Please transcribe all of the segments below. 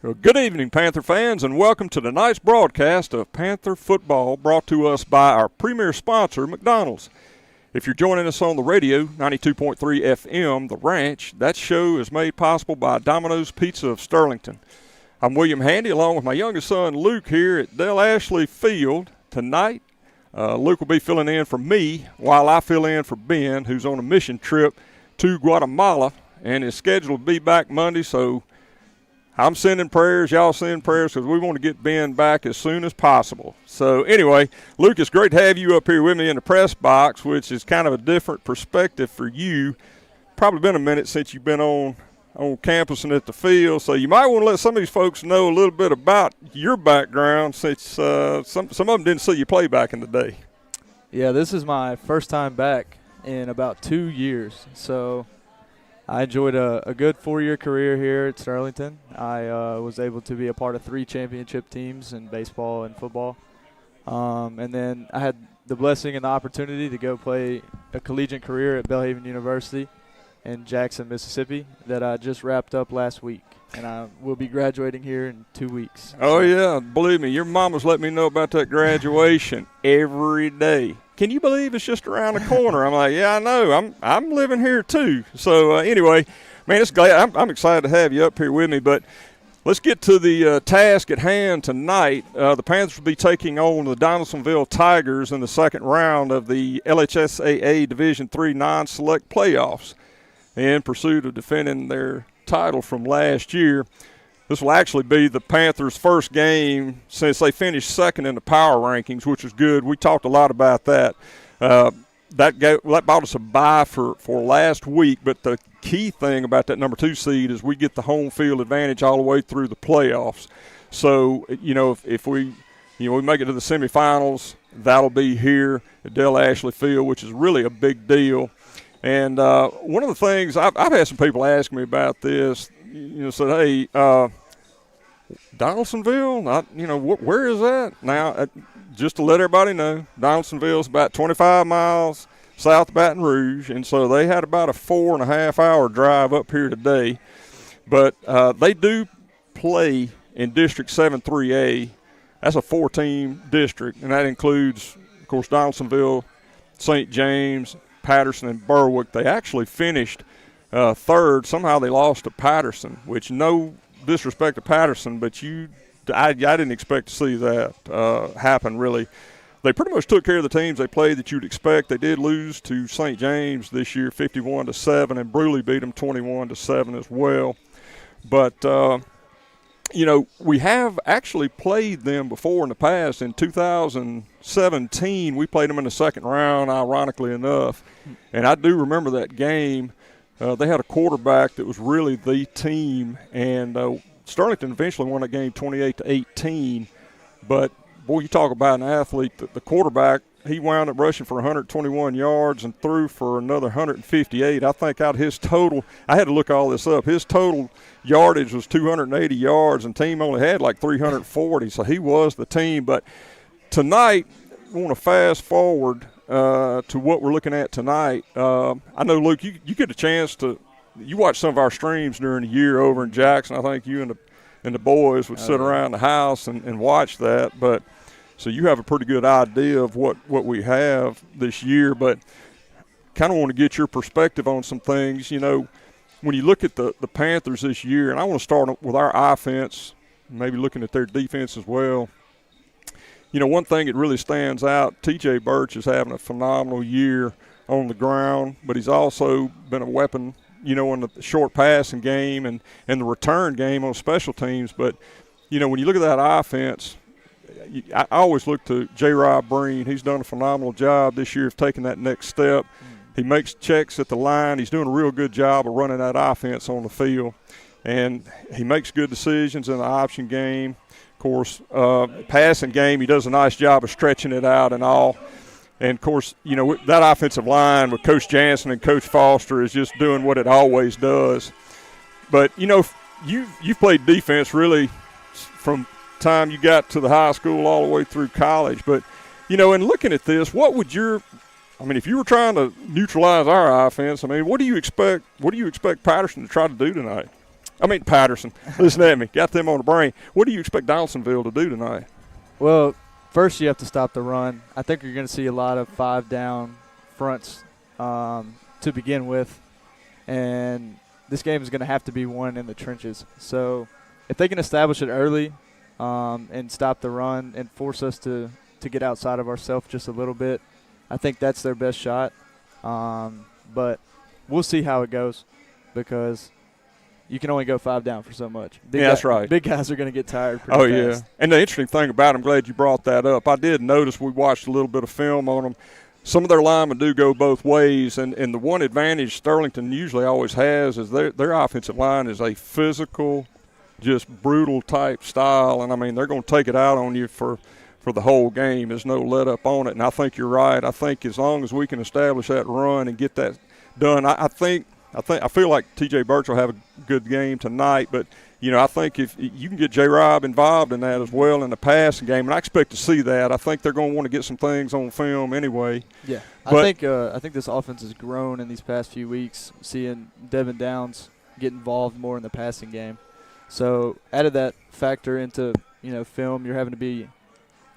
Well, good evening, Panther fans, and welcome to tonight's broadcast of Panther football, brought to us by our premier sponsor, McDonald's. If you're joining us on the radio, 92.3 FM, The Ranch, that show is made possible by Domino's Pizza of Sterlington. I'm William Handy, along with my youngest son, Luke, here at Dale Ashley Field tonight. Luke will be filling in for me while I fill in for Ben, who's on a mission trip to Guatemala, and is scheduled to be back Monday, so I'm sending prayers, y'all send prayers, because we want to get Ben back as soon as possible. So anyway, Luke, it's great to have you up here with me in the press box, which is kind of a different perspective for you. Probably been a minute since you've been on campus and at the field, so you might want to let some of these folks know a little bit about your background, since some of them didn't see you play back in the day. Yeah, this is my first time back in about 2 years, so I enjoyed a good 4-year career here at Sterlington. I was able to be a part of 3 championship teams in baseball and football. And then I had the blessing and the opportunity to go play a collegiate career at Belhaven University in Jackson, Mississippi, that I just wrapped up last week. And I will be graduating here in 2 weeks. Oh, yeah. Believe me, your mama's let me know about that graduation every day. Can you believe it's just around the corner? I'm like, yeah, I know. I'm living here too. So anyway, man, it's glad. I'm excited to have you up here with me. But let's get to the task at hand tonight. The Panthers will be taking on the Donaldsonville Tigers in the second round of the LHSAA Division III non-select playoffs in pursuit of defending their title from last year. This will actually be the Panthers' first game since they finished second in the power rankings, which is good. We talked a lot about that. That bought us a bye for last week, but the key thing about that number 2 seed is we get the home field advantage all the way through the playoffs. So, if we make it to the semifinals, that'll be here at Dale Ashley Field, which is really a big deal. And one of the things I've had some people ask me about this, said, hey, Donaldsonville, where is that? Now, just to let everybody know, Donaldsonville is about 25 miles south of Baton Rouge, and so they had about a 4.5-hour drive up here today. But they do play in District 7-3A. That's a 4-team district, and that includes, of course, Donaldsonville, St. James, Patterson, and Berwick. They actually finished third. Somehow they lost to Patterson, which no disrespect to Patterson, but I didn't expect to see that happen, really. They pretty much took care of the teams they played that you'd expect. They did lose to St. James this year, 51-7, and Bruley beat them 21-7 as well. But, we have actually played them before in the past. In 2017, we played them in the second round, ironically enough. And I do remember that game. They had a quarterback that was really the team, and Sterlington eventually won that game 28-18. But, boy, you talk about an athlete. The quarterback, he wound up rushing for 121 yards and threw for another 158. I think out of his total, I had to look all this up, his total yardage was 280 yards, and team only had like 340, so he was the team. But tonight, I want to fast forward to what we're looking at tonight. I know, Luke, you get a chance to – you watch some of our streams during the year over in Jackson. I think you and the boys would sit around the house and watch that. But so you have a pretty good idea of what we have this year. But kind of want to get your perspective on some things. When you look at the Panthers this year, and I want to start with our offense, maybe looking at their defense as well. One thing that really stands out, T.J. Birch is having a phenomenal year on the ground, but he's also been a weapon, in the short passing game and the return game on special teams. But, when you look at that offense, I always look to J. Rob Breen. He's done a phenomenal job this year of taking that next step. He makes checks at the line. He's doing a real good job of running that offense on the field. And he makes good decisions in the option game. Of course, passing game, he does a nice job of stretching it out and all. And, of course, that offensive line with Coach Jansen and Coach Foster is just doing what it always does. But, you've played defense really from time you got to the high school all the way through college. But, in looking at this, if you were trying to neutralize our offense, what do you expect Patterson to try to do tonight? Patterson. Listen at me. Got them on the brain. What do you expect Donaldsonville to do tonight? Well, first you have to stop the run. I think you're going to see a lot of 5-down fronts to begin with, and this game is going to have to be won in the trenches. So if they can establish it early and stop the run and force us to get outside of ourselves just a little bit, I think that's their best shot. But we'll see how it goes because you can only go 5 down for so much. That's right. Big guys are going to get tired pretty fast. Yeah. And the interesting thing about it, I'm glad you brought that up. I did notice we watched a little bit of film on them. Some of their linemen do go both ways, and the one advantage Sterlington usually always has is their offensive line is a physical, just brutal type style. And, they're going to take it out on you for the whole game. There's no let up on it. And I think you're right. I think as long as we can establish that run and get that done, I feel like T.J. Birch will have a good game tonight, but I think if you can get J-Rob involved in that as well in the passing game, and I expect to see that. I think they're going to want to get some things on film anyway. Yeah, I think this offense has grown in these past few weeks, seeing Devin Downs get involved more in the passing game. So added that factor into film, you're having to be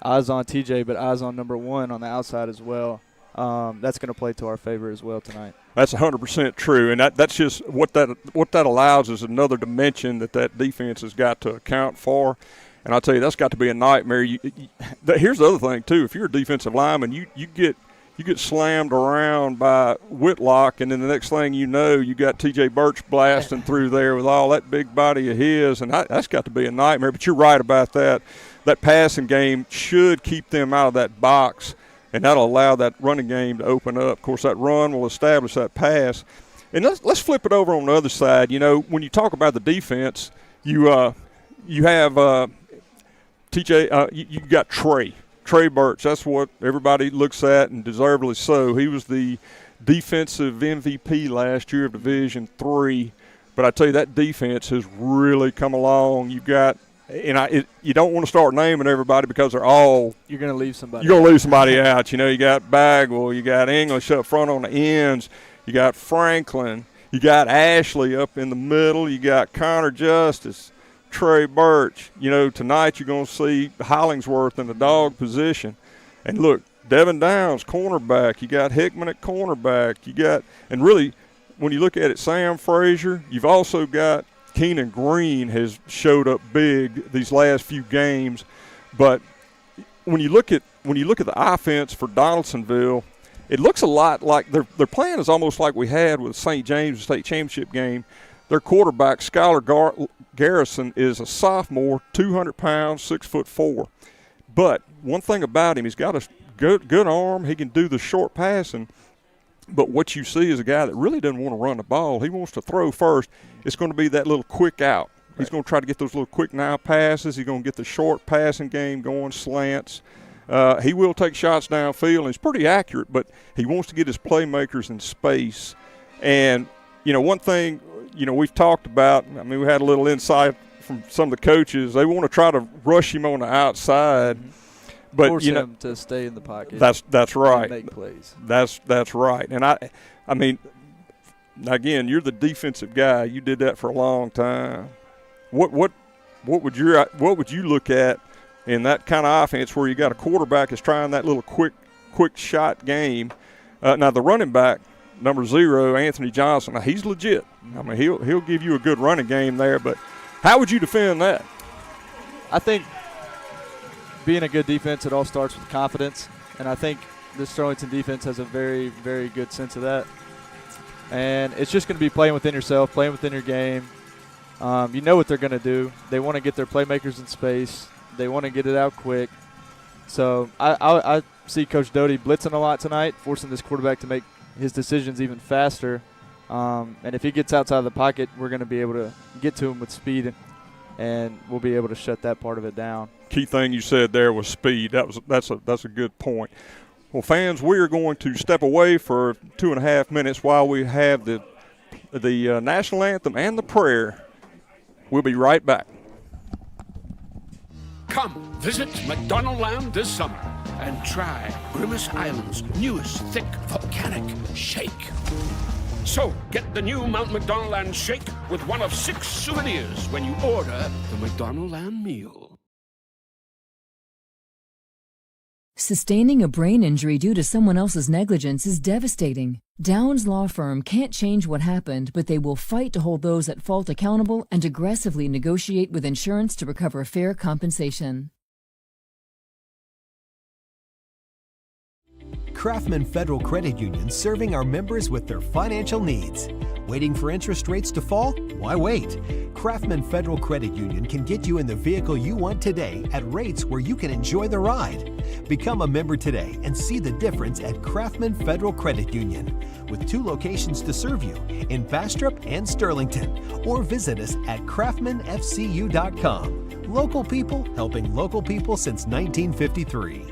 eyes on TJ, but eyes on number 1 on the outside as well. That's going to play to our favor as well tonight. That's 100% true, and that's just what that allows is another dimension that defense has got to account for. And I'll tell you, that's got to be a nightmare. Here's the other thing too: if you're a defensive lineman, you get slammed around by Whitlock, and then the next thing you know, you got T.J. Birch blasting through there with all that big body of his, and that's got to be a nightmare. But you're right about that. That passing game should keep them out of that box, and that'll allow that running game to open up. Of course, that run will establish that pass. And let's flip it over on the other side. When you talk about the defense, you have TJ. You got Trey Birch. That's what everybody looks at, and deservedly so. He was the defensive MVP last year of Division III. But I tell you, that defense has really come along. You got. And you don't want to start naming everybody because they're all – You're going to leave somebody. You're going to leave somebody out. You got Bagwell. You got English up front on the ends. You got Franklin. You got Ashley up in the middle. You got Connor Justice, Trey Birch. Tonight you're going to see Hollingsworth in the dog position. And, look, Devin Downs, cornerback. You got Hickman at cornerback. And really, when you look at it, Sam Frazier, you've also got – Keenan Green has showed up big these last few games, but when you look at the offense for Donaldsonville, it looks a lot like their plan is almost like we had with St. James State Championship game. Their quarterback Skylar Garrison is a sophomore, 200 pounds, 6'4". But one thing about him, he's got a good arm. He can do the short passing. But what you see is a guy that really doesn't want to run the ball. He wants to throw first. It's going to be that little quick out. He's going to try to get those little quick now passes. He's going to get the short passing game going, slants. He will take shots downfield, and he's pretty accurate, but he wants to get his playmakers in space. And, one thing, we've talked about, we had a little insight from some of the coaches. They want to try to rush him on the outside. Mm-hmm. But force him to stay in the pocket. That's right. And make plays. That's right. And again, you're the defensive guy. You did that for a long time. What would you look at in that kind of offense where you got a quarterback that's trying that little quick shot game? Now the running back, number 0, Anthony Johnson. Now he's legit. He'll give you a good running game there. But how would you defend that? I think being a good defense, it all starts with confidence, and I think the Sterlington defense has a very, very good sense of that. And it's just going to be playing within yourself, playing within your game. You know what they're going to do. They want to get their playmakers in space. They want to get it out quick. So I see Coach Doty blitzing a lot tonight, forcing this quarterback to make his decisions even faster. And if he gets outside of the pocket, we're going to be able to get to him with speed, and we'll be able to shut that part of it down. Key thing you said there was speed. That's a good point. Well, fans, we are going to step away for 2.5 minutes while we have the national anthem and the prayer. We'll be right back. Come visit McDonald Land this summer and try Grimace Island's newest thick volcanic shake. So get the new Mount McDonald Land Shake with one of 6 souvenirs when you order the McDonald Land meal. Sustaining a brain injury due to someone else's negligence is devastating. Downs Law Firm can't change what happened, but they will fight to hold those at fault accountable and aggressively negotiate with insurance to recover fair compensation. Craftman Federal Credit Union, serving our members with their financial needs. Waiting for interest rates to fall? Why wait? Craftman Federal Credit Union can get you in the vehicle you want today at rates where you can enjoy the ride. Become a member today and see the difference at Craftman Federal Credit Union, with 2 locations to serve you in Bastrop and Sterlington, or visit us at craftmanfcu.com. Local people helping local people since 1953.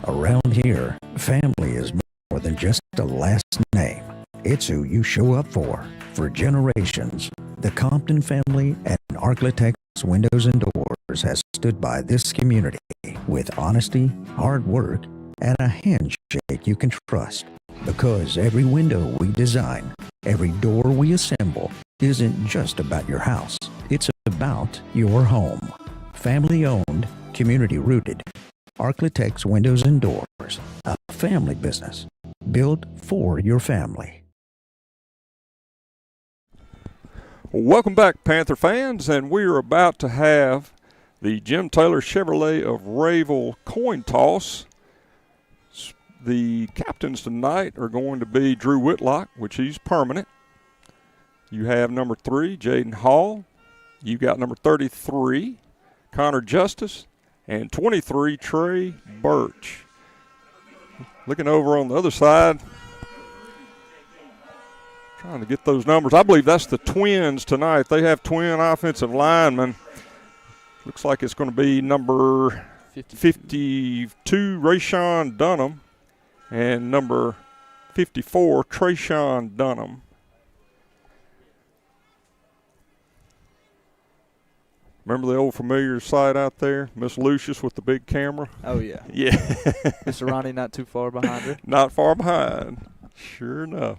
Around here, family is more than just a last name. It's who you show up for. For generations, the Compton family at Architects Windows and Doors has stood by this community with honesty, hard work, and a handshake you can trust. Because every window we design, every door we assemble, isn't just about your house. It's about your home. Family owned, community rooted. Architects Windows and Doors, a family business built for your family. Welcome back, Panther fans, and we are about to have the Jim Taylor Chevrolet of Rayville coin toss. The captains tonight are going to be Drew Whitlock, which he's permanent. You have number 3, Jaden Hall. You got number 33, Connor Justice, and 23, Trey Birch. Looking over on the other side, trying to get those numbers. I believe that's the Twins tonight. They have twin offensive linemen. Looks like it's going to be number 52, Rayshawn Dunham, and number 54, Trayshawn Dunham. Remember the old familiar site out there? Miss Lucius with the big camera? Oh, yeah. Yeah. Mr. Ronnie not too far behind her. Not far behind. Sure enough.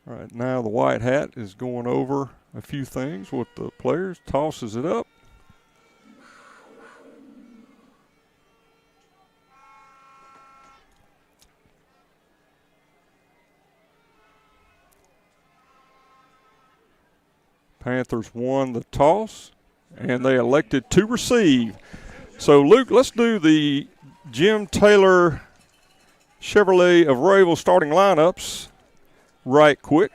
All right, now the white hat is going over a few things with the players. Tosses it up. Panthers won the toss, and they elected to receive. So, Luke, let's do the Jim Taylor Chevrolet of Rayville starting lineups right quick.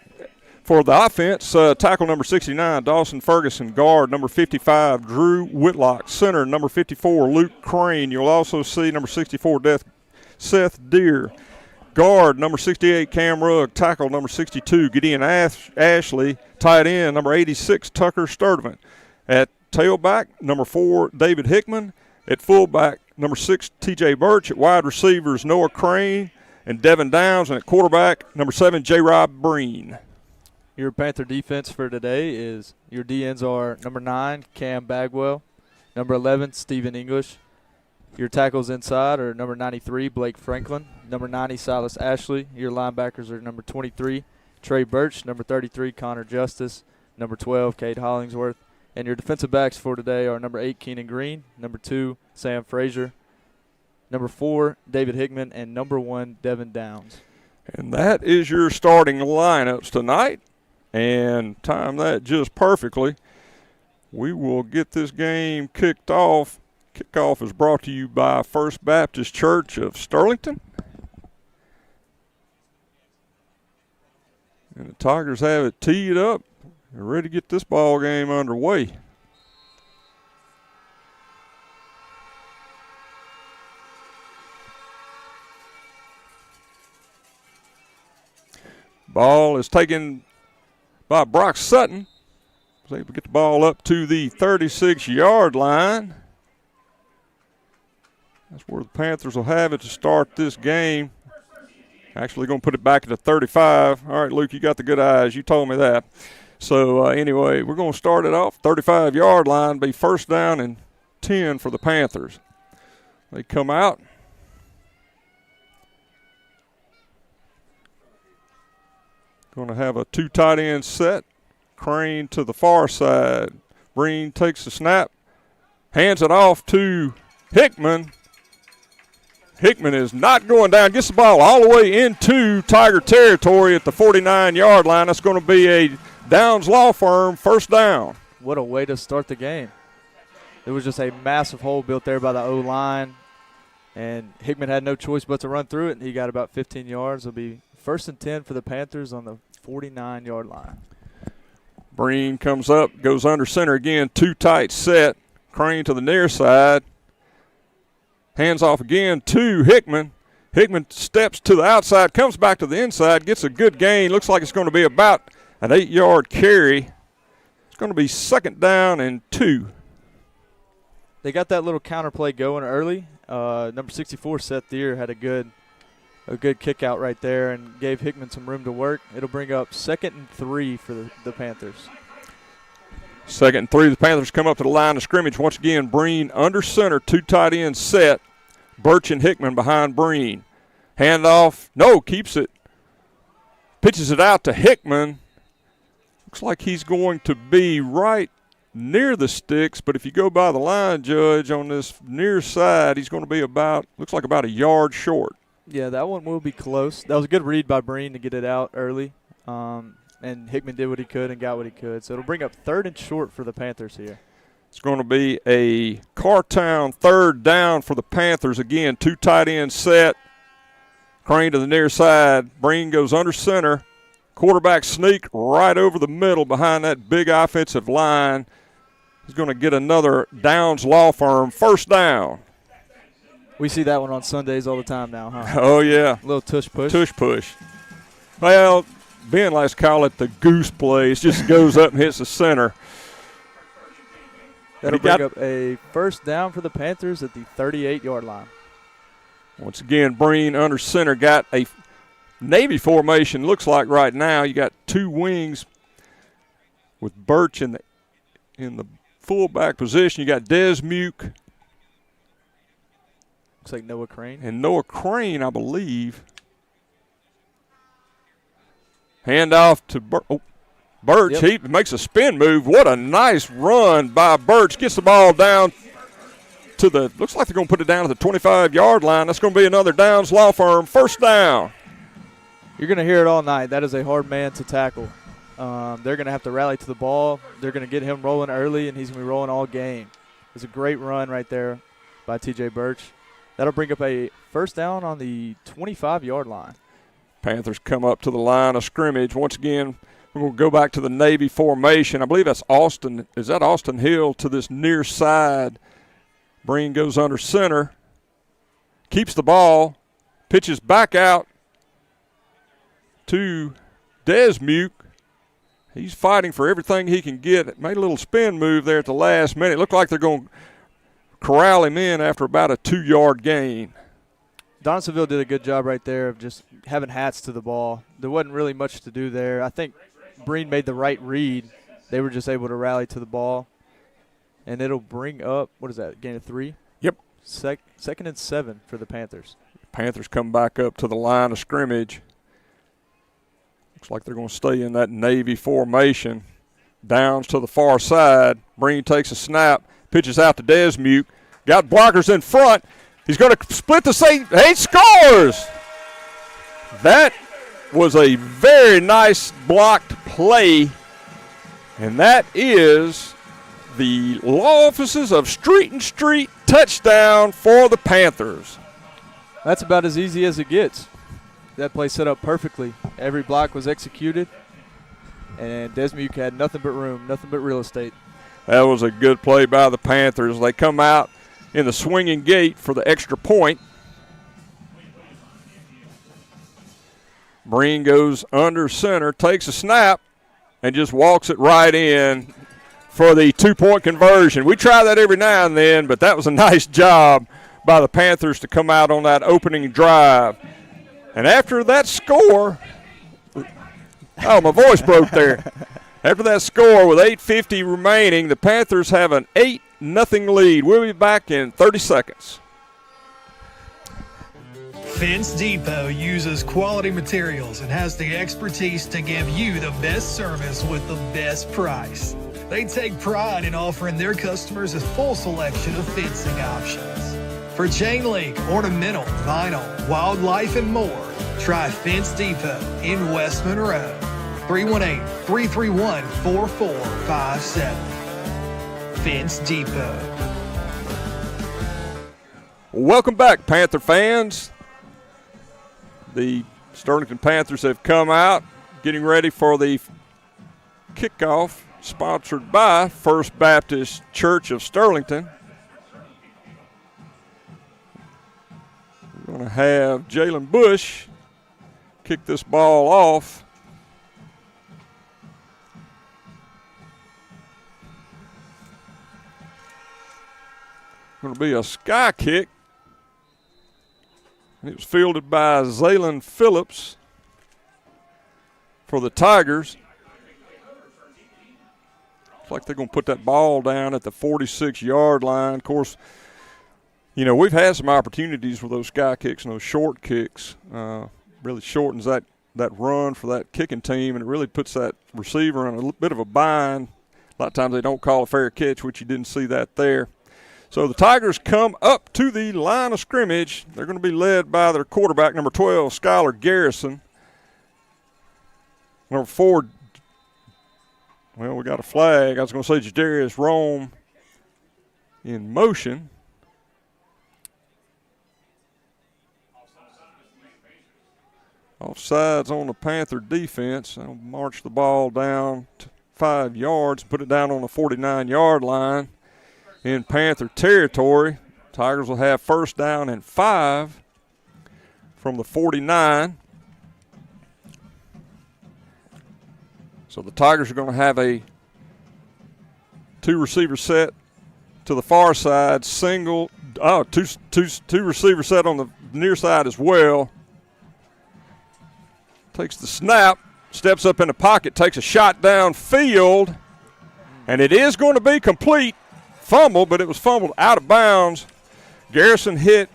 For the offense, tackle number 69, Dawson Ferguson. Guard number 55, Drew Whitlock. Center number 54, Luke Crane. You'll also see number 64, Seth Deere. Guard number 68, Cam Rugg. Tackle number 62, Gideon Ashley. Tight end number 86, Tucker Sturdivant. At tailback, number 4, David Hickman. At fullback, number 6, TJ Birch. At wide receivers, Noah Crane and Devin Downs. And at quarterback, number 7, J. Rob Breen. Your Panther defense for today is your DNs are number 9, Cam Bagwell, number 11, Stephen English. Your tackles inside are number 93, Blake Franklin, number 90, Silas Ashley. Your linebackers are number 23, Trey Birch, number 33, Connor Justice, number 12, Cade Hollingsworth. And your defensive backs for today are number 8, Keenan Green, number 2, Sam Frazier, number 4, David Hickman, and number 1, Devin Downs. And that is your starting lineups tonight. And time that just perfectly. We will get this game kicked off. Kickoff is brought to you by First Baptist Church of Sterlington. And the Tigers have it teed up. They're ready to get this ball game underway. Ball is taken by Brock Sutton. Was able to get the ball up to the 36-yard line. That's where the Panthers will have it to start this game. Actually going to put it back at the 35. All right, Luke, you got the good eyes. You told me that. So, anyway, we're going to start it off. 35-yard line, be first down and 10 for the Panthers. They come out. Going to have a 2 tight end set. Crane to the far side. Breen takes the snap, hands it off to Hickman. Hickman is not going down. Gets the ball all the way into Tiger territory at the 49-yard line. That's going to be a Downs Law Firm first down. What a way to start the game. There was just a massive hole built there by the O-line, and Hickman had no choice but to run through it, and he got about 15 yards. It'll be 1st and 10 for the Panthers on the 49-yard line. Breen comes up, goes under center again, 2 tight set. Crane to the near side. Hands off again to Hickman. Hickman steps to the outside, comes back to the inside, gets a good gain. Looks like it's going to be about an 8-yard carry. It's going to be 2nd down and 2. They got that little counter play going early. Number 64, Seth Deere, had a good kick out right there and gave Hickman some room to work. It'll bring up 2nd and 3 for the Panthers. 2nd and 3. The Panthers come up to the line of scrimmage. Once again, Breen under center, 2 tight end set. Birch and Hickman behind Breen. Handoff. No, keeps it. Pitches it out to Hickman. Looks like he's going to be right near the sticks, but if you go by the line, Judge, on this near side, he's going to be about a yard short. Yeah, that one will be close. That was a good read by Breen to get it out early. And Hickman did what he could and got what he could. So it'll bring up 3rd and short for the Panthers here. It's going to be a Cartown 3rd down for the Panthers. Again, 2 tight end set. Crane to the near side. Breen goes under center. Quarterback sneak right over the middle behind that big offensive line. He's going to get another Downs Law Firm first down. We see that one on Sundays all the time now, huh? Oh, yeah. A little tush push. Tush push. Well, Ben likes to call it the goose play. It just goes up and hits the center. That'll bring up a first down for the Panthers at the 38-yard line. Once again, Breen under center, got a Navy formation. Looks like right now you got 2 wings with Birch in the fullback position. You got Des Muke. Looks like Noah Crane. And Noah Crane, I believe. Handoff to Birch. Yep. He makes a spin move. What a nice run by Birch. Gets the ball down to looks like they're going to put it down at the 25-yard line. That's going to be another Downs Law Firm first down. You're going to hear it all night. That is a hard man to tackle. They're going to have to rally to the ball. They're going to get him rolling early, and he's going to be rolling all game. It's a great run right there by T.J. Birch. That'll bring up a first down on the 25-yard line. Panthers come up to the line of scrimmage. Once again, we're going to go back to the Navy formation. I believe that's Austin. Is that Austin Hill to this near side? Breen goes under center. Keeps the ball. Pitches back out to Des Muke. He's fighting for everything he can get. Made a little spin move there at the last minute. Looked like they're going to corral him in after about a 2-yard gain. Donaldsonville did a good job right there of just having hats to the ball. There wasn't really much to do there. I think Breen made the right read. They were just able to rally to the ball. And it'll bring up, what is that, gain of 3? Yep. 2nd and 7 for the Panthers. Panthers come back up to the line of scrimmage. Looks like they're going to stay in that Navy formation. Downs to the far side. Breen takes a snap, pitches out to Des Muke. Got blockers in front. He's going to split the safety. He scores! That was a very nice blocked play. And that is the law offices of Street and Street touchdown for the Panthers. That's about as easy as it gets. That play set up perfectly. Every block was executed, and Des Muke had nothing but room, nothing but real estate. That was a good play by the Panthers. They come out in the swinging gate for the extra point. Breen goes under center, takes a snap, and just walks it right in for the 2-point conversion. We try that every now and then, but that was a nice job by the Panthers to come out on that opening drive. And after that score, oh, my voice broke there. After that score with 8:50 remaining, the Panthers have an 8-0 lead. We'll be back in 30 seconds. Fence Depot uses quality materials and has the expertise to give you the best service with the best price. They take pride in offering their customers a full selection of fencing options. For chain link, ornamental, vinyl, wildlife, and more, try Fence Depot in West Monroe. 318-331-4457. Fence Depot. Welcome back, Panther fans. The Sterlington Panthers have come out, getting ready for the kickoff, sponsored by First Baptist Church of Sterlington. We're going to have Jalen Bush kick this ball off. Going to be a sky kick. It was fielded by Zaylen Phillips for the Tigers. Looks like they're going to put that ball down at the 46-yard line. Of course, you know, we've had some opportunities with those sky kicks and those short kicks. Really shortens that run for that kicking team, and it really puts that receiver in a little bit of a bind. A lot of times they don't call a fair catch, which you didn't see that there. So the Tigers come up to the line of scrimmage. They're going to be led by their quarterback, number 12, Skylar Garrison. Number 4, well, we got a flag. I was going to say Jadarius Rome in motion. Offsides on the Panther defense. They'll march the ball down to 5 yards, put it down on the 49-yard line. In Panther territory, Tigers will have first down and 5 from the 49. So the Tigers are going to have a 2-receiver set to the far side, two receiver set on the near side as well. Takes the snap, steps up in the pocket, takes a shot downfield, and it is going to be complete. Fumble, but it was fumbled out of bounds. Garrison hit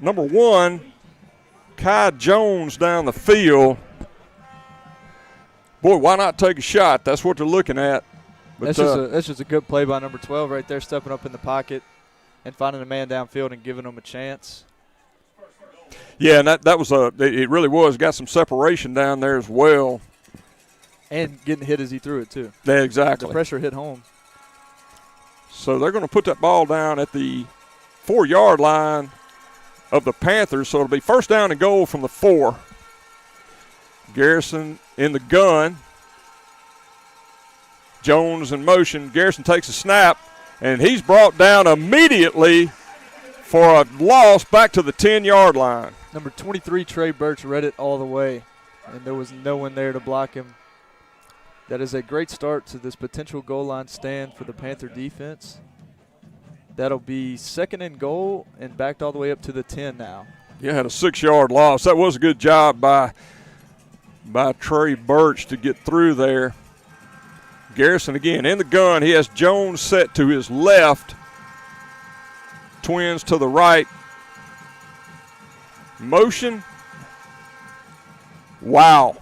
number 1, Kai Jones, down the field. Boy, why not take a shot? That's what they're looking at. But that's just a good play by number 12 right there, stepping up in the pocket and finding a man downfield and giving him a chance. Yeah, and that was it really was. Got some separation down there as well. And getting hit as he threw it, too. Yeah, exactly. The pressure hit home. So they're going to put that ball down at the 4-yard line of the Panthers. So it'll be first down and goal from the 4. Garrison in the gun. Jones in motion. Garrison takes a snap, and he's brought down immediately for a loss back to the 10-yard line. Number 23, Trey Birch, read it all the way, and there was no one there to block him. That is a great start to this potential goal line stand for the Panther defense. That'll be second and goal and backed all the way up to the 10 now. Yeah, had a 6-yard loss. That was a good job by Trey Birch to get through there. Garrison again in the gun. He has Jones set to his left. Twins to the right. Motion. Wow.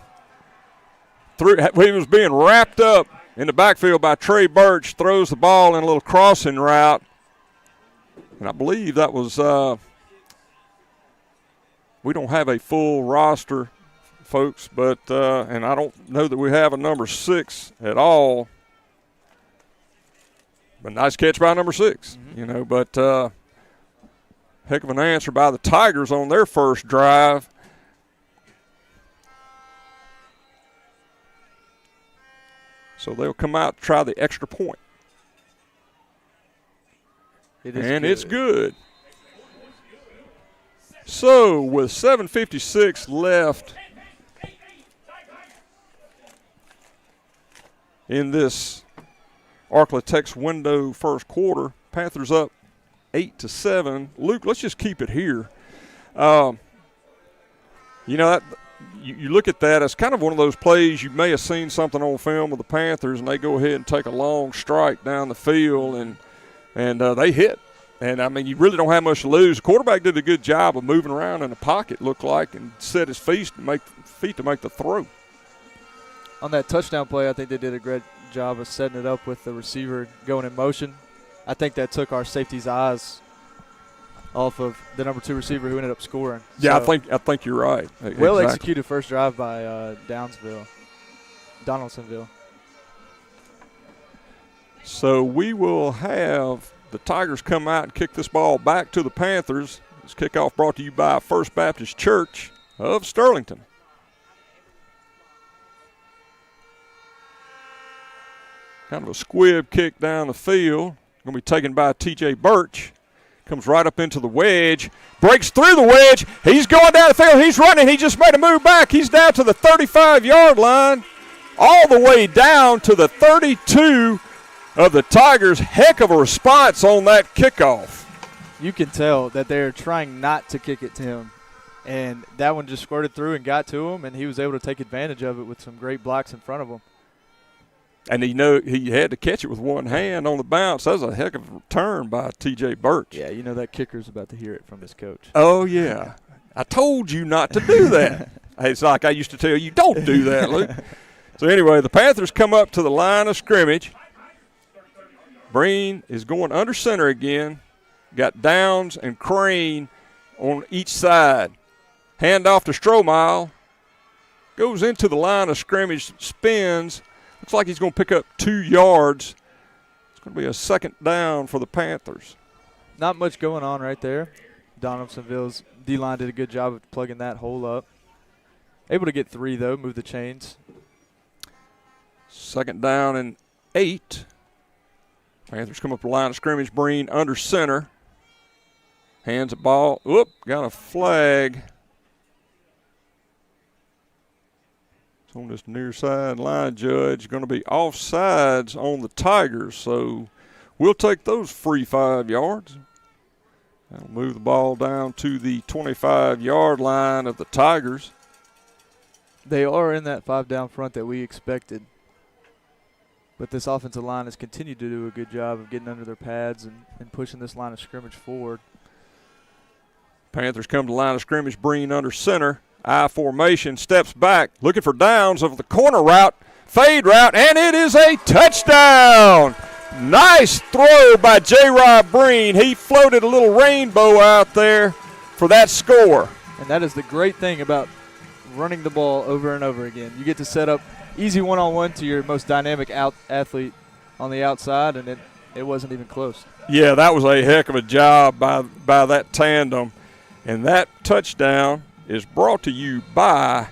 He was being wrapped up in the backfield by Trey Birch, throws the ball in a little crossing route. And I believe that was we don't have a full roster, folks, but and I don't know that we have a number 6 at all. But nice catch by number 6, you know, but heck of an answer by the Tigers on their first drive. So they'll come out to try the extra point. It's good. So with 7:56 left in this Arklatex window first quarter, Panthers up 8-7. Luke, let's just keep it here. You know, you look at that, it's kind of one of those plays you may have seen something on film of the Panthers, and they go ahead and take a long strike down the field, and they hit. And, I mean, you really don't have much to lose. The quarterback did a good job of moving around in the pocket, looked like, and set his feet to make the throw. On that touchdown play, I think they did a great job of setting it up with the receiver going in motion. I think that took our safety's eyes off of the number 2 receiver who ended up scoring. Yeah, So, I think you're right. well Exactly. executed first drive by Donaldsonville. So we will have the Tigers come out and kick this ball back to the Panthers. This kickoff brought to you by First Baptist Church of Sterlington. Kind of a squib kick down the field. Going to be taken by T.J. Birch. Comes right up into the wedge. Breaks through the wedge. He's going down the field. He's running. He just made a move back. He's down to the 35-yard line. All the way down to the 32 of the Tigers. Heck of a response on that kickoff. You can tell that they're trying not to kick it to him. And that one just squirted through and got to him, and he was able to take advantage of it with some great blocks in front of him. And he had to catch it with one hand on the bounce. That was a heck of a return by T.J. Birch. Yeah, you know that kicker's about to hear it from his coach. Oh, yeah. I told you not to do that. It's like I used to tell you, don't do that, Luke. So, anyway, the Panthers come up to the line of scrimmage. Breen is going under center again. Got Downs and Crane on each side. Hand off to Strohmile. Goes into the line of scrimmage, spins. Looks like he's going to pick up 2 yards. It's going to be a second down for the Panthers. Not much going on right there. Donaldsonville's D-line did a good job of plugging that hole up. Able to get 3, though, move the chains. Second down and 8. Panthers come up the line of scrimmage. Breen under center. Hands the ball. Oop, got a flag. It's on this near side line judge. Going to be offsides on the Tigers, so we'll take those free 5 yards. That'll move the ball down to the 25-yard line of the Tigers. They are in that 5 down front that we expected. But this offensive line has continued to do a good job of getting under their pads and pushing this line of scrimmage forward. Panthers come to the line of scrimmage. Breen under center. I formation, steps back, looking for Downs of the corner route, fade route, and it is a touchdown. Nice throw by J-Rob Breen. He floated a little rainbow out there for that score. And that is the great thing about running the ball over and over again. You get to set up easy one-on-one to your most dynamic athlete on the outside, and it wasn't even close. Yeah, that was a heck of a job by that tandem. And that touchdown is brought to you by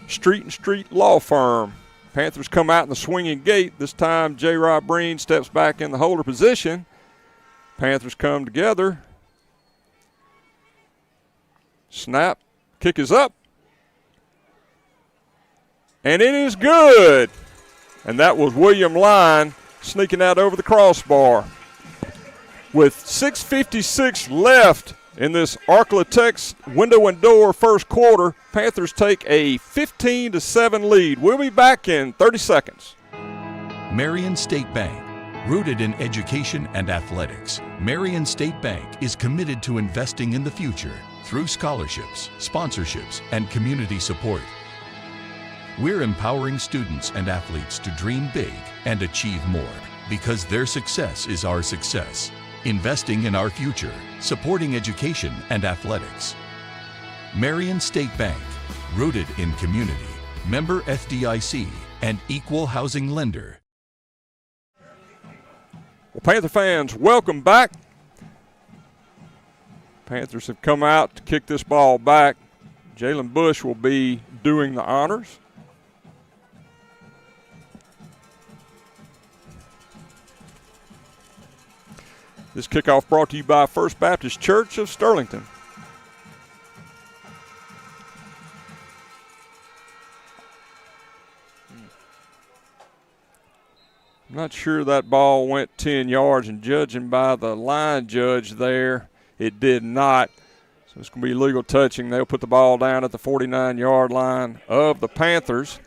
Street & Street Law Firm. Panthers come out in the swinging gate. This time J-Rob Breen steps back in the holder position. Panthers come together. Snap. Kick is up. And it is good. And that was William Line sneaking out over the crossbar. With 6:56 left in this Arklatex window and door first quarter, Panthers take a 15-7 lead. We'll be back in 30 seconds. Marion State Bank, rooted in education and athletics. Marion State Bank is committed to investing in the future through scholarships, sponsorships, and community support. We're empowering students and athletes to dream big and achieve more because their success is our success. Investing in our future, supporting education and athletics. Marion State Bank, rooted in community, member FDIC, and equal housing lender. Well, Panther fans, welcome back. Panthers have come out to kick this ball back. Jalen Bush will be doing the honors. This kickoff brought to you by First Baptist Church of Sterlington. I'm not sure that ball went 10 yards, and judging by the line judge there, it did not. So it's going to be legal touching. They'll put the ball down at the 49-yard line of the Panthers.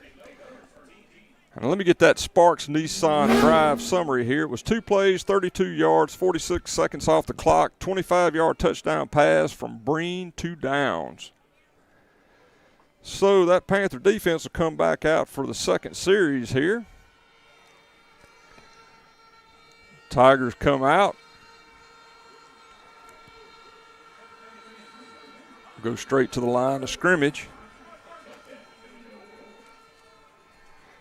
And let me get that Sparks Nissan drive summary here. It was 2 plays, 32 yards, 46 seconds off the clock, 25-yard touchdown pass from Breen to Downs. So that Panther defense will come back out for the second series here. Tigers come out. Go straight to the line of scrimmage.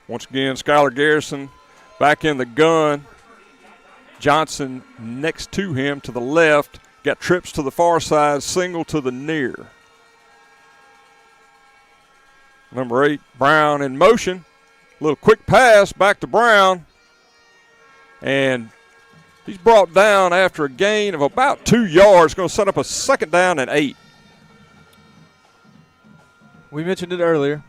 Once again, Skylar Garrison back in the gun. Johnson next to him to the left. Got trips to the far side, single to the near. Number 8, Brown in motion. Little quick pass back to Brown. And he's brought down after a gain of about 2 yards. Going to set up a 2nd down and 8. We mentioned it earlier.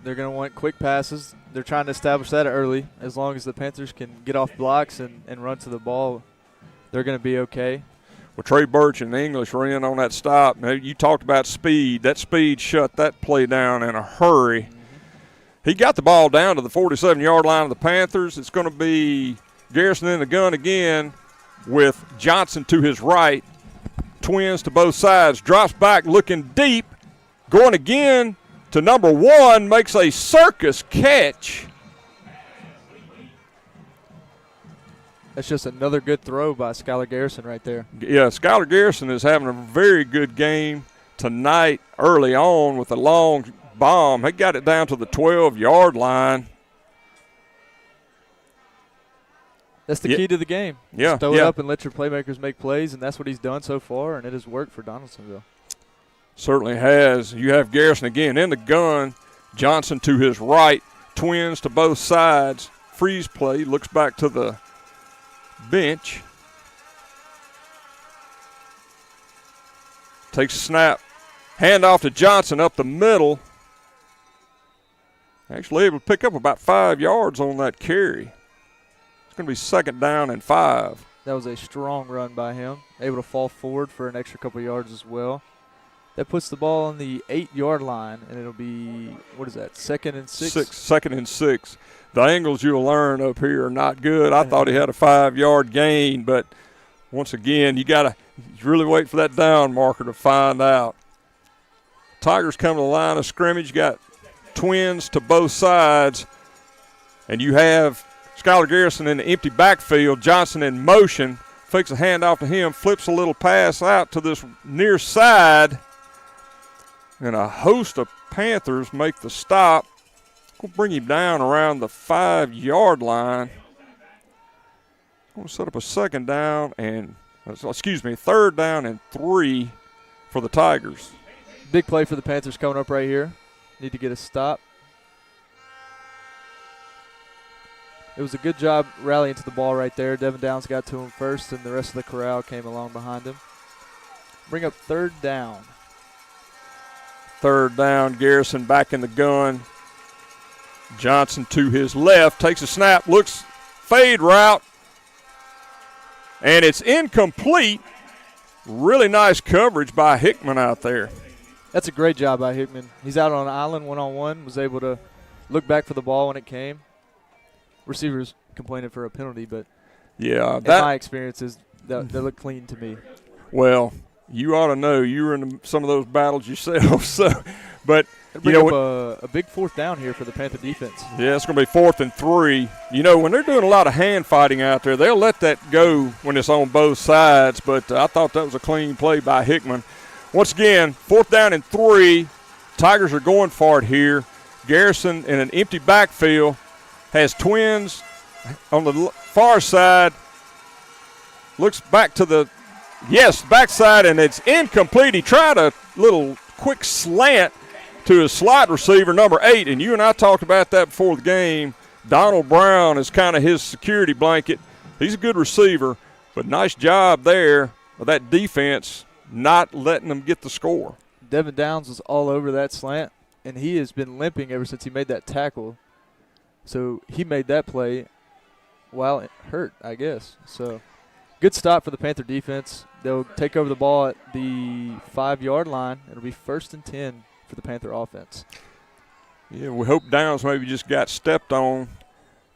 They're going to want quick passes. They're trying to establish that early. As long as the Panthers can get off blocks and run to the ball, they're going to be okay. Well, Trey Birch and English were in on that stop. Now, you talked about speed. That speed shut that play down in a hurry. Mm-hmm. He got the ball down to the 47-yard line of the Panthers. It's going to be Garrison in the gun again with Johnson to his right. Twins to both sides. Drops back looking deep. Going again to number 1, makes a circus catch. That's just another good throw by Skylar Garrison right there. Yeah, Skylar Garrison is having a very good game tonight early on with a long bomb. He got it down to the 12-yard line. That's the key to the game. Yeah. Just throw it up and let your playmakers make plays, and that's what he's done so far, and it has worked for Donaldsonville. Certainly has. You have Garrison again in the gun. Johnson to his right. Twins to both sides. Freeze play. Looks back to the bench. Takes a snap. Hand off to Johnson up the middle. Actually able to pick up about 5 yards on that carry. It's going to be 2nd down and 5. That was a strong run by him. Able to fall forward for an extra couple yards as well. That puts the ball on the 8-yard line, and it'll be, what is that, 2nd and 6? 2nd and 6. The angles you'll learn up here are not good. I thought he had a 5-yard gain, but once again, you got to really wait for that down marker to find out. Tigers come to the line of scrimmage. You got Twins to both sides, and you have Skylar Garrison in the empty backfield. Johnson in motion, fakes a handoff to him, flips a little pass out to this near side. And a host of Panthers make the stop. We'll bring him down around the 5-yard line. We'll set up a 3rd down and 3 for the Tigers. Big play for the Panthers coming up right here. Need to get a stop. It was a good job rallying to the ball right there. Devin Downs got to him first, and the rest of the corral came along behind him. Bring up 3rd down. 3rd down, Garrison back in the gun. Johnson to his left, takes a snap, looks, fade route, and it's incomplete. Really nice coverage by Hickman out there. That's a great job by Hickman. He's out on an island one-on-one, was able to look back for the ball when it came. Receivers complaining for a penalty, but yeah, in my experiences, that look clean to me. Well, you ought to know. You were in some of those battles yourself. So, but bring up a big 4th down here for the Panther defense. Yeah, it's going to be 4th and 3. You know, when they're doing a lot of hand fighting out there, they'll let that go when it's on both sides. But I thought that was a clean play by Hickman. Once again, 4th down and 3. Tigers are going for it here. Garrison in an empty backfield has Twins on the far side. Looks back to the backside, and it's incomplete. He tried a little quick slant to his slot receiver, number 8, and you and I talked about that before the game. Donald Brown is kind of his security blanket. He's a good receiver, but nice job there of that defense not letting them get the score. Devin Downs was all over that slant, and he has been limping ever since he made that tackle. So he made that play while it hurt, I guess. So good stop for the Panther defense. They'll take over the ball at the 5-yard line. It'll be 1st and 10 for the Panther offense. Yeah, we hope Downs maybe just got stepped on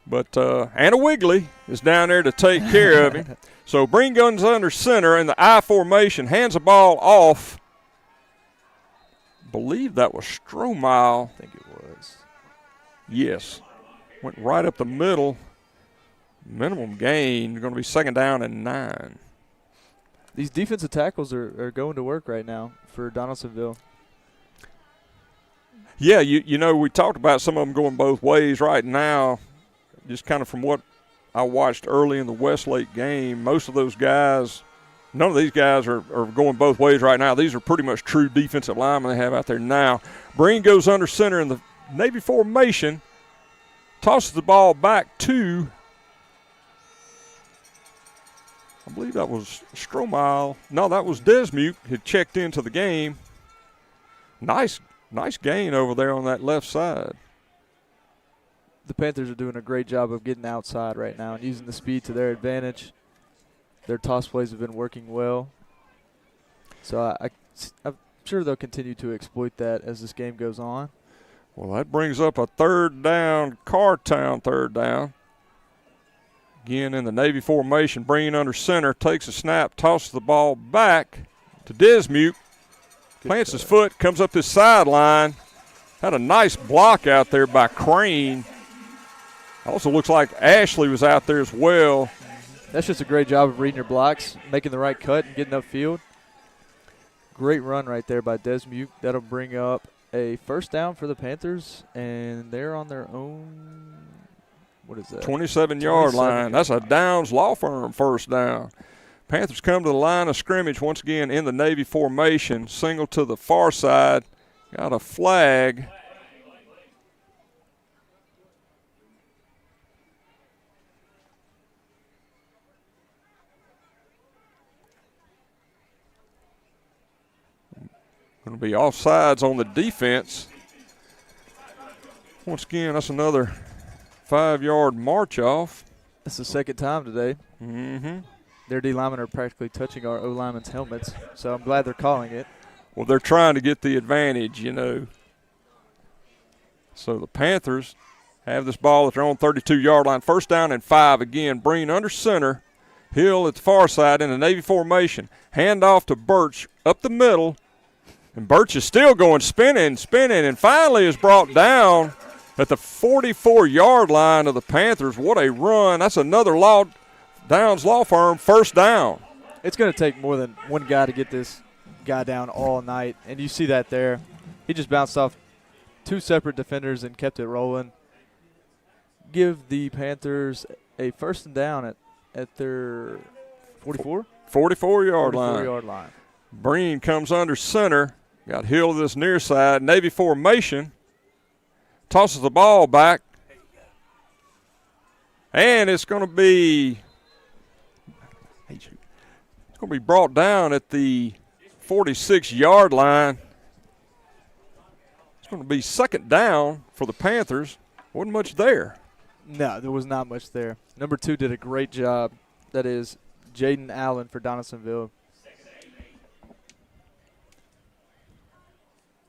But Anna Wigley is down there to take care of him. So Breen guns under center in the I formation, hands the ball off. Believe that was Strohmile. I think it was. Yes. Went right up the middle. Minimum gain, going to be 2nd down and 9. These defensive tackles are going to work right now for Donaldsonville. Yeah, you know, we talked about some of them going both ways right now. Just kind of from what I watched early in the Westlake game, most of those guys, none of these guys are going both ways right now. These are pretty much true defensive linemen they have out there now. Breen goes under center in the Navy formation, tosses the ball back to, I believe that was Strohmile. No, that was Desmuke had checked into the game. Nice gain over there on that left side. The Panthers are doing a great job of getting outside right now and using the speed to their advantage. Their toss plays have been working well. So I'm sure they'll continue to exploit that as this game goes on. Well, that brings up a 3rd down, Cartown 3rd down. Again in the Navy formation, Breen under center, takes a snap, tosses the ball back to Desmuke. Plants his foot, comes up this sideline. Had a nice block out there by Crane. Also looks like Ashley was out there as well. That's just a great job of reading your blocks, making the right cut, and getting upfield. Great run right there by Desmuke. That'll bring up a 1st down for the Panthers, and they're on their own, what is that? 27-yard line. That's a Downs Law Firm 1st down. Panthers come to the line of scrimmage once again in the Navy formation. Single to the far side. Got a flag. Going to be offsides on the defense. Once again, that's another 5-yard march off. That's the 2nd time today. Mm-hmm. Their D linemen are practically touching our O linemen's helmets, so I'm glad they're calling it. Well, they're trying to get the advantage, you know. So the Panthers have this ball at their own 32-yard line. 1st down and 5 again. Breen under center. Hill at the far side in the Navy formation. Hand off to Birch up the middle. And Birch is still going spinning, and finally is brought down at the 44-yard line of the Panthers. What a run. That's another Downs Law Firm 1st down. It's going to take more than one guy to get this guy down all night, and you see that there. He just bounced off 2 separate defenders and kept it rolling. Give the Panthers a 1st down at their 44? 44-yard 44-yard line. Breen comes under center. Got Hill to this near side. Navy formation. Tosses the ball back. And it's going to be brought down at the 46-yard line. It's going to be 2nd down for the Panthers. Wasn't much there. No, there was not much there. Number 2 did a great job. That is Jaden Allen for Donaldsonville.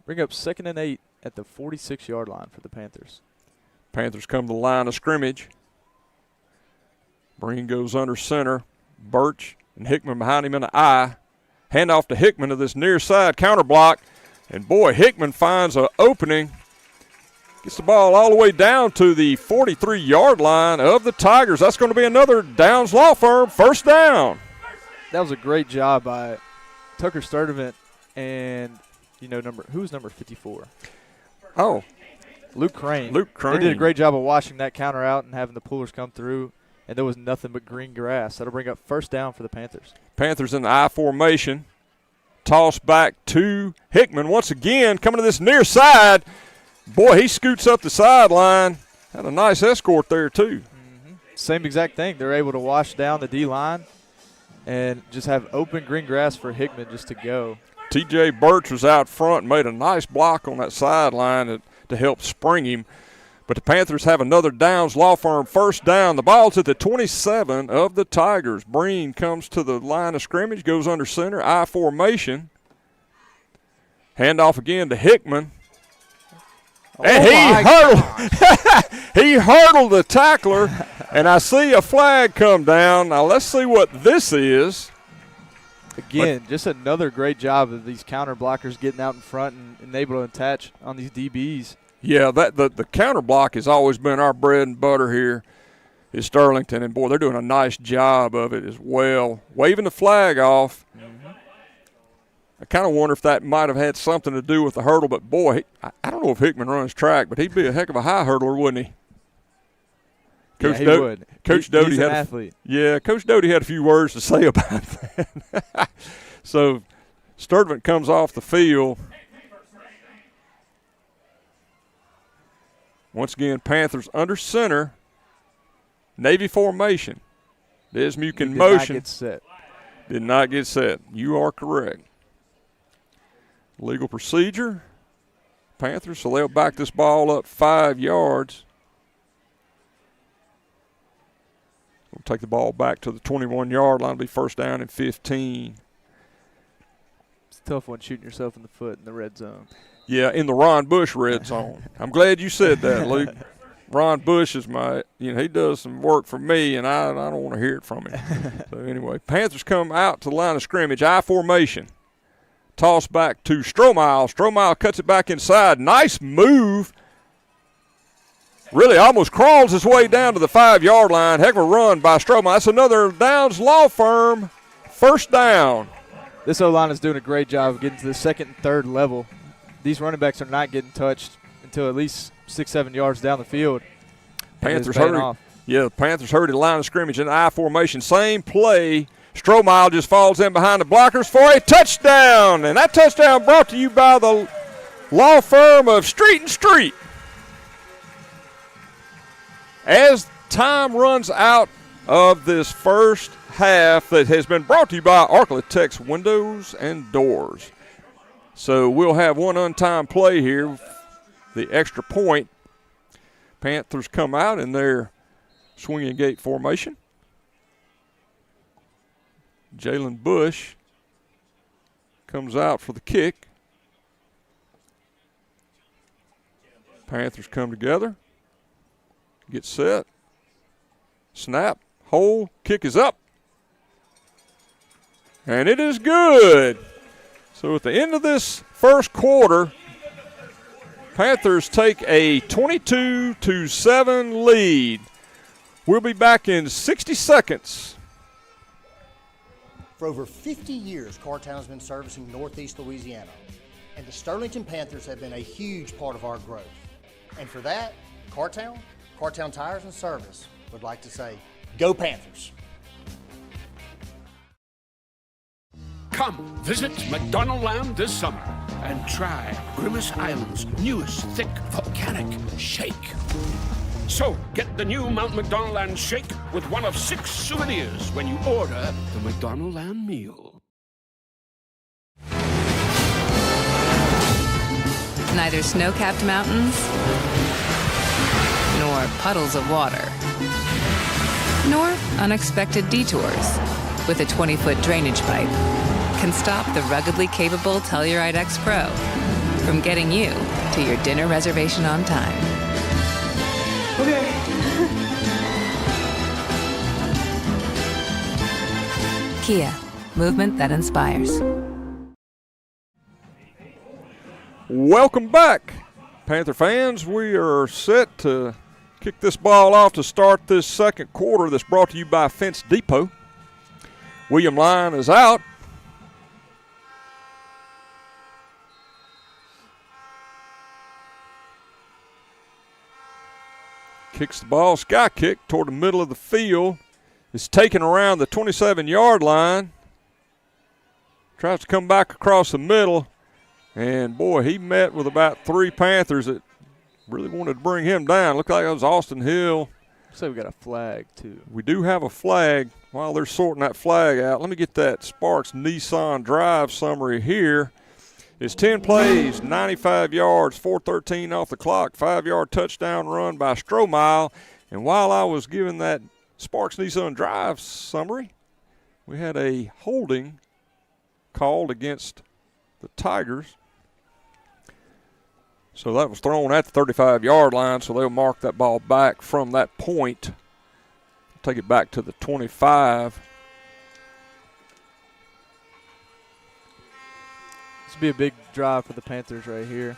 Bring up 2nd and 8 at the 46-yard line for the Panthers. Panthers come to the line of scrimmage. Breen goes under center. Birch and Hickman behind him in the I. Hand off to Hickman to this near side counter block. And boy, Hickman finds an opening. Gets the ball all the way down to the 43-yard line of the Tigers. That's going to be another Downs Law Firm 1st down. That was a great job by Tucker Sturdivant and who's number 54? Oh. Luke Crane. Luke Crane. They did a great job of washing that counter out and having the pullers come through, and there was nothing but green grass. That'll bring up 1st down for the Panthers. Panthers in the I formation. Toss back to Hickman once again, coming to this near side. Boy, he scoots up the sideline. Had a nice escort there, too. Mm-hmm. Same exact thing. They're able to wash down the D-line and just have open green grass for Hickman just to go. T.J. Birch was out front and made a nice block on that sideline to help spring him. But the Panthers have another Downs Law Firm 1st down. The ball's at the 27 of the Tigers. Breen comes to the line of scrimmage, goes under center, I formation. Hand off again to Hickman. And he hurdled the tackler, and I see a flag come down. Now let's see what this is. Again, just another great job of these counter blockers getting out in front and able to attach on these DBs. Yeah, the counter block has always been our bread and butter here at Sterlington, and boy, they're doing a nice job of it as well. Waving the flag off. I kind of wonder if that might have had something to do with the hurdle, but boy, I don't know if Hickman runs track, but he'd be a heck of a high hurdler, wouldn't he? Coach he would. Coach he's Doty an had athlete. Coach Doty had a few words to say about that. So Sturtevant comes off the field. Once again, Panthers under center. Navy formation. Desmuke in motion. Did not get set. Did not get set. You are correct. Legal procedure. Panthers, so they'll back this ball up 5 yards. We'll take the ball back to the 21-yard line. It'll be first down and 15. It's a tough one shooting yourself in the foot in the red zone. Yeah, in the Ron Bush red zone. I'm glad you said that, Luke. Ron Bush is he does some work for me, and I don't want to hear it from him. So anyway, Panthers come out to the line of scrimmage, I formation. Toss back to Stromile. Stromile cuts it back inside. Nice move. Really almost crawls his way down to the 5-yard line. Heck of a run by Stromile. That's another Downs Law Firm first down. This O-line is doing a great job of getting to the second and third level. These running backs are not getting touched until at least 6-7 yards down the field. Panthers hurry. Yeah, the Panthers hurry to the line of scrimmage in I formation. Same play. Stromile just falls in behind the blockers for a touchdown. And that touchdown brought to you by the law firm of Street and Street. As time runs out of this first half that has been brought to you by Architects Windows and Doors. So we'll have one untimed play here, the extra point. Panthers come out in their swinging gate formation. Jalen Bush comes out for the kick. Panthers come together. Get set. Snap. Hold. Kick is up. And it is good. So at the end of this first quarter, Panthers take a 22-7 lead. We'll be back in 60 seconds. For over 50 years, Cartown has been servicing Northeast Louisiana, and the Sterlington Panthers have been a huge part of our growth. And for that, Cartown Tires and Service would like to say, go Panthers! Come visit McDonald Land this summer and try Grimace Island's newest thick volcanic shake. So get the new Mount McDonald Land shake with one of 6 souvenirs when you order the McDonald Land meal. Neither snow-capped mountains nor puddles of water, nor unexpected detours with a 20-foot drainage pipe can stop the ruggedly capable Telluride X Pro from getting you to your dinner reservation on time. Okay. Kia, movement that inspires. Welcome back, Panther fans. We are set to kick this ball off to start this second quarter that's brought to you by Fence Depot. William Lyon is out. Kicks the ball, sky kick toward the middle of the field. It's taken around the 27-yard line. Tries to come back across the middle. And, boy, he met with about 3 Panthers that really wanted to bring him down. Looked like it was Austin Hill. So we got a flag, too. We do have a flag. While they're sorting that flag out, let me get that Sparks Nissan Drive summary here. It's 10 plays, 95 yards, 4:13 off the clock, 5-yard touchdown run by Stromile. And while I was giving that Sparks Nissan Drive summary, we had a holding called against the Tigers. So that was thrown at the 35-yard line, so they'll mark that ball back from that point. Take it back to the 25. This will be a big drive for the Panthers right here.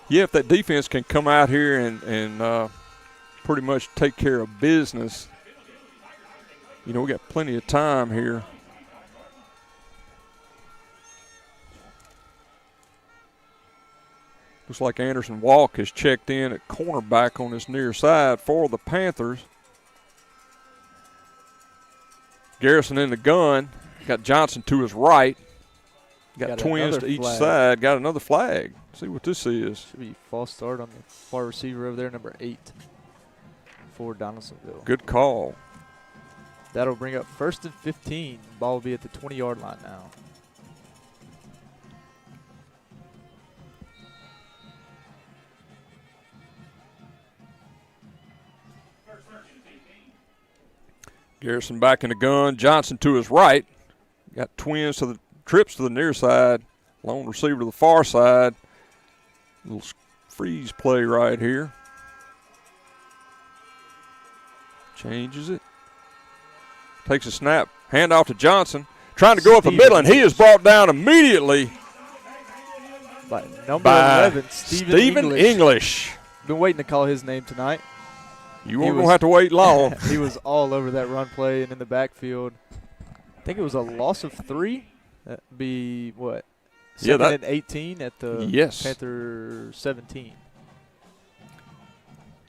Yeah, if that defense can come out here and pretty much take care of business, we got plenty of time here. Looks like Anderson Walk has checked in at cornerback on this near side for the Panthers. Garrison in the gun. Got Johnson to his right. Got twins to each side. Got another flag. See what this is. Should be false start on the far receiver over there, number 8 for Donaldsonville. Good call. That'll bring up 1st and 15. Ball will be at the 20-yard line now. Garrison back in the gun. Johnson to his right. Got twins to the trips to the near side. Lone receiver to the far side. Little freeze play right here. Changes it. Takes a snap. Handoff to Johnson. Trying to go up the middle, and he is brought down immediately by number 11, Stephen English. Been waiting to call his name tonight. You won't have to wait long. He was all over that run play and in the backfield. I think it was a loss of 3. That'd be what? Second and 18 at the Panther 17.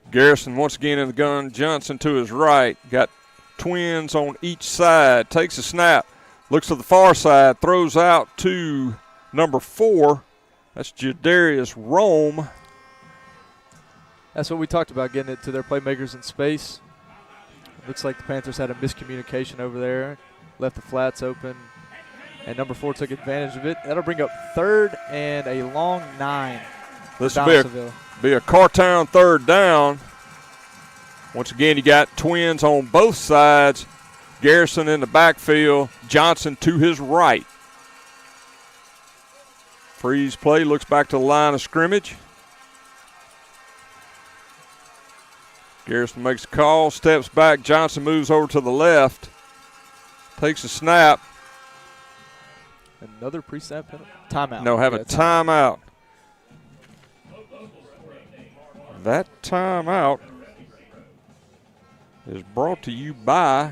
Garrison once again in the gun. Johnson to his right. Got twins on each side. Takes a snap. Looks to the far side. Throws out to number 4. That's Jadarius Rome. That's what we talked about, getting it to their playmakers in space. Looks like the Panthers had a miscommunication over there. Left the flats open, and number 4 took advantage of it. That'll bring up 3rd and a long 9. This will be a Cartown 3rd down. Once again, you got twins on both sides. Garrison in the backfield. Johnson to his right. Freeze play, looks back to the line of scrimmage. Garrison makes a call, steps back. Johnson moves over to the left. Takes a snap. Another pre-snap penalty? Timeout. No, have a timeout. That timeout is brought to you by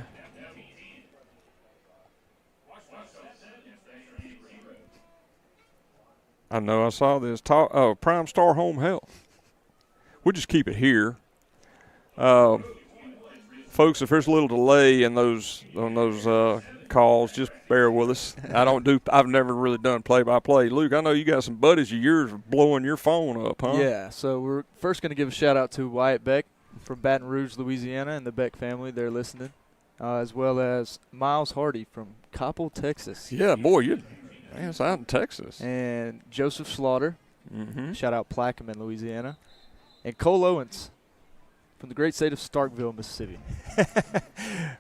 I know I saw this. Prime Star Home Health. We'll just keep it here. Folks, if there's a little delay in those calls, just bear with us. I've never really done play-by-play. Luke, I know you got some buddies of yours blowing your phone up, huh? Yeah, so we're first going to give a shout-out to Wyatt Beck from Baton Rouge, Louisiana, and the Beck family. They're listening, as well as Miles Hardy from Coppell, Texas. Yeah, boy, it's out in Texas. And Joseph Slaughter. Shout-out Plaquemine, Louisiana. And Cole Owens from the great state of Starkville, Mississippi.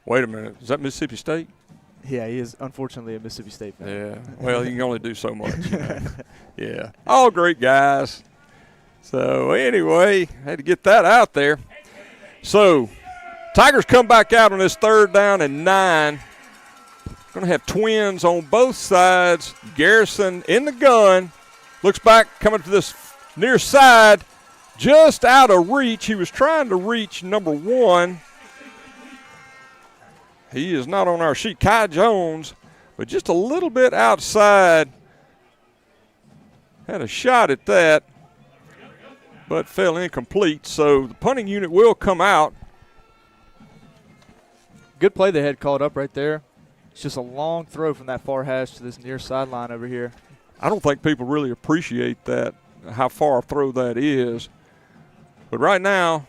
Wait a minute. Is that Mississippi State? Yeah, he is unfortunately a Mississippi State fan. Yeah. Well, you can only do so much. Yeah. All great guys. So, anyway, had to get that out there. So, Tigers come back out on this 3rd down and 9. Going to have twins on both sides. Garrison in the gun. Looks back, coming to this near side. Just out of reach. He was trying to reach number 1. He is not on our sheet. Kai Jones, but just a little bit outside. Had a shot at that, but fell incomplete. So the punting unit will come out. Good play they had called up right there. It's just a long throw from that far hash to this near sideline over here. I don't think people really appreciate that, how far a throw that is. But right now,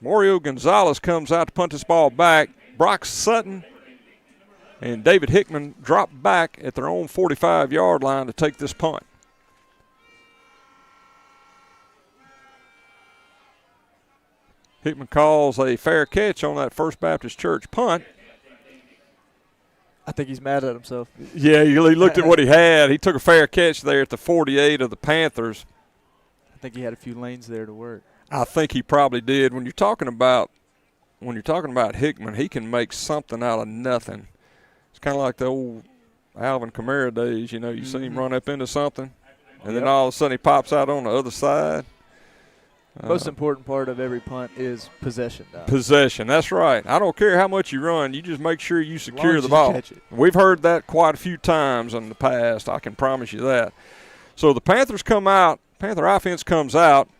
Mario Gonzalez comes out to punt this ball back. Brock Sutton and David Hickman drop back at their own 45-yard line to take this punt. Hickman calls a fair catch on that First Baptist Church punt. I think he's mad at himself. Yeah, he looked at what he had. He took a fair catch there at the 48 of the Panthers. think he had a few lanes there to work. I think he probably did. When you're talking about Hickman, he can make something out of nothing. It's kind of like the old Alvin Kamara days. You know, you see him run up into something, and then all of a sudden he pops out on the other side. Most important part of every punt is possession. Possession, that's right. I don't care how much you run. You just make sure you secure the ball. Catch it. We've heard that quite a few times in the past. I can promise you that. So the Panthers come out. Panther offense comes out.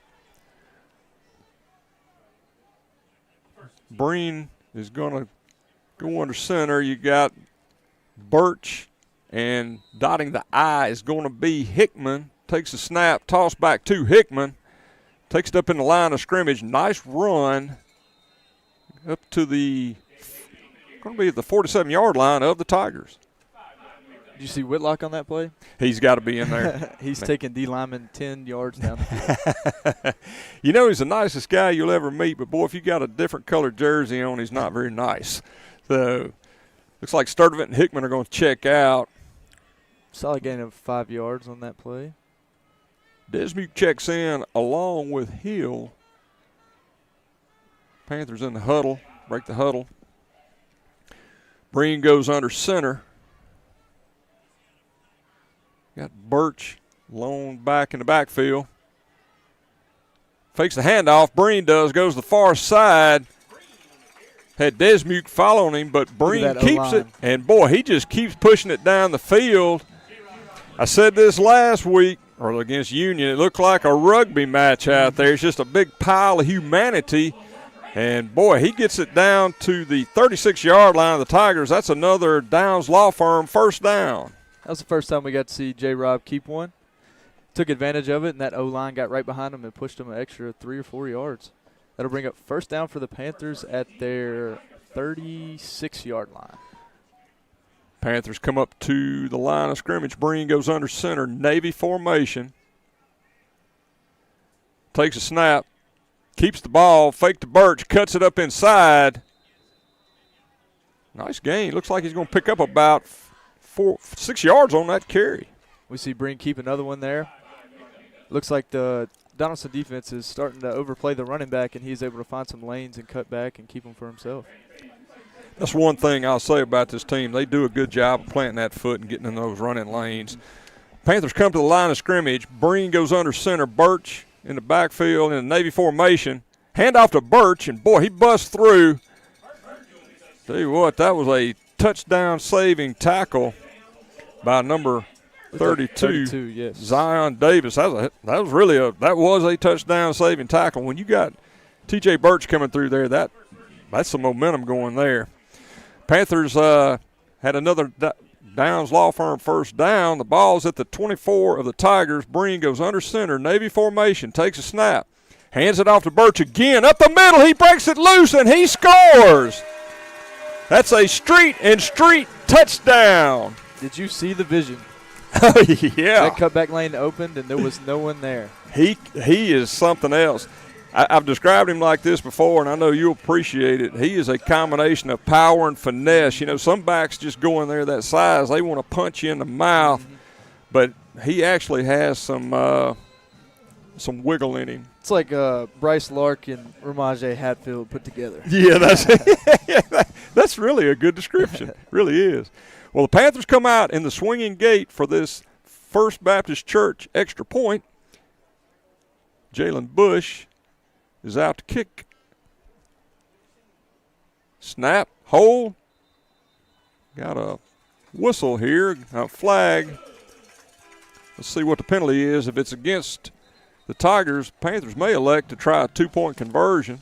Breen is going to go under center. You got Birch, and dotting the I is going to be Hickman. Takes a snap, toss back to Hickman. Takes it up in the line of scrimmage. Nice run up to the 47-yard line of the Tigers. Did you see Whitlock on that play? He's got to be in there. He's taking D lineman 10 yards down the field. You know, he's the nicest guy you'll ever meet, but, boy, if you got a different colored jersey on, he's not very nice. So, looks like Sturdivant and Hickman are going to check out. Solid gain of 5 yards on that play. Desmuke checks in along with Hill. Panthers in the huddle, break the huddle. Breen goes under center. Got Birch lone back in the backfield. Fakes the handoff. Breen does, goes to the far side. Had Desmuke following him, but Breen keeps it. And, boy, he just keeps pushing it down the field. I said this last week, or against Union, it looked like a rugby match out there. It's just a big pile of humanity. And, boy, he gets it down to the 36-yard line of the Tigers. That's another Downs Law Firm first down. That was the first time we got to see J. Rob keep one. Took advantage of it, and that O-line got right behind him and pushed him an extra 3 or 4 yards. That'll bring up first down for the Panthers at their 36-yard line. Panthers come up to the line of scrimmage. Breen goes under center, Navy formation. Takes a snap, keeps the ball, fake to Birch, cuts it up inside. Nice gain. Looks like he's going to pick up about 6 yards on that carry. We see Breen keep another one there. Looks like the Donaldson defense is starting to overplay the running back, and he's able to find some lanes and cut back and keep them for himself. That's one thing I'll say about this team. They do a good job of planting that foot and getting in those running lanes. Panthers come to the line of scrimmage. Breen goes under center. Birch in the backfield in the Navy formation. Hand off to Birch, and, boy, he busts through. Tell you what, that was a touchdown-saving tackle by number 32, yes. Zion Davis. That was a touchdown-saving tackle. When you got T.J. Birch coming through there, that's some momentum going there. Panthers had another Downs Law Firm first down. The ball's at the 24 of the Tigers. Breen goes under center, Navy formation, takes a snap, hands it off to Birch again. Up the middle, he breaks it loose, and he scores. That's a street touchdown. Did you see the vision? Yeah. That cutback lane opened, and there was no one there. He is something else. I've described him like this before, and I know you'll appreciate it. He is a combination of power and finesse. You know, some backs just go in there that size. They want to punch you in the mouth, but he actually has some wiggle in him. It's like Bryce Lark and Ramajay Hatfield put together. Yeah, that's really a good description. Really is. Well, the Panthers come out in the swinging gate for this First Baptist Church extra point. Jalen Bush is out to kick. Snap, hold. Got a whistle here, a flag. Let's see what the penalty is. If it's against the Tigers, Panthers may elect to try a 2-point conversion.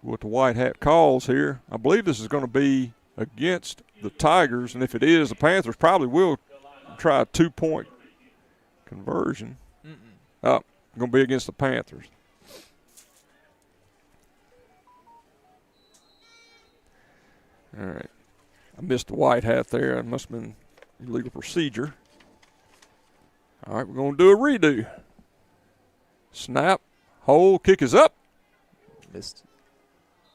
What the white hat calls here. I believe this is going to be against the Tigers, and if it is, the Panthers probably will try a 2-point conversion. Oh, going to be against the Panthers. All right. I missed the white hat there. It must have been illegal procedure. All right, we're going to do a redo. Snap, hold, kick is up. Missed.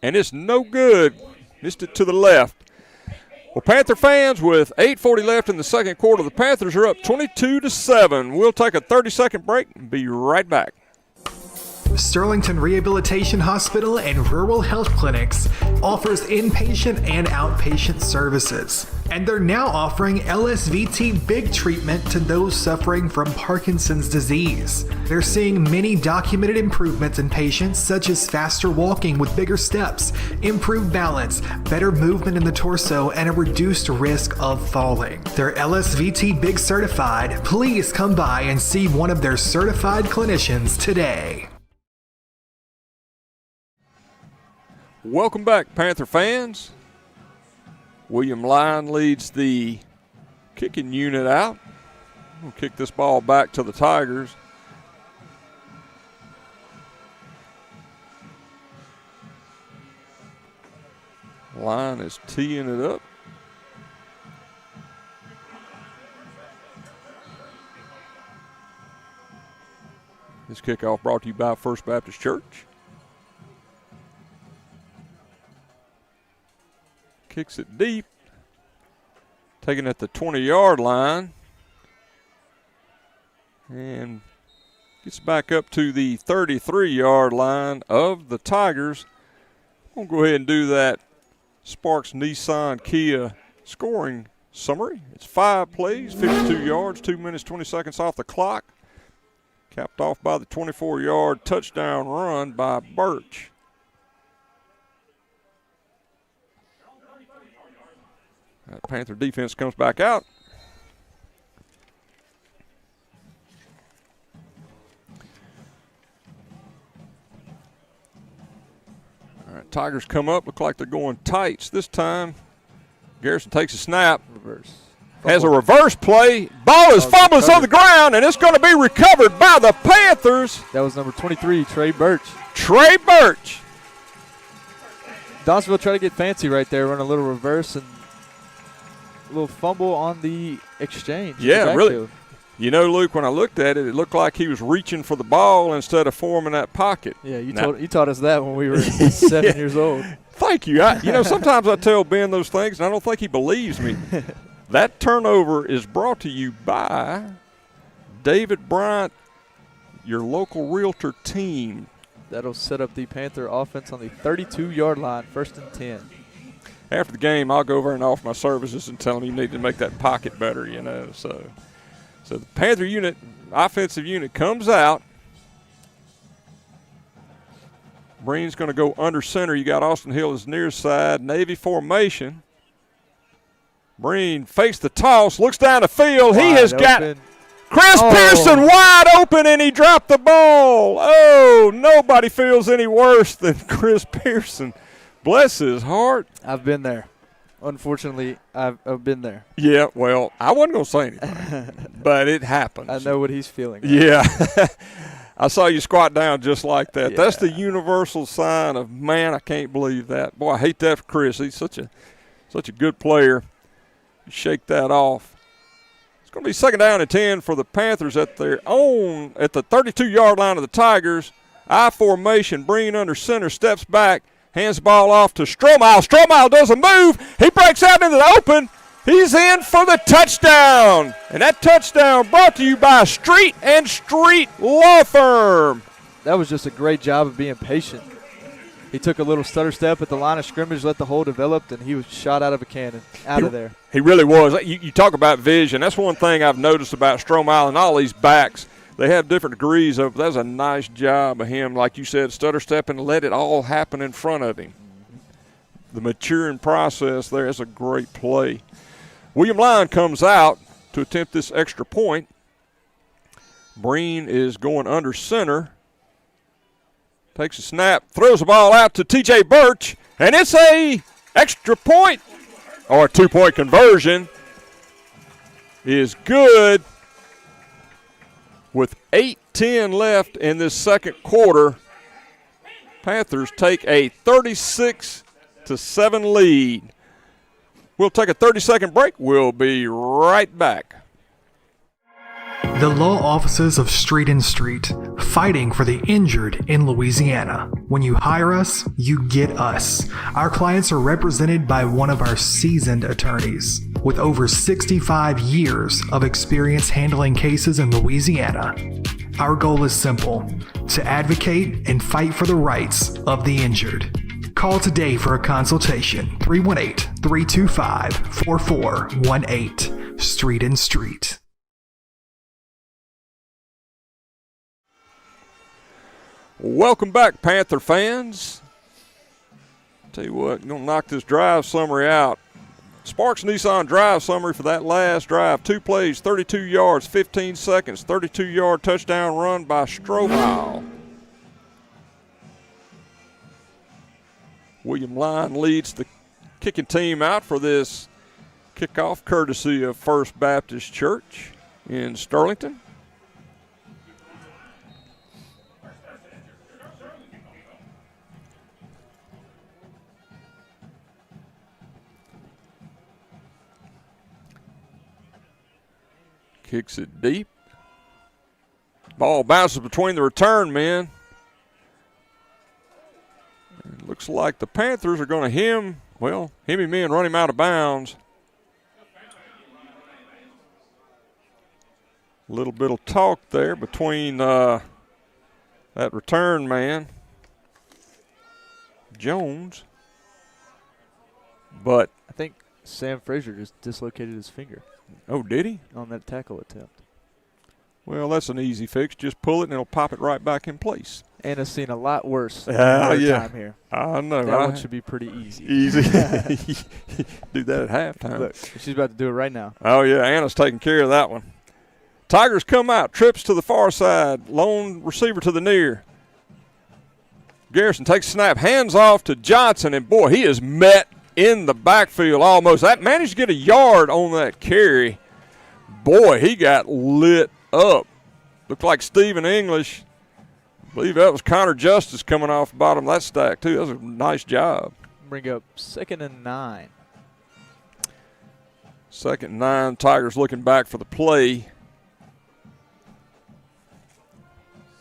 And it's no good. Missed it to the left. Well, Panther fans, with 8:40 left in the second quarter, the Panthers are up 22-7. We'll take a 30-second break and be right back. Sterlington Rehabilitation Hospital and Rural Health Clinics offers inpatient and outpatient services. And they're now offering LSVT big treatment to those suffering from Parkinson's disease. They're seeing many documented improvements in patients, such as faster walking with bigger steps, improved balance, better movement in the torso, and a reduced risk of falling. They're LSVT big certified. Please come by and see one of their certified clinicians today. Welcome back, Panther fans. William Lyon leads the kicking unit out. We'll kick this ball back to the Tigers. Lyon is teeing it up. This kickoff brought to you by First Baptist Church. Kicks it deep, taking it at the 20-yard line, and gets back up to the 33-yard line of the Tigers. We'll go ahead and do that Sparks Nissan Kia scoring summary. It's 5 plays, 52 yards, 2 minutes, 20 seconds off the clock, capped off by the 24-yard touchdown run by Birch. That Panther defense comes back out. All right, Tigers come up. Look like they're going tights this time. Garrison takes a snap. Reverse. Has a reverse play. Ball is fumbled on the ground, and it's going to be recovered by the Panthers. That was number 23, Trey Birch. Trey Birch. Donaldsonville tried to get fancy right there, run a little reverse and a little fumble on the exchange. Yeah, really. You know, Luke, when I looked at it, it looked like he was reaching for the ball instead of forming that pocket. Yeah, you taught us that when we were 7 years old. Thank you. Sometimes I tell Ben those things, and I don't think he believes me. That turnover is brought to you by David Bryant, your local realtor team. That'll set up the Panther offense on the 32-yard line, 1st and 10. After the game, I'll go over and offer my services and tell them you need to make that pocket better, So the Panther unit, offensive unit, comes out. Breen's going to go under center. You got Austin Hill as near side, Navy formation. Breen fakes the toss, looks down the field. He has got Chris Pearson wide open, and he dropped the ball. Oh, nobody feels any worse than Chris Pearson. Bless his heart. I've been there. Unfortunately, I've been there. Yeah, well, I wasn't going to say anything, but it happens. I know what he's feeling. Yeah. I saw you squat down just like that. Yeah. That's the universal sign of, man, I can't believe that. Boy, I hate that for Chris. He's such a good player. You shake that off. It's going to be 2nd down and 10 for the Panthers at the 32-yard line of the Tigers. I formation, Breen under center, steps back. Hands the ball off to Strohmeyer. Strohmeyer does a move. He breaks out into the open. He's in for the touchdown. And that touchdown brought to you by Street & Street Law Firm. That was just a great job of being patient. He took a little stutter step at the line of scrimmage, let the hole develop, and he was shot out of a cannon, out of there. He really was. You talk about vision. That's one thing I've noticed about Strohmeyer and all these backs. They have different degrees of. That's a nice job of him, like you said, stutter step and let it all happen in front of him. The maturing process there is a great play. William Lyon comes out to attempt this extra point. Breen is going under center. Takes a snap, throws the ball out to T.J. Birch, and it's a extra point, or a 2-point conversion is good. With 8:10 left in this second quarter, Panthers take a 36-7 lead. We'll take a 30-second break. We'll be right back. The law offices of Street and Street, fighting for the injured in Louisiana. When you hire us, you get us. Our clients are represented by one of our seasoned attorneys with over 65 years of experience handling cases in Louisiana. Our goal is simple: to advocate and fight for the rights of the injured. Call today for a consultation. 318-325-4418. Street and Street. Welcome back, Panther fans. Tell you what, going to knock this drive summary out. Sparks Nissan drive summary for that last drive. 2 plays, 32 yards, 15 seconds, 32-yard touchdown run by Strobel. William Line leads the kicking team out for this kickoff, courtesy of First Baptist Church in Sterlington. Kicks it deep. Ball bounces between the return men. It looks like the Panthers are going to hem him in, run him out of bounds. A little bit of talk there between that return man, Jones. But I think Sam Frazier just dislocated his finger. Oh, did he? On that tackle attempt. Well, that's an easy fix. Just pull it and it'll pop it right back in place. Anna's seen a lot worse time here. I know. That one should be pretty easy. Easy. Do that at halftime. Look, she's about to do it right now. Oh, yeah, Anna's taking care of that one. Tigers come out, trips to the far side, lone receiver to the near. Garrison takes a snap, hands off to Johnson, and boy, he is met in the backfield almost. That managed to get a yard on that carry. Boy, he got lit up. Looked like Stephen English. I believe that was Connor Justice coming off the bottom of that stack, too. That was a nice job. Bring up 2nd and 9. 2nd and 9. Tigers looking back for the play.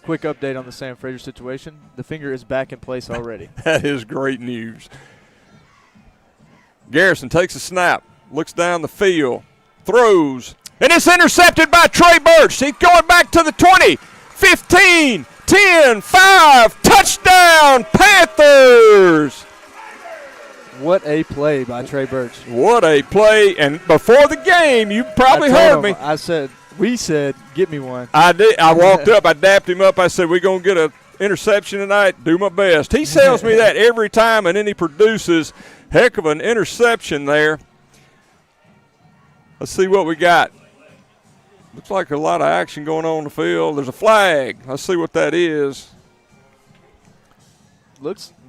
Quick update on the Sam Frazier situation. The finger is back in place already. That is great news. Garrison takes a snap, looks down the field, throws, and it's intercepted by Trey Birch. He's going back to the 20, 15, 10, 5, touchdown, Panthers! What a play by Trey Birch. What a play. And before the game, you probably heard me. We said, get me one. I did. I walked up, I dapped him up. I said, we're going to get an interception tonight. Do my best. He tells me that every time, and then he produces heck of an interception there. Let's see what we got. Looks like a lot of action going on in the field. There's a flag. Let's see what that is.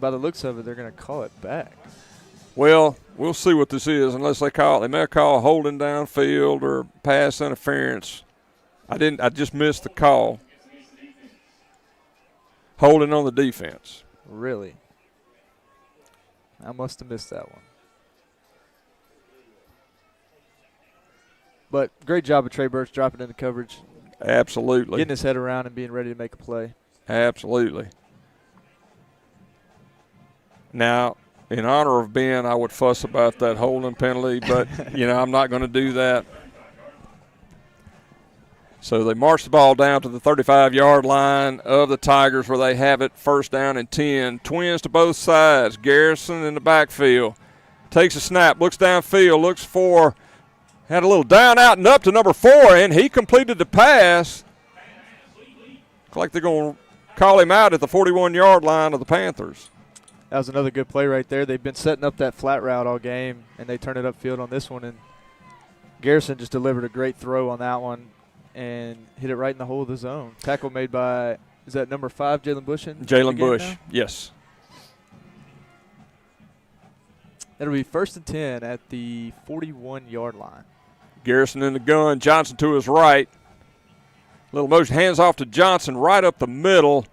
By the looks of it, they're going to call it back. Well, we'll see what this is unless they call it. They may call holding downfield or pass interference. I just missed the call. Holding on the defense. Really? I must have missed that one. But great job of Trey Birch dropping into coverage. Absolutely. Getting his head around and being ready to make a play. Absolutely. Now, in honor of Ben, I would fuss about that holding penalty, but, I'm not going to do that. So they march the ball down to the 35-yard line of the Tigers where they have it, 1st down and 10. Twins to both sides. Garrison in the backfield. Takes a snap, looks downfield, looks for, had a little down, out, and up to number 4, and he completed the pass. Looks like they're going to call him out at the 41-yard line of the Panthers. That was another good play right there. They've been setting up that flat route all game, and they turned it upfield on this one. And Garrison just delivered a great throw on that one and hit it right in the hole of the zone. Tackle made by, is that number 5, Jalen Bush? Jalen Bush, now? Yes. That'll be 1st and 10 at the 41-yard line. Garrison in the gun, Johnson to his right. Little motion, hands off to Johnson right up the middle.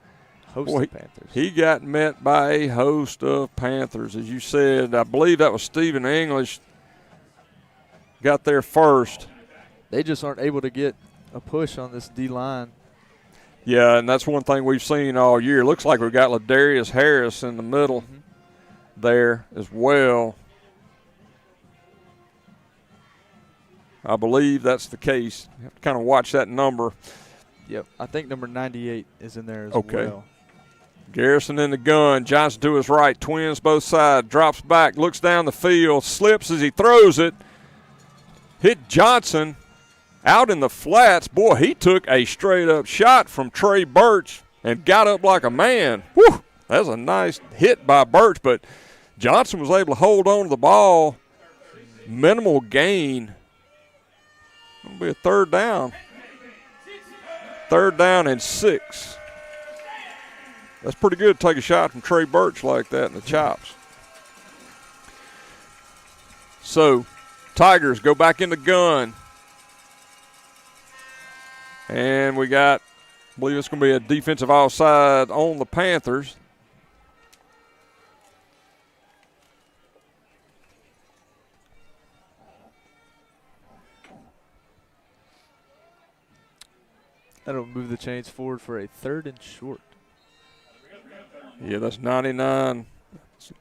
Host of Panthers. He got met by a host of Panthers. As you said, I believe that was Stephen English got there first. They just aren't able to get a push on this D-line. Yeah, and that's one thing we've seen all year. Looks like we've got Ladarius Harris in the middle there as well. I believe that's the case. You have to kind of watch that number. Yep, I think number 98 is in there as well. Garrison in the gun. Johnson to his right. Twins both sides. Drops back. Looks down the field. Slips as he throws it. Hit Johnson out in the flats. Boy, he took a straight-up shot from Trey Birch and got up like a man. Whew, that was a nice hit by Birch, but Johnson was able to hold on to the ball. Minimal gain. It'll be a third down. 3rd down and 6. That's pretty good to take a shot from Trey Birch like that in the chops. So, Tigers go back in the gun. And we got, I believe it's going to be a defensive offside on the Panthers. That'll move the chains forward for a 3rd and short. Yeah, that's 99.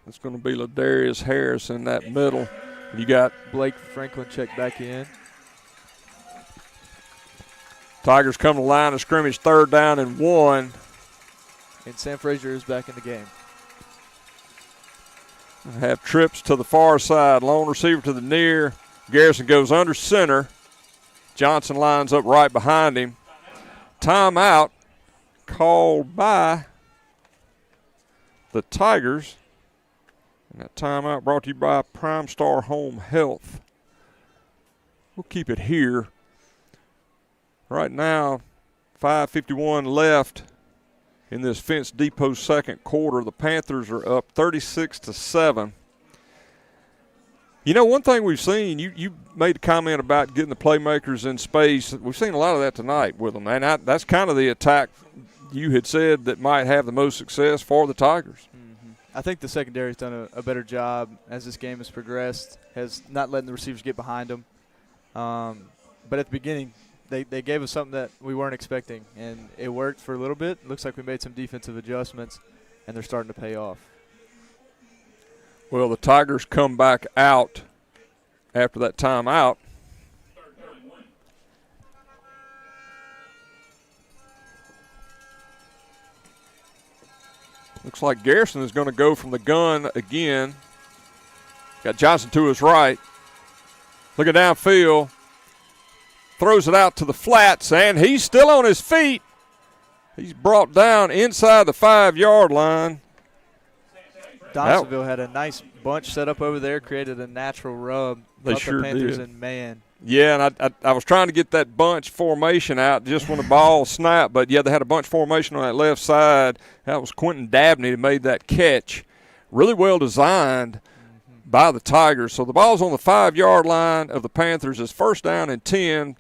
It's going to be Ladarius Harris in that middle. You got Blake Franklin check back in. Tigers come to the line of scrimmage, 3rd down and 1. And Sam Frazier is back in the game. Have trips to the far side. Lone receiver to the near. Garrison goes under center. Johnson lines up right behind him. Timeout called by the Tigers. And that timeout brought to you by Prime Star Home Health. We'll keep it here. Right now, 5:51 left in this Fence Depot second quarter. The Panthers are up 36-7. You know, one thing we've seen, you made a comment about getting the playmakers in space. We've seen a lot of that tonight with them, and that's kind of the attack you had said that might have the most success for the Tigers. I think the secondary's done a better job as this game has progressed, has not letting the receivers get behind them. But at the beginning, they gave us something that we weren't expecting, and it worked for a little bit. Looks like we made some defensive adjustments, and they're starting to pay off. Well, the Tigers come back out after that timeout. Looks like Garrison is going to go from the gun again. Got Johnson to his right. Looking downfield. Throws it out to the flats, and he's still on his feet. He's brought down inside the 5-yard line. Donaldsonville had a nice bunch set up over there, created a natural rub. They sure the Panthers did. And man. Yeah, and I was trying to get that bunch formation out just when the ball snapped, but, yeah, they had a bunch formation on that left side. That was Quentin Dabney that made that catch. Really well designed by the Tigers. So the ball's on the 5-yard line of the Panthers. It's 1st down and 10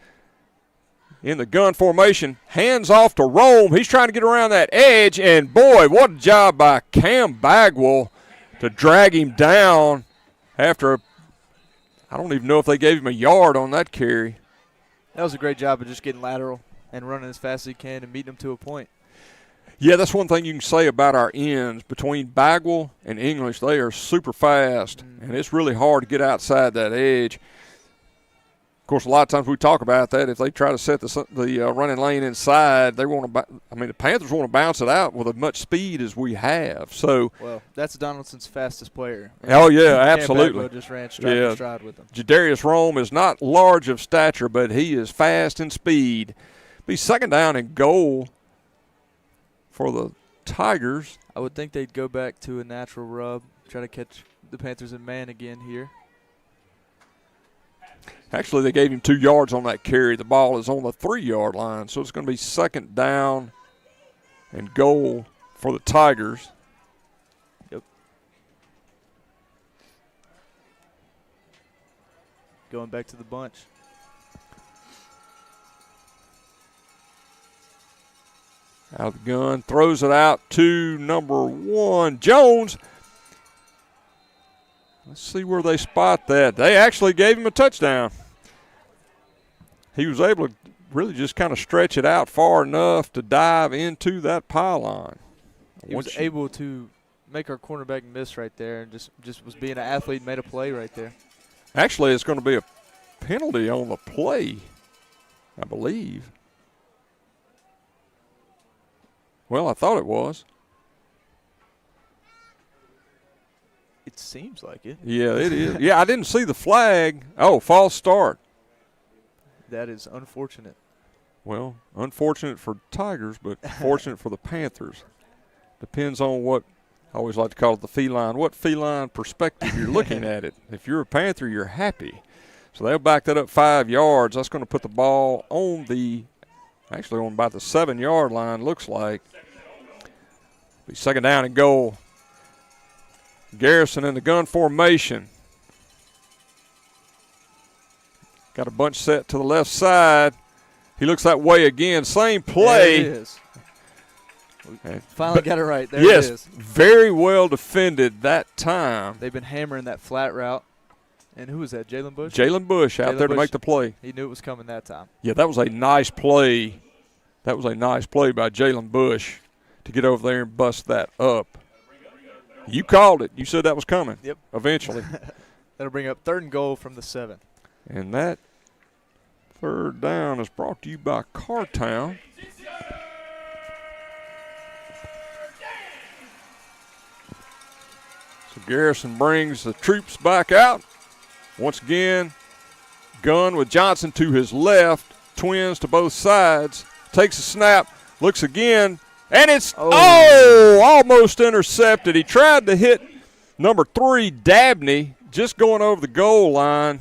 in the gun formation. Hands off to Rome. He's trying to get around that edge, and, boy, what a job by Cam Bagwell to drag him down after I don't even know if they gave him a yard on that carry. That was a great job of just getting lateral and running as fast as he can and meeting him to a point. Yeah, that's one thing you can say about our ends. Between Bagwell and English, they are super fast, and it's really hard to get outside that edge. Of course, a lot of times we talk about that. If they try to set the running lane inside, they want to. The Panthers want to bounce it out with as much speed as we have. So, well, that's Donaldson's fastest player. Oh yeah, absolutely. Just ran stride to stride with him. Jadarius Rome is not large of stature, but he is fast in speed. Be 2nd down and goal for the Tigers. I would think they'd go back to a natural rub, try to catch the Panthers in man again here. Actually, they gave him 2 yards on that carry. The ball is on the 3-yard line, so it's going to be 2nd down and goal for the Tigers. Yep. Going back to the bunch. Out of the gun, throws it out to number 1, Jones. Let's see where they spot that. They actually gave him a touchdown. He was able to really just kind of stretch it out far enough to dive into that pylon. He was able to make our cornerback miss right there, and just was being an athlete and made a play right there. Actually, it's going to be a penalty on the play, I believe. Well, I thought it was. It seems like it. Yeah, it is. Yeah, I didn't see the flag. Oh, false start. That is unfortunate. Well, unfortunate for Tigers, but fortunate for the Panthers. Depends on what, I always like to call it the feline, what feline perspective you're looking at it. If you're a Panther, you're happy. So they'll back that up 5 yards. That's going to put the ball on actually on about the 7-yard line, looks like. Be second down and goal. Garrison in the gun formation. Got a bunch set to the left side. He looks that way again. Same play. There it is. Finally got it right. There yes, it is. Very well defended that time. They've been hammering that flat route. And who was that, Jalen Bush? Jalen Bush out there to make the play. He knew it was coming that time. Yeah, that was a nice play. That was a nice play by Jalen Bush to get over there and bust that up. You called it. You said that was coming. Yep. Eventually. That'll bring up 3rd and goal from the 7. And that 3rd down is brought to you by Cartown. So Garrison brings the troops back out. Once again, gun with Johnson to his left, twins to both sides, takes a snap, looks again, and it's, almost intercepted. He tried to hit number 3, Dabney, just going over the goal line.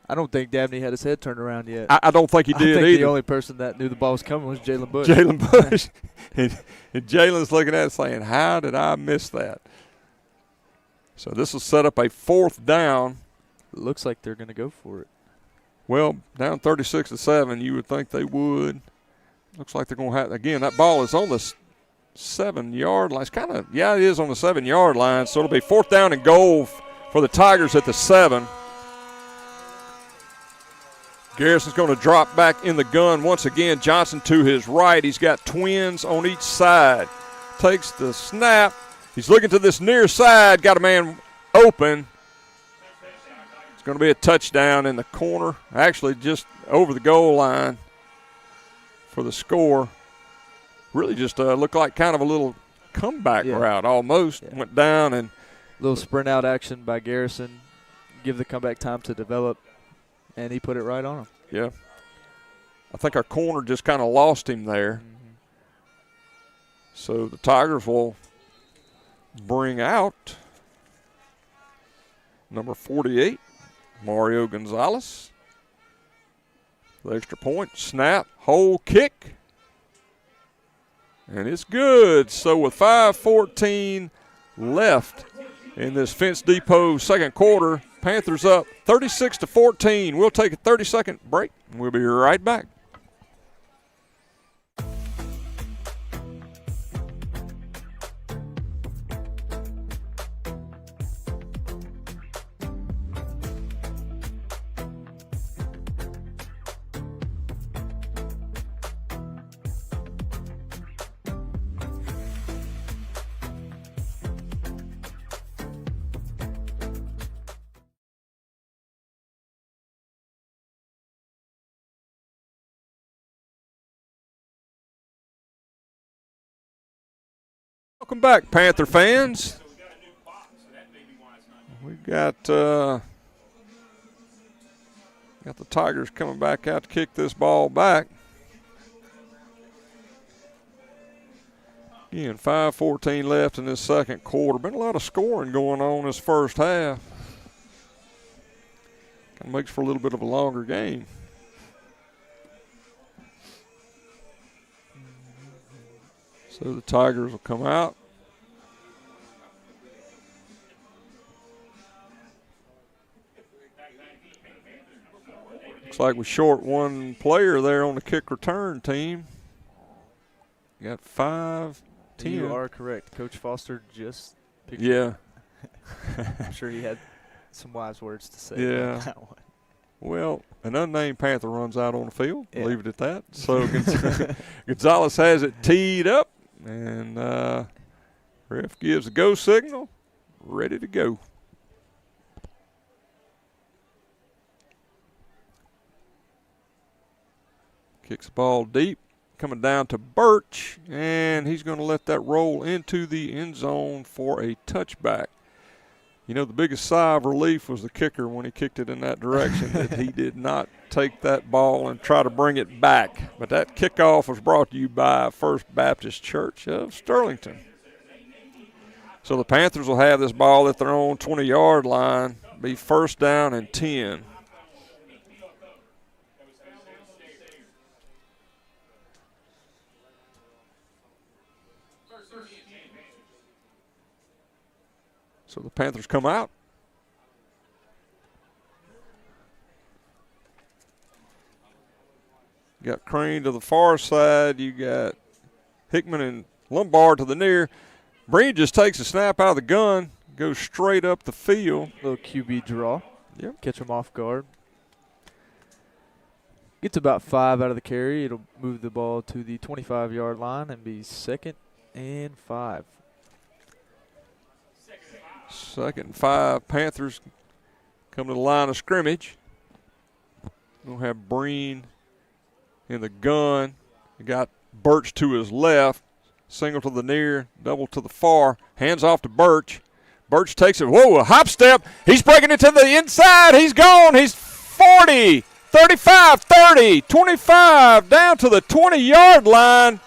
I don't think Dabney had his head turned around yet. I don't think he did I think either. The only person that knew the ball was coming was Jalen Bush. Jalen Bush. and Jalen's looking at it saying, how did I miss that? So this will set up a 4th down. It looks like they're going to go for it. Well, down 36-7, you would think they would. Looks like they're going to have, again, that ball is on the 7-yard line. It's kind of, yeah, it is on the 7-yard line. So it'll be 4th down and goal for the Tigers at the 7. Garrison's going to drop back in the gun once again. Johnson to his right. He's got twins on each side. Takes the snap. He's looking to this near side. Got a man open. It's going to be a touchdown in the corner. Actually, just over the goal line for the score. Really just looked like kind of a little comeback route almost. Yeah. Went down and. A little sprint out action by Garrison. Give the comeback time to develop. And he put it right on him. Yeah. I think our corner just kind of lost him there. Mm-hmm. So the Tigers will bring out number 48, Mario Gonzalez. The extra point, snap, hole kick. And it's good. So with 5:14 left in this Fence Depot second quarter, Panthers up 36-14. We'll take a 30-second break, and we'll be right back. Welcome back, Panther fans. We've got the Tigers coming back out to kick this ball back. Again, 5:14 left in this second quarter. Been a lot of scoring going on this first half. Kind of makes for a little bit of a longer game. So the Tigers will come out. Looks like we short one player there on the kick return team. You got 5-10. You are correct. Coach Foster just picked Yeah. I'm sure he had some wise words to say yeah. about that one. Well, an unnamed Panther runs out on the field. Yeah. Leave it at that. So Gonzalez has it teed up, and ref gives the go signal. Ready to go. Kicks the ball deep, coming down to Birch, and he's going to let that roll into the end zone for a touchback. You know, the biggest sigh of relief was the kicker when he kicked it in that direction, that he did not take that ball and try to bring it back. But that kickoff was brought to you by First Baptist Church of Sterlington. So the Panthers will have this ball at their own 20-yard line, be first down and 10. So the Panthers come out. You got Crane to the far side. You got Hickman and Lombard to the near. Breen just takes a snap out of the gun, goes straight up the field. Little QB draw. Yep. Catch him off guard. Gets about 5 out of the carry. It'll move the ball to the 25-yard line and be 2nd and 5. 2nd and 5. Panthers come to the line of scrimmage. We'll have Breen in the gun. You got Birch to his left. Single to the near, double to the far. Hands off to Birch. Birch takes it. Whoa, a hop step. He's breaking it to the inside. He's gone. He's 40, 35, 30, 25, down to the 20-yard line.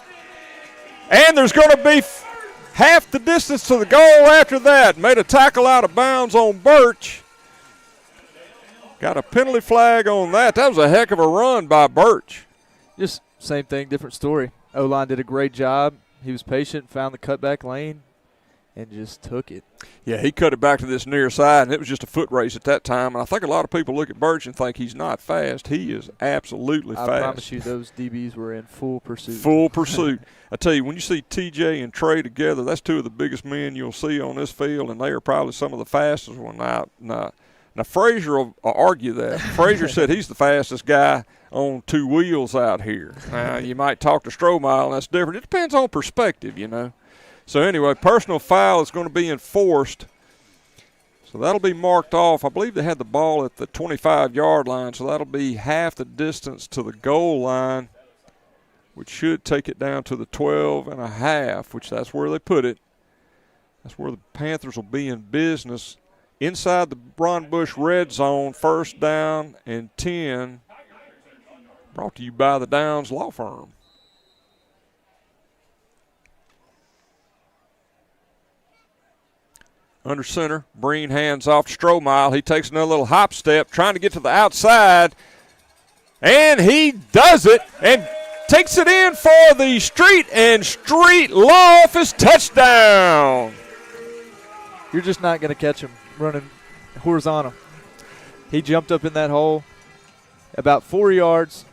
And there's going to be half the distance to the goal after that. Made a tackle out of bounds on Birch. Got a penalty flag on that. That was a heck of a run by Birch. Just same thing, different story. O-line did a great job. He was patient, found the cutback lane, and just took it. Yeah, he cut it back to this near side, and it was just a foot race at that time. And I think a lot of people look at Birch and think he's not fast. He is absolutely fast. I promise you those DBs were in full pursuit. Full pursuit. I tell you, when you see TJ and Trey together, that's two of the biggest men you'll see on this field, and they are probably some of the fastest ones. Now Frazier will argue that. Frazier said he's the fastest guy on two wheels out here. Now, you might talk to Strohmile, and that's different. It depends on perspective, you know. So, anyway, personal foul is going to be enforced. So, that'll be marked off. I believe they had the ball at the 25-yard line, so that'll be half the distance to the goal line, which should take it down to the 12.5, which that's where they put it. That's where the Panthers will be in business. Inside the Ron Bush red zone, first down and 10. Brought to you by the Downs Law Firm. Under center, Breen hands off to Strohmile. He takes another little hop step, trying to get to the outside. And he does it and takes it in for the street law office touchdown. You're just not going to catch him running horizontal. He jumped up in that hole. About 4 yards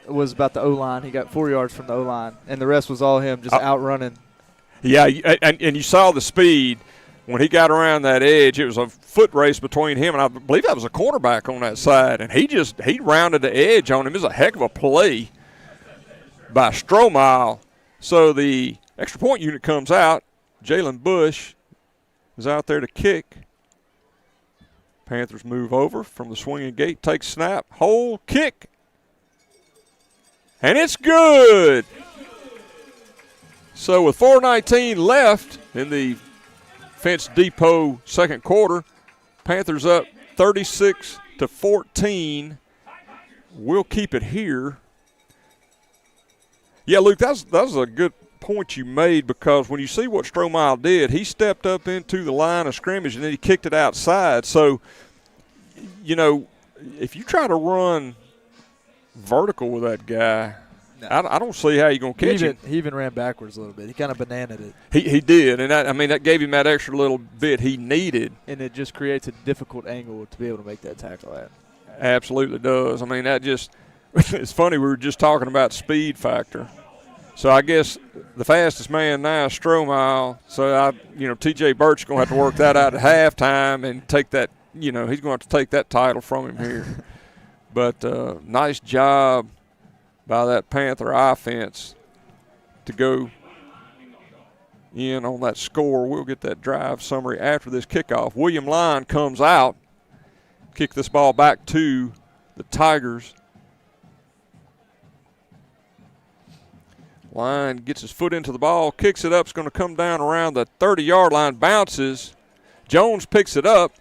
was about the O-line. He got 4 yards from the O-line, and the rest was all him just outrunning. Yeah, and you saw the speed. When he got around that edge, it was a foot race between him, and I believe that was a quarterback on that side, and he rounded the edge on him. It was a heck of a play by Strohmile. So the extra point unit comes out. Jalen Bush is out there to kick. Panthers move over from the swinging gate, take snap, hold, kick. And it's good. So with 4:19 left in the Fence Depot second quarter, Panthers up 36-14. We'll keep it here. Yeah, Luke, that was a good point you made, because when you see what Strohmile did, he stepped up into the line of scrimmage and then he kicked it outside. So, you know, if you try to run vertical with that guy, no. I don't see how you're going to catch him. He even ran backwards a little bit. He kind of bananaed it. He did, and that gave him that extra little bit he needed. And it just creates a difficult angle to be able to make that tackle at. Absolutely does. I mean, that just – it's funny, we were just talking about speed factor. So I guess the fastest man now is Strohmile. So, T.J. Birch is going to have to work that out at halftime and take that – he's going to have to take that title from him here. But nice job by that Panther offense to go in on that score. We'll get that drive summary after this kickoff. William Line comes out, kick this ball back to the Tigers. Line gets his foot into the ball, kicks it up. It's going to come down around the 30-yard line, bounces. Jones picks it up.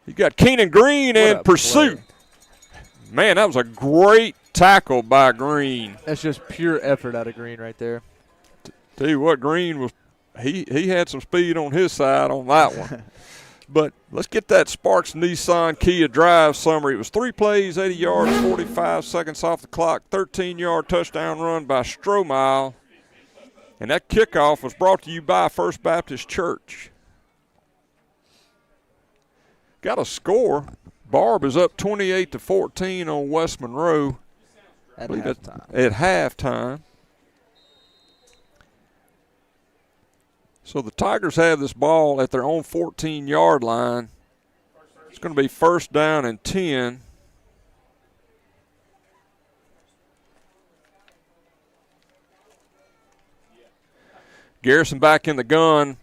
You got Keenan Green in pursuit. Play. Man, that was a great tackle by Green. That's just pure effort out of Green right there. Tell you what, Green was he had some speed on his side on that one. But let's get that Sparks Nissan Kia drive summary. It was 3 plays, 80 yards, 45 seconds off the clock, 13-yard touchdown run by Stromile. And that kickoff was brought to you by First Baptist Church. Got a score. Barb is up 28-14 on West Monroe. At halftime. At halftime. So the Tigers have this ball at their own 14-yard line. It's going to be 1st down and 10. Garrison back in the gun.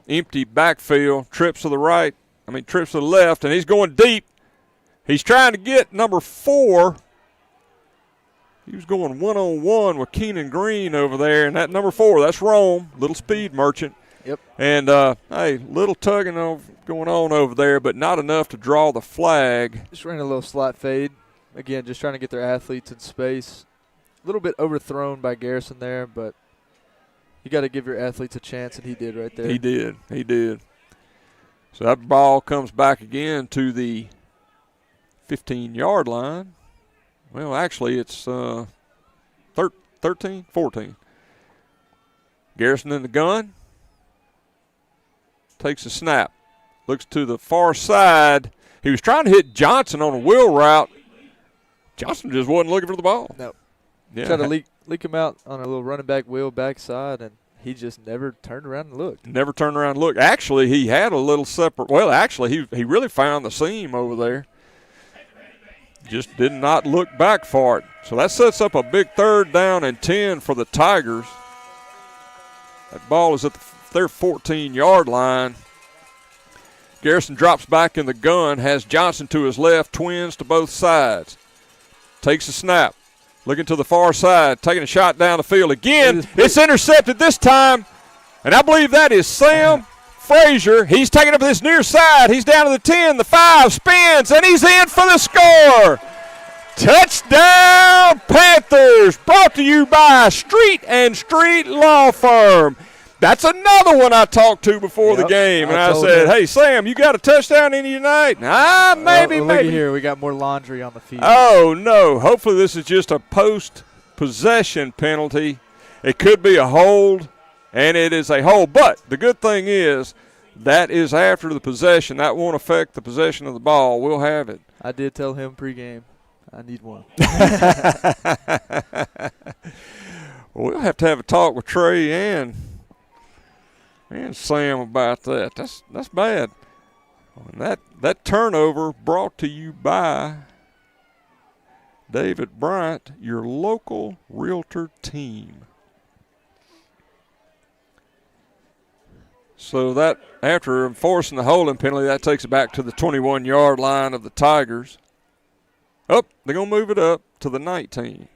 Empty backfield. Trips to the left, and he's going deep. He's trying to get number 4. He was going one-on-one with Keenan Green over there, and that number 4, that's Rome, little speed merchant. Yep. And, hey, little tugging going on over there, but not enough to draw the flag. Just ran a little slot fade. Again, just trying to get their athletes in space. A little bit overthrown by Garrison there, but you got to give your athletes a chance, and he did right there. He did. So that ball comes back again to the 15-yard line. Well, actually, it's 13, 14. Garrison in the gun. Takes a snap. Looks to the far side. He was trying to hit Johnson on a wheel route. Johnson just wasn't looking for the ball. No. Yeah. Tried to leak him out on a little running back wheel backside, and he just never turned around and looked. Actually, he had a little separate. Well, actually, he really found the seam over there. Just did not look back for it. So that sets up a big 3rd down and 10 for the Tigers. That ball is at their 14-yard line. Garrison drops back in the gun, has Johnson to his left, twins to both sides. Takes a snap. Looking to the far side, taking a shot down the field again. It's intercepted this time, and I believe that is Sam Frazier. He's taking up this near side. He's down to the 10, the 5, spins, and he's in for the score. Touchdown Panthers, brought to you by Street and Street Law Firm. That's another one I talked to before the game, and I said, hey, Sam, you got a touchdown in you tonight? Maybe. Look at here. We got more laundry on the field. Oh, no. Hopefully this is just a post-possession penalty. It could be a hold, and it is a hold. But the good thing is that is after the possession. That won't affect the possession of the ball. We'll have it. I did tell him pregame I need one. We'll have to have a talk with Trey and Sam about that. That's bad. And that turnover brought to you by David Bryant, your local realtor team. So that after enforcing the holding penalty, that takes it back to the 21-yard line of the Tigers. They're going to move it up to the 19.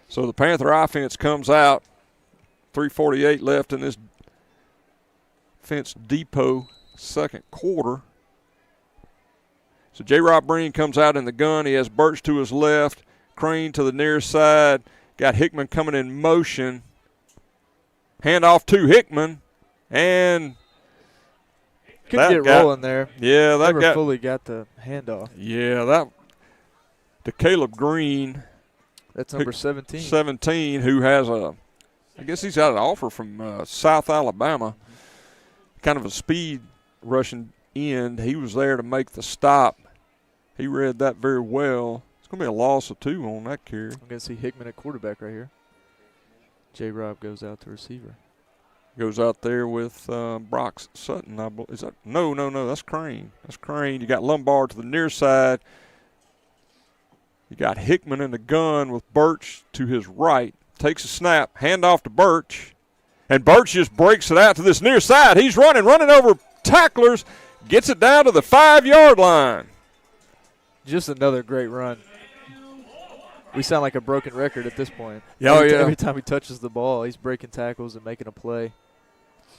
So the Panther offense comes out. 3:48 left in this Fence Depot second quarter. So J-Rob Breen comes out in the gun. He has Birch to his left, Crane to the near side. Got Hickman coming in motion. Handoff to Hickman, and couldn't get rolling there. Yeah, that never fully got the handoff. Yeah, that to Caleb Green. That's number 17. 17, who has I guess he's got an offer from South Alabama. Kind of a speed rushing end. He was there to make the stop. He read that very well. It's going to be a loss of 2 on that carry. I'm going to see Hickman at quarterback right here. J-Rob goes out to receiver. Goes out there with Brock Sutton. Is that no? That's Crane. That's Crane. You got Lombard to the near side. You got Hickman in the gun with Birch to his right. Takes a snap, hand off to Birch, and Birch just breaks it out to this near side. He's running over tacklers, gets it down to the 5-yard line. Just another great run. We sound like a broken record at this point. Yeah, Every time he touches the ball, he's breaking tackles and making a play.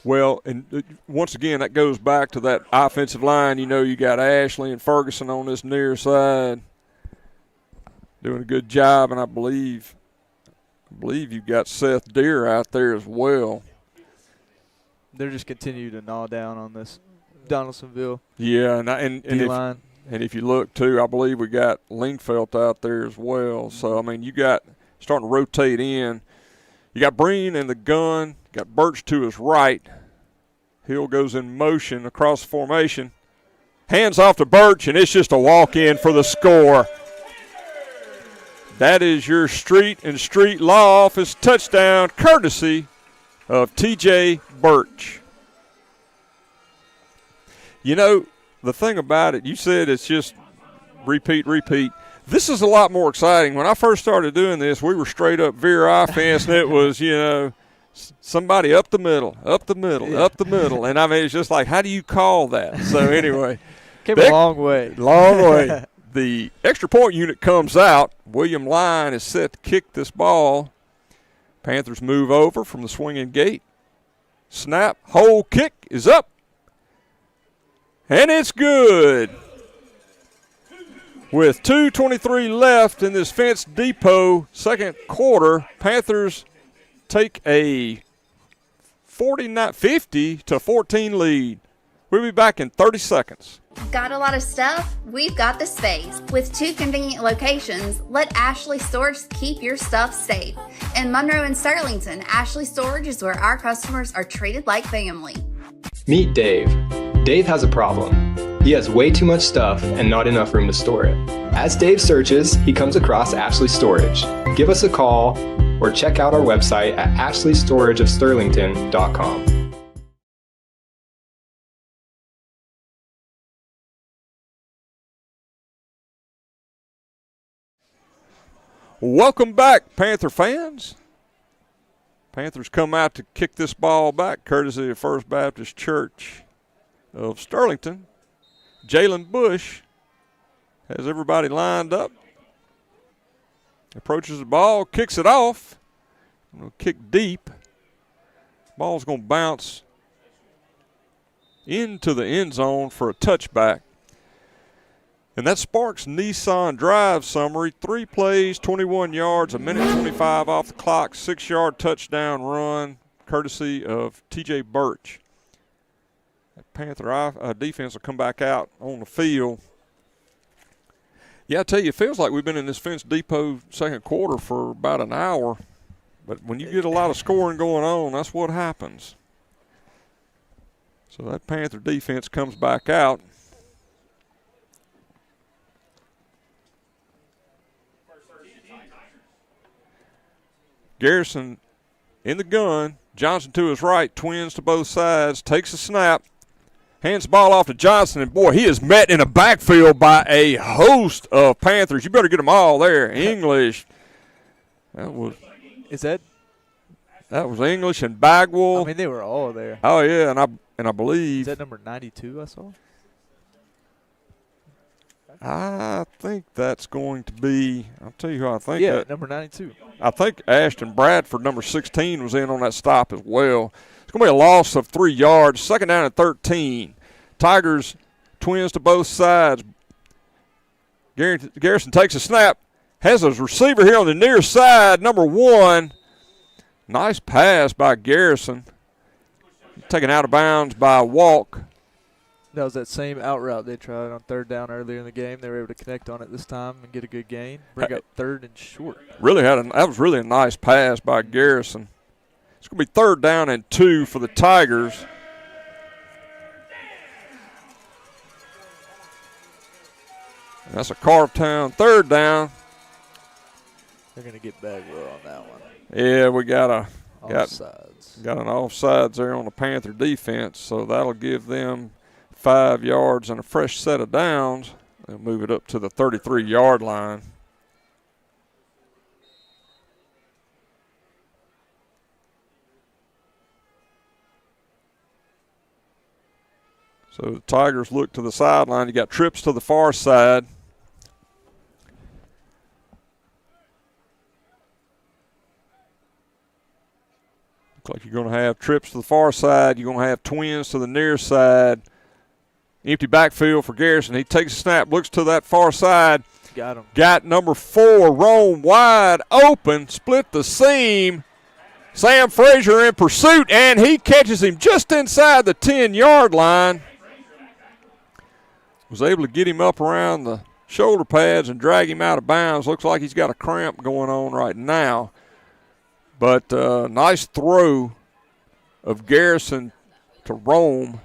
Well, and once again, that goes back to that offensive line. You know, you got Ashley and Ferguson on this near side doing a good job, and I believe you've got Seth Deere out there as well. They're just continuing to gnaw down on this Donaldsonville and D-line. And if you look, too, I believe we got Lingfelt out there as well. So, I mean, you got starting to rotate in. You got Breen in the gun. You got Birch to his right. Hill goes in motion across the formation. Hands off to Birch, and it's just a walk-in for the score. That is your street and street law office touchdown, courtesy of T.J. Birch. You know, the thing about it, you said it's just repeat. This is a lot more exciting. When I first started doing this, we were straight up veer offense, and it was, you know, somebody up the middle. And, I mean, it's just like, how do you call that? So, anyway. Came a long way. The extra point unit comes out. William Line is set to kick this ball. Panthers move over from the swinging gate. Snap, hold, kick is up. And it's good. With 2:23 left in this Fence Depot second quarter, Panthers take a 50-14 lead. We'll be back in 30 seconds. Got a lot of stuff? We've got the space. With 2 convenient locations, let Ashley Storage keep your stuff safe. In Monroe and Sterlington, Ashley Storage is where our customers are treated like family. Meet Dave. Dave has a problem. He has way too much stuff and not enough room to store it. As Dave searches, he comes across Ashley Storage. Give us a call or check out our website at ashleystorageofsterlington.com. Welcome back, Panther fans. Panthers come out to kick this ball back, courtesy of First Baptist Church of Sterlington. Jalen Bush has everybody lined up. Approaches the ball, kicks it off. Kick deep. Ball's going to bounce into the end zone for a touchback. And that Sparks Nissan Drive summary. 3 plays, 21 yards, 1:25 off the clock, 6-yard touchdown run, courtesy of T.J. Birch. That Panther defense will come back out on the field. Yeah, I tell you, it feels like we've been in this Fence Depot second quarter for about an hour. But when you get a lot of scoring going on, that's what happens. So that Panther defense comes back out. Garrison in the gun. Johnson to his right, twins to both sides, takes a snap, hands the ball off to Johnson, and boy, he is met in a backfield by a host of Panthers. You better get them all there. English. That was English and Bagwell. I mean, they were all there. Oh yeah, and I believe. Is that number 92 I saw? I think that's going to be, I'll tell you who I think. Yeah, number 92. I think Ashton Bradford, number 16, was in on that stop as well. It's going to be a loss of 3 yards. Second down and 13. Tigers, twins to both sides. Garrison takes a snap. Has his receiver here on the near side, number 1. Nice pass by Garrison. Taken out of bounds by Walk. That was that same out route they tried on third down earlier in the game. They were able to connect on it this time and get a good gain. Bring up third and short. That was really a nice pass by Garrison. It's going to be 3rd down and 2 for the Tigers. And that's a Cartertown 3rd down. They're going to get Bagwell on that one. Yeah, we got a Offsides. Got an offsides there on the Panther defense, so that'll give them 5 yards and a fresh set of downs. They'll move it up to the 33-yard line. So the Tigers look to the sideline. You got trips to the far side. Looks like you're going to have trips to the far side. You're going to have twins to the near side. Empty backfield for Garrison. He takes a snap, looks to that far side. Got him. Got number 4, Rome, wide open, split the seam. Sam Frazier in pursuit, and he catches him just inside the 10-yard line. Was able to get him up around the shoulder pads and drag him out of bounds. Looks like he's got a cramp going on right now. But nice throw of Garrison to Rome.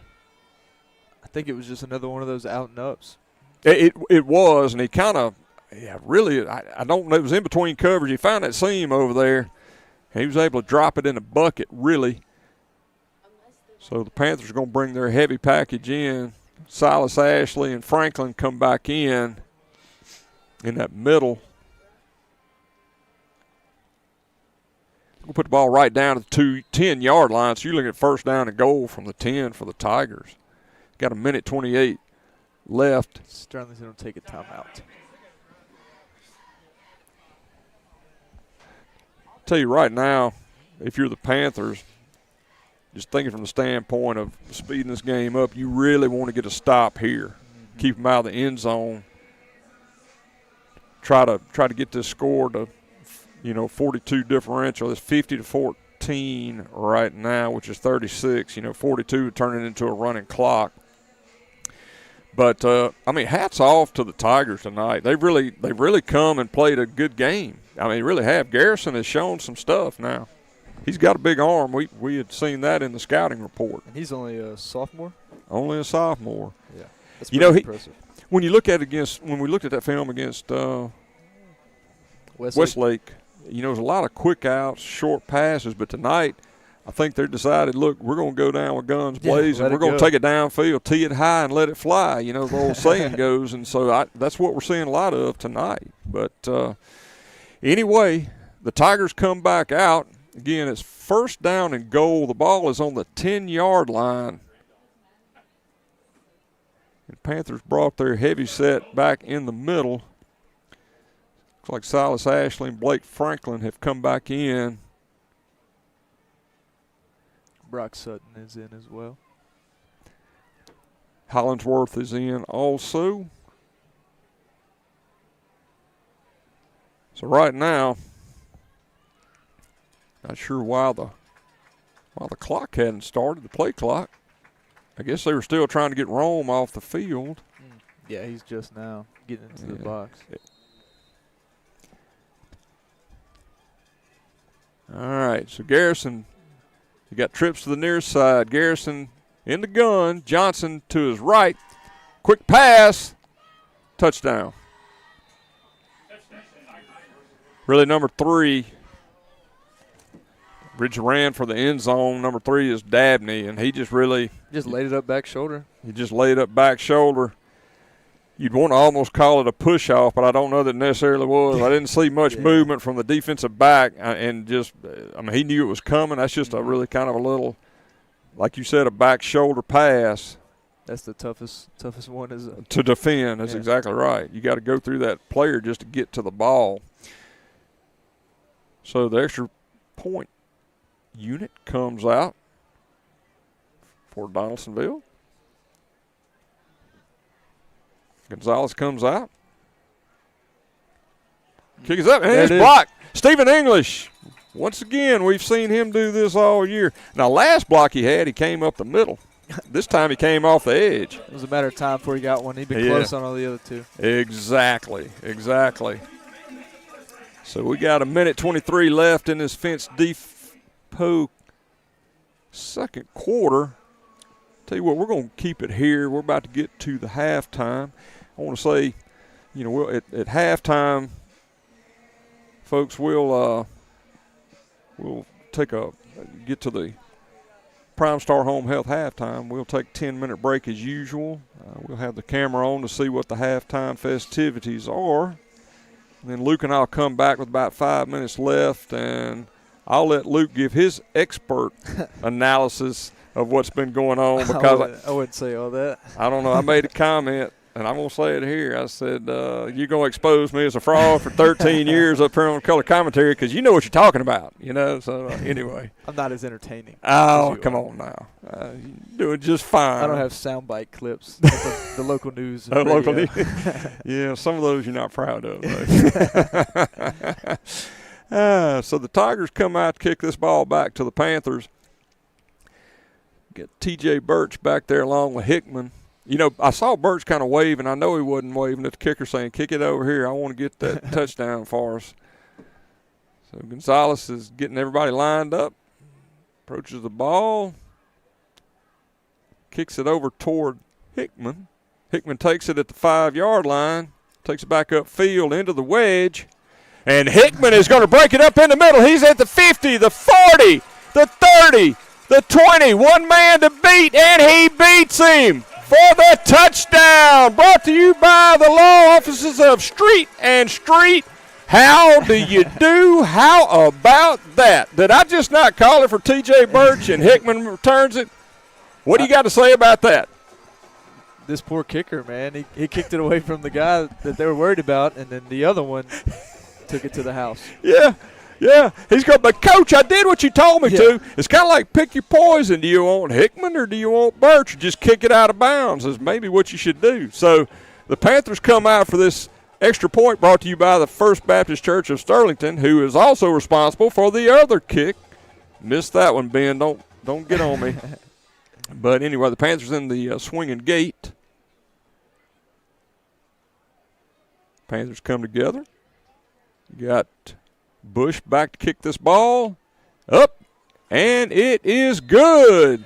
I think it was just another one of those out and ups. It was, and he kind of, really, I don't know, it was in between coverage. He found that seam over there, and he was able to drop it in a bucket, really. So the Panthers are going to bring their heavy package in. Silas Ashley and Franklin come back in that middle. We'll put the ball right down to the 10-yard line, so you're looking at first down and goal from the 10 for the Tigers. Got a minute 28 left. Sterlington will take a timeout. Tell you right now, if you're the Panthers, just thinking from the standpoint of speeding this game up, you really want to get a stop here. Mm-hmm. Keep them out of the end zone. Try to get this score to, 42 differential. It's 50-14 right now, which is 36. 42 to turn it into a running clock. But hats off to the Tigers tonight. They've really come and played a good game. They really have. Garrison has shown some stuff now. He's got a big arm. We had seen that in the scouting report. And he's only a sophomore? Only a sophomore. Yeah. That's pretty impressive. When you look at when we looked at that film against Westlake, there's a lot of quick outs, short passes, but tonight I think they decided, look, we're going to go down with guns blazing. We're going to take it downfield, tee it high, and let it fly. The old saying goes. And so that's what we're seeing a lot of tonight. But anyway, the Tigers come back out. Again, it's first down and goal. The ball is on the 10-yard line. And Panthers brought their heavy set back in the middle. Looks like Silas Ashley and Blake Franklin have come back in. Brock Sutton is in as well. Hollingsworth is in also. So right now, not sure why the clock hadn't started, the play clock. I guess they were still trying to get Rome off the field. Yeah, he's just now getting into the box. All right, so Garrison, you got trips to the near side. Garrison in the gun. Johnson to his right. Quick pass. Touchdown. Really number 3. Ridge ran for the end zone. Number 3 is Dabney, and he just really – just laid it up back shoulder. He just laid up back shoulder. You'd want to almost call it a push-off, but I don't know that it necessarily was. I didn't see much movement from the defensive back, and just he knew it was coming. That's just a really kind of a little, like you said, a back shoulder pass. That's the toughest one to defend. That's exactly right. You got to go through that player just to get to the ball. So the extra point unit comes out for Donaldsonville. Gonzalez comes out. Kick is up, and it's blocked. Stephen English. Once again, we've seen him do this all year. Now, last block he had, he came up the middle. This time he came off the edge. It was a matter of time before he got one. He'd been close on all the other two. Exactly. So we got a minute 23 left in this Fence Depot second quarter. Tell you what, we're going to keep it here. We're about to get to the halftime. I want to say, at halftime, folks, we'll take a get to the Prime Star Home Health halftime. We'll take a 10-minute break as usual. We'll have the camera on to see what the halftime festivities are. And then Luke and I will come back with about 5 minutes left, and I'll let Luke give his expert analysis of what's been going on. Because I wouldn't say all that. I don't know. I made a comment, and I'm going to say it here. I said, you're going to expose me as a fraud for 13 years up here on color commentary because you know what you're talking about, you know. So, anyway. I'm not as entertaining. Oh, come on now. You're doing just fine. I don't have soundbite clips of the local news. And local news. Yeah, some of those you're not proud of. So the Tigers come out to kick this ball back to the Panthers. Get T.J. Birch back there along with Hickman. You know, I saw Birch kind of waving. I know he wasn't waving at the kicker saying, kick it over here. I want to get that touchdown for us. So Gonzalez is getting everybody lined up. Approaches the ball. Kicks it over toward Hickman. Hickman takes it at the 5-yard line. Takes it back upfield into the wedge. And Hickman is going to break it up in the middle. He's at the 50, the 40, the 30, the 20. One man to beat, and he beats him for the touchdown. Brought to you by the law offices of Street and Street. How do you do? How about that? Did I just not call it for T.J. Birch and Hickman returns it? What do you got to say about that? This poor kicker, man. He kicked it away from the guy that they were worried about, and then the other one took it to the house. Yeah. He's going, but, Coach, I did what you told me to. It's kind of like pick your poison. Do you want Hickman or do you want Birch? Or just kick it out of bounds is maybe what you should do. So the Panthers come out for this extra point brought to you by the First Baptist Church of Sterlington, who is also responsible for the other kick. Missed that one, Ben. Don't get on me. But anyway, the Panthers in the swinging gate. Panthers come together. You got Bush back to kick this ball. Up, and it is good.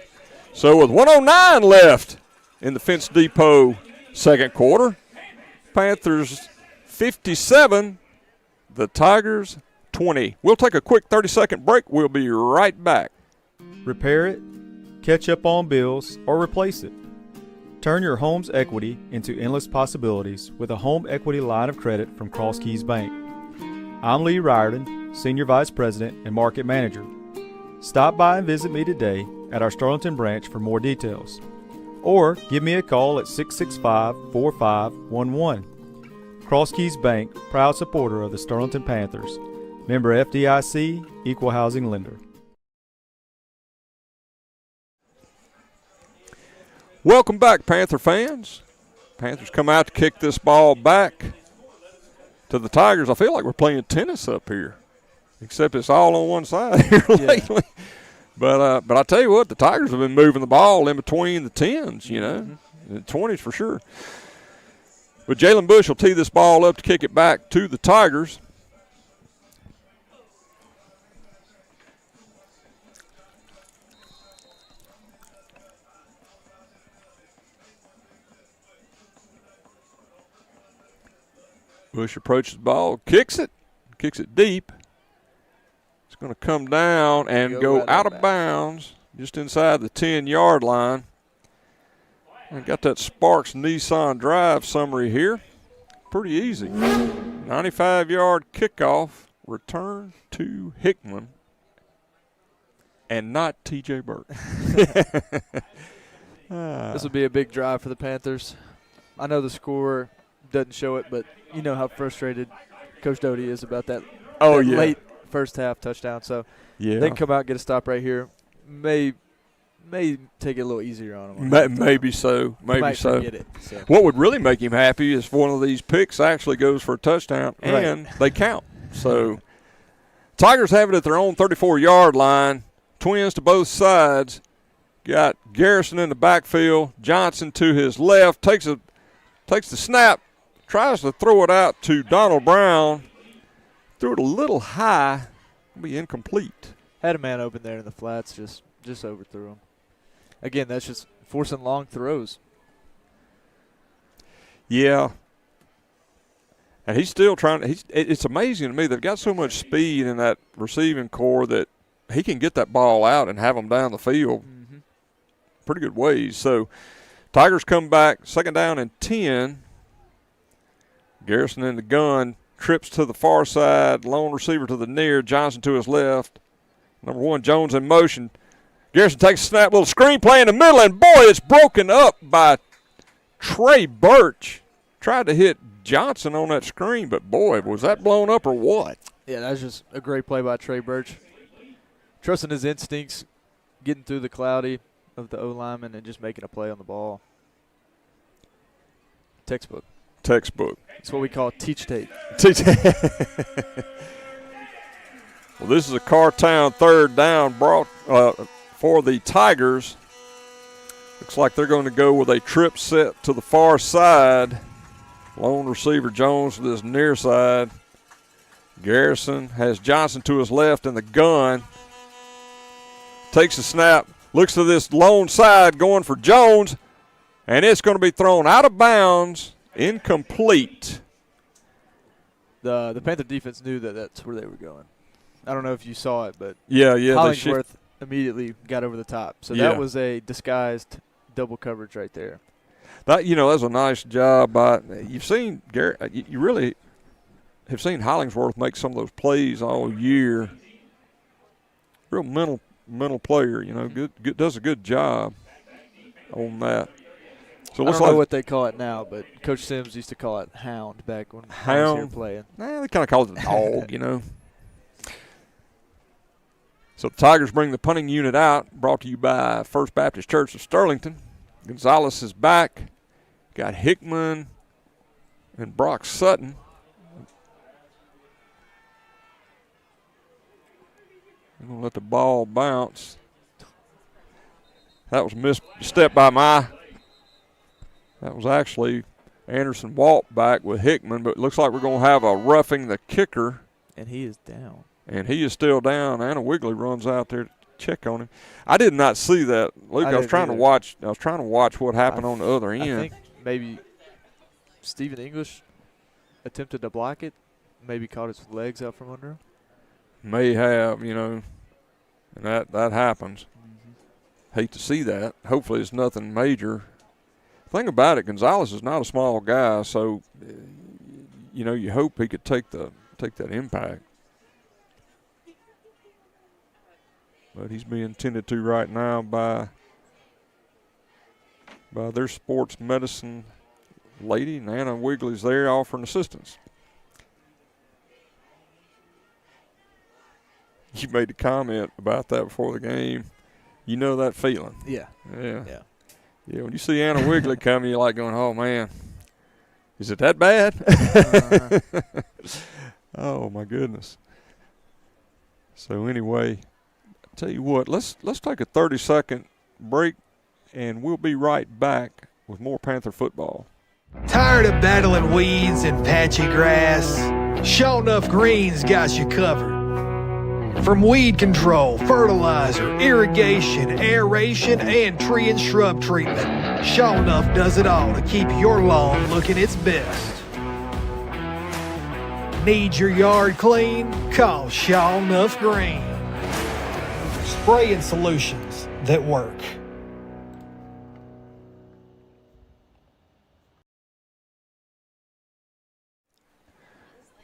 So with 1:09 left in the Fence Depot second quarter, Panthers 57, the Tigers 20. We'll take a quick 30-second break. We'll be right back. Repair it, catch up on bills, or replace it. Turn your home's equity into endless possibilities with a home equity line of credit from Cross Keys Bank. I'm Lee Riordan, Senior Vice President and Market Manager. Stop by and visit me today at our Sterlington branch for more details. Or give me a call at 665-4511. Cross Keys Bank, proud supporter of the Sterlington Panthers. Member FDIC, Equal Housing Lender. Welcome back, Panther fans. Panthers come out to kick this ball back to the Tigers. I feel like we're playing tennis up here, except it's all on one side here lately. But I tell you what, the Tigers have been moving the ball in between the 10s, you know, the 20s for sure. But Jalen Bush will tee this ball up to kick it back to the Tigers. Bush approaches the ball, kicks it deep. It's going to come down and go out of bounds just inside the 10-yard line. I got that Sparks Nissan Drive summary here. Pretty easy. 95-yard kickoff, return to Hickman, and not T.J. Birch. This will be a big drive for the Panthers. I know the score doesn't show it, but you know how frustrated Coach Doty is about that, late first half touchdown. So they can come out and get a stop right here. May take it a little easier on him. Maybe so. Maybe so. It, so. What would really make him happy is if one of these picks actually goes for a touchdown and they count. So Tigers have it at their own 34-yard line. Twins to both sides. Got Garrison in the backfield. Johnson to his left. Takes the snap. Tries to throw it out to Donald Brown. Threw it a little high. It'll be incomplete. Had a man open there in the flats. Just overthrew him. Again, that's just forcing long throws. Yeah. And he's still trying to – it's amazing to me. They've got so much speed in that receiving core that he can get that ball out and have them down the field pretty good ways. So Tigers come back, second down and 10. Garrison in the gun, trips to the far side, lone receiver to the near, Johnson to his left. Number 1, Jones in motion. Garrison takes a snap, little screen play in the middle, and boy, it's broken up by Trey Birch. Tried to hit Johnson on that screen, but boy, was that blown up or what? Yeah, that was just a great play by Trey Birch. Trusting his instincts, getting through the cloudy of the O-lineman and just making a play on the ball. Textbook. It's what we call teach tape. Well, this is a Cartown third down brought for the Tigers. Looks like they're going to go with a trip set to the far side. Lone receiver Jones to this near side. Garrison has Johnson to his left in the gun. Takes a snap, looks to this lone side going for Jones, and it's going to be thrown out of bounds, incomplete. The Panther defense knew that that's where they were going. I don't know if you saw it, but Hollingsworth immediately got over the top. So that was a disguised double coverage right there. That was a nice job by. You've seen Garrett. You really have seen Hollingsworth make some of those plays all year. Real mental player. Good does a good job on that. So I don't know what they call it now, but Coach Sims used to call it hound back when I was here playing. They kind of call it the dog, So the Tigers bring the punting unit out, brought to you by First Baptist Church of Sterlington. Gonzalez is back. Got Hickman and Brock Sutton. I'm going to let the ball bounce. That was a misstep by that was actually Anderson Walt back with Hickman, but it looks like we're going to have a roughing the kicker. And he is down. And he is still down. Anna Wigley runs out there to check on him. I did not see that, Luke. I was trying to watch what happened on the other end. I think maybe Stephen English attempted to block it, maybe caught his legs out from under him. May have, and that happens. Hate to see that. Hopefully it's nothing major. The thing about it, Gonzalez is not a small guy, so you hope he could take that impact. But he's being tended to right now by their sports medicine lady, and Anna Wigley's there offering assistance. You made a comment about that before the game. You know that feeling. Yeah. Yeah, when you see Anna Wigley coming, you're like going, oh, man, is it that bad? Oh, my goodness. So, anyway, I tell you what, let's take a 30-second break, and we'll be right back with more Panther football. Tired of battling weeds and patchy grass? Sure Enough Greens got you covered. From weed control, fertilizer, irrigation, aeration, and tree and shrub treatment, Sure Enough does it all to keep your lawn looking its best. Need your yard clean? Call Sure Enough Green. Spraying solutions that work.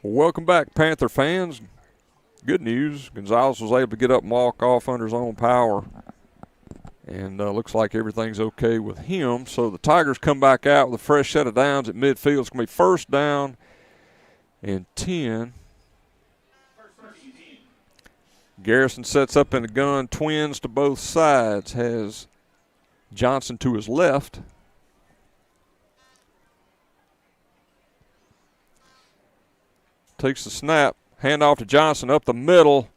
Well, welcome back, Panther fans. Good news, Gonzalez was able to get up and walk off under his own power. And looks like everything's okay with him. So the Tigers come back out with a fresh set of downs at midfield. It's going to be first down and 10. Garrison sets up in the gun, twins to both sides, has Johnson to his left. Takes the snap, hand off to Johnson up the middle.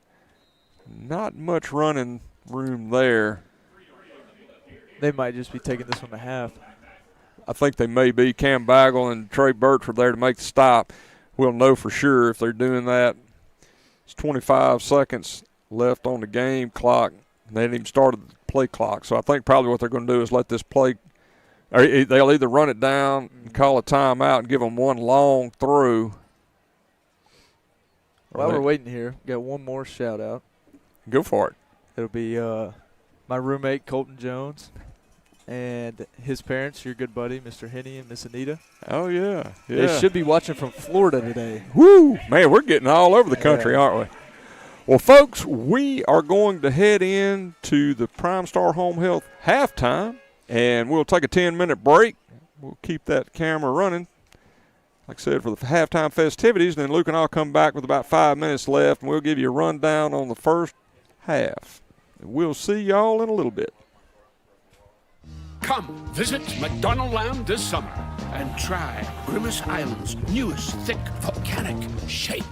Not much running room there. They might just be taking this one to half. I think they may be. Cam Bagel and Trey Birch were there to make the stop. We'll know for sure if they're doing that. It's 25 seconds left on the game clock. They hadn't even started the play clock. So I think probably what they're going to do is let this play – or they'll either run it down and call a timeout and give them one long throw. While we're waiting here, got one more shout-out. Go for it. It'll be my roommate, Colton Jones, and his parents, your good buddy, Mr. Henney and Miss Anita. Oh, yeah. They should be watching from Florida today. Woo! Man, we're getting all over the country, aren't we? Well, folks, we are going to head into the Prime Star Home Health halftime, and we'll take a 10-minute break. We'll keep that camera running, like I said, for the halftime festivities. Then Luke and I'll come back with about 5 minutes left, and we'll give you a rundown on the first half. We'll see y'all in a little bit. Come visit McDonald Land this summer and try Grimace Island's newest thick volcanic shake.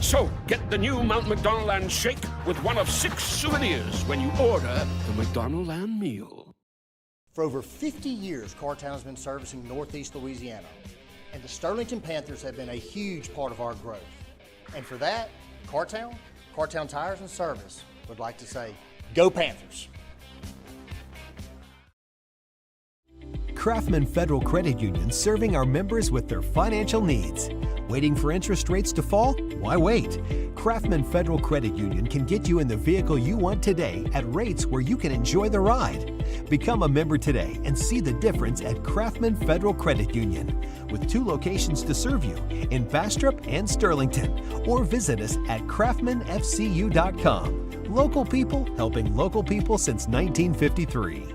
So get the new Mount McDonald Land shake with one of 6 souvenirs when you order the McDonald Land meal. For over 50 years, Cartown's been servicing Northeast Louisiana, and the Sterlington Panthers have been a huge part of our growth. And for that, Cartown Tires and Service would like to say, go Panthers! Craftsman Federal Credit Union, serving our members with their financial needs. Waiting for interest rates to fall? Why wait? Craftsman Federal Credit Union can get you in the vehicle you want today at rates where you can enjoy the ride. Become a member today and see the difference at Craftsman Federal Credit Union, with 2 locations to serve you in Bastrop and Sterlington, or visit us at craftmanfcu.com. Local people helping local people since 1953.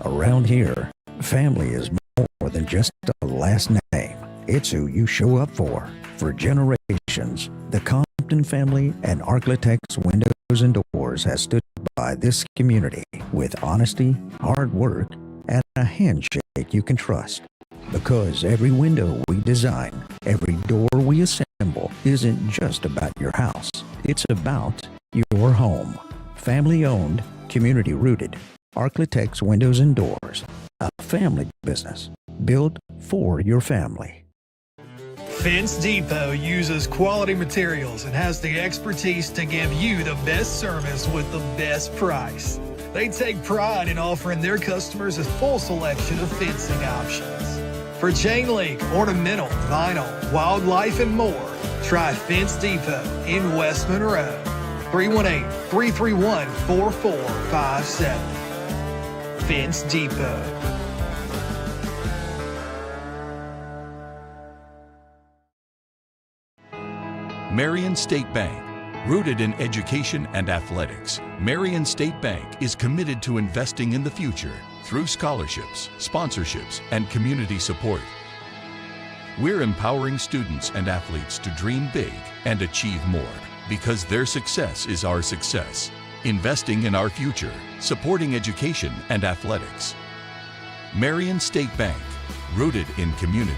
Around here, family is more than just a last name. It's who you show up for. For generations, the Compton family and Arklitex Windows and Doors has stood by this community with honesty, hard work, and a handshake you can trust. Because every window we design, every door we assemble isn't just about your house. It's about your home. Family owned, community rooted. Arklitex Windows and Doors, a family business built for your family. Fence Depot uses quality materials and has the expertise to give you the best service with the best price. They take pride in offering their customers a full selection of fencing options. For chain link, ornamental, vinyl, wildlife, and more, try Fence Depot in West Monroe. 318-331-4457. Fence Depot. Marion State Bank. Rooted in education and athletics, Marion State Bank is committed to investing in the future through scholarships, sponsorships, and community support. We're empowering students and athletes to dream big and achieve more, because their success is our success. Investing in our future, supporting education and athletics. Marion State Bank, rooted in community,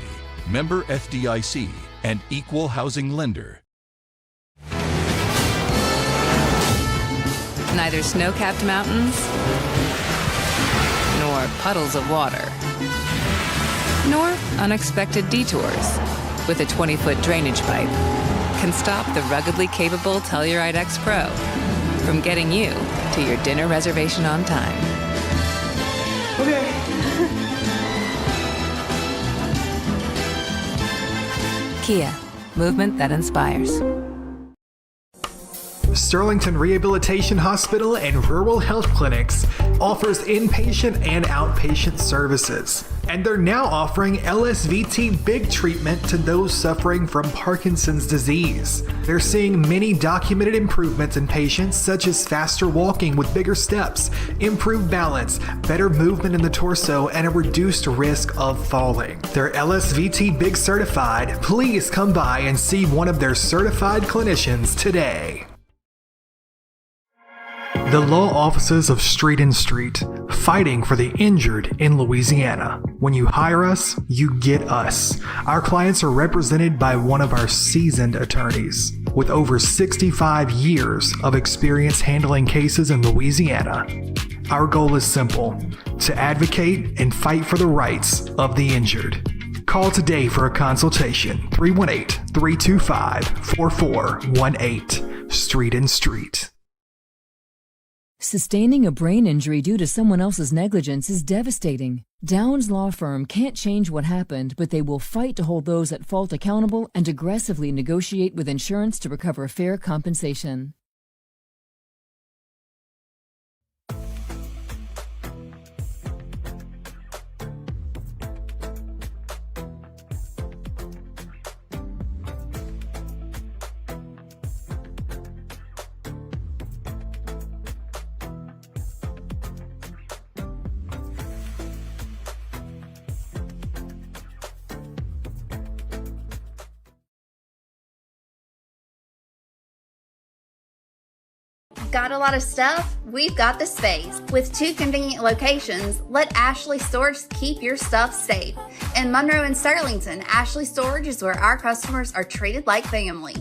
member FDIC, and equal housing lender. Neither snow-capped mountains nor puddles of water, nor unexpected detours with a 20-foot drainage pipe can stop the ruggedly capable Telluride X Pro from getting you to your dinner reservation on time. Okay. Kia, movement that inspires. Sterlington Rehabilitation Hospital and Rural Health Clinics offers inpatient and outpatient services. And they're now offering LSVT big treatment to those suffering from Parkinson's disease. They're seeing many documented improvements in patients, such as faster walking with bigger steps, improved balance, better movement in the torso, and a reduced risk of falling. They're LSVT big certified. Please come by and see one of their certified clinicians today. The law offices of Street and Street, fighting for the injured in Louisiana. When you hire us, you get us. Our clients are represented by one of our seasoned attorneys with over 65 years of experience handling cases in Louisiana. Our goal is simple: to advocate and fight for the rights of the injured. Call today for a consultation. 318-325-4418. Street and Street. Sustaining a brain injury due to someone else's negligence is devastating. Downs Law Firm can't change what happened, but they will fight to hold those at fault accountable and aggressively negotiate with insurance to recover fair compensation. Got a lot of stuff? We've got the space. With 2 convenient locations, let Ashley Storage keep your stuff safe. In Monroe and Sterlington, Ashley Storage is where our customers are treated like family.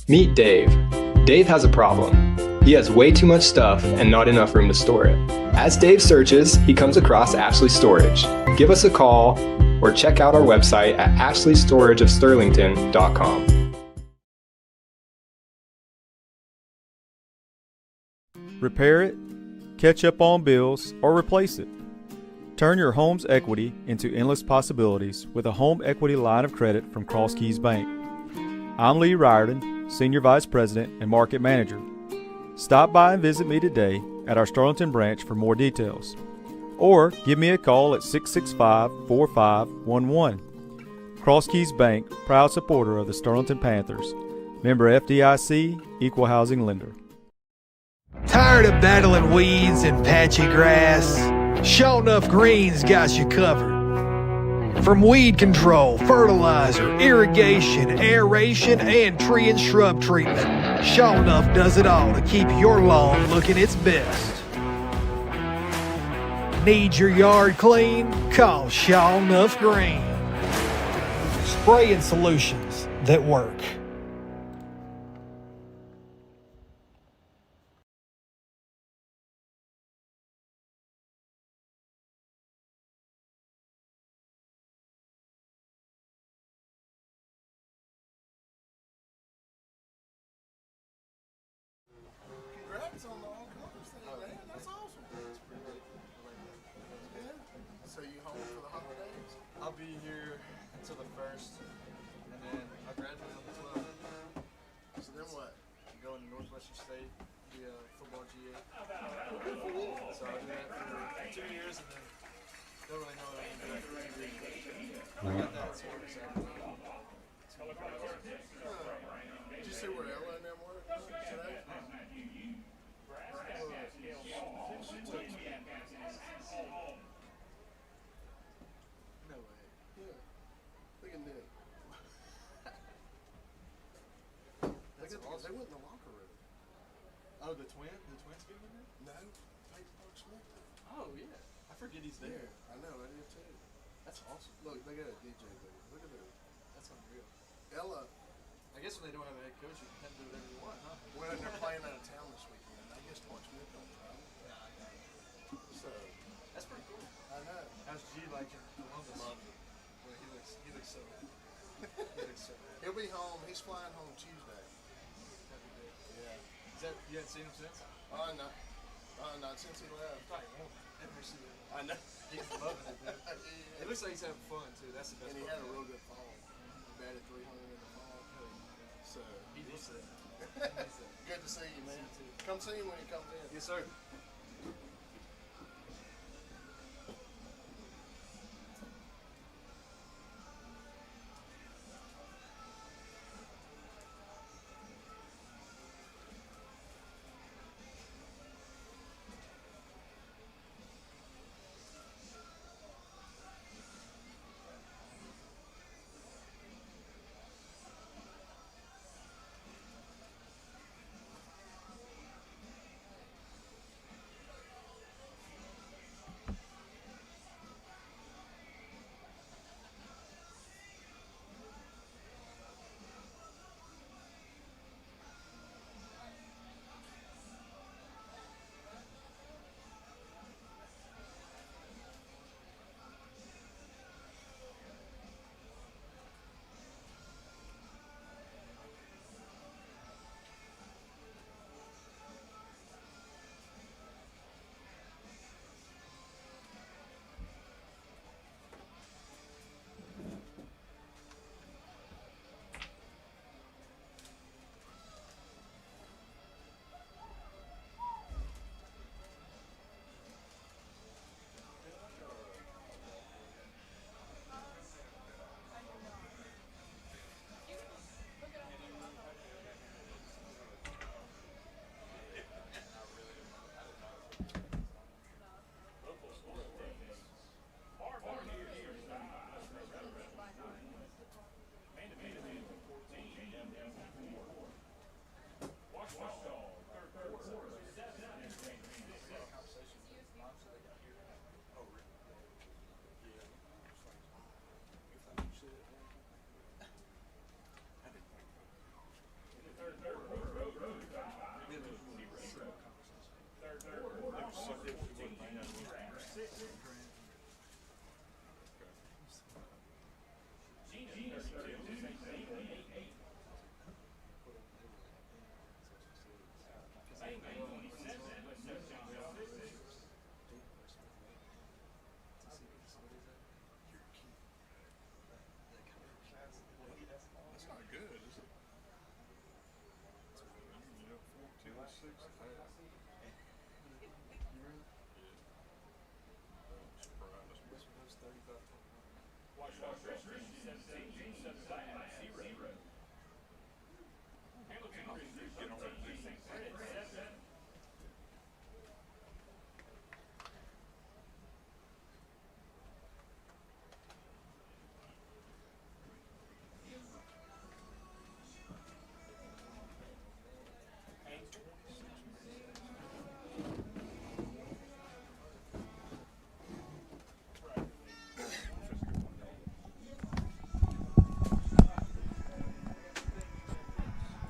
Meet Dave. Dave has a problem. He has way too much stuff and not enough room to store it. As Dave searches, he comes across Ashley Storage. Give us a call or check out our website at ashleystorageofsterlington.com. Repair it, catch up on bills, or replace it. Turn your home's equity into endless possibilities with a home equity line of credit from Cross Keys Bank. I'm Lee Riordan, Senior Vice President and Market Manager. Stop by and visit me today at our Sterlington branch for more details. Or give me a call at 665-4511. Cross Keys Bank, proud supporter of the Sterlington Panthers. Member FDIC, Equal Housing Lender. Tired of battling weeds and patchy grass? Sure Enough Greens got you covered. From weed control, fertilizer, irrigation, aeration, and tree and shrub treatment, Sure Enough does it all to keep your lawn looking its best. Need your yard clean? Call Sure Enough Green. Spraying solutions that work. So you home for the holidays? I'll be here until the 1st, and then I'll graduate on the 12th. So then what? I'm going to Northwestern State, be a football GA. So I'll do that for 2 years, and then don't really know what I'm going to do after 2 years. I got that at school, so. Did you see where Ella and them were today? No way. Yeah. Look at Nick. That's awesome. They went in the locker room. Oh, the twins getting in there? No, Peyton Park Smith. Oh, yeah. I forget he's there. I know, I did too. That's awesome. Look, they got a DJ booth. Look at that. That's unreal. Ella, I guess when they don't have a head coach, you can do whatever you want, huh? well, they're playing out of town this weekend. I guess Park Smith don't travel. So, That's pretty cool. I know. How's G like in Columbus? Love it. Well, he looks so. He'll be home. He's flying home Tuesday. Yeah. Is that you hadn't seen him since? Not since he left. Probably won't ever see him. I know. He's loving it, dude. It looks like he's having fun too. That's the best. And he part. had a real good fall. He batted 300 in the fall. So He needs that. good to see you, man. Come see him when he comes in. Yes, sir.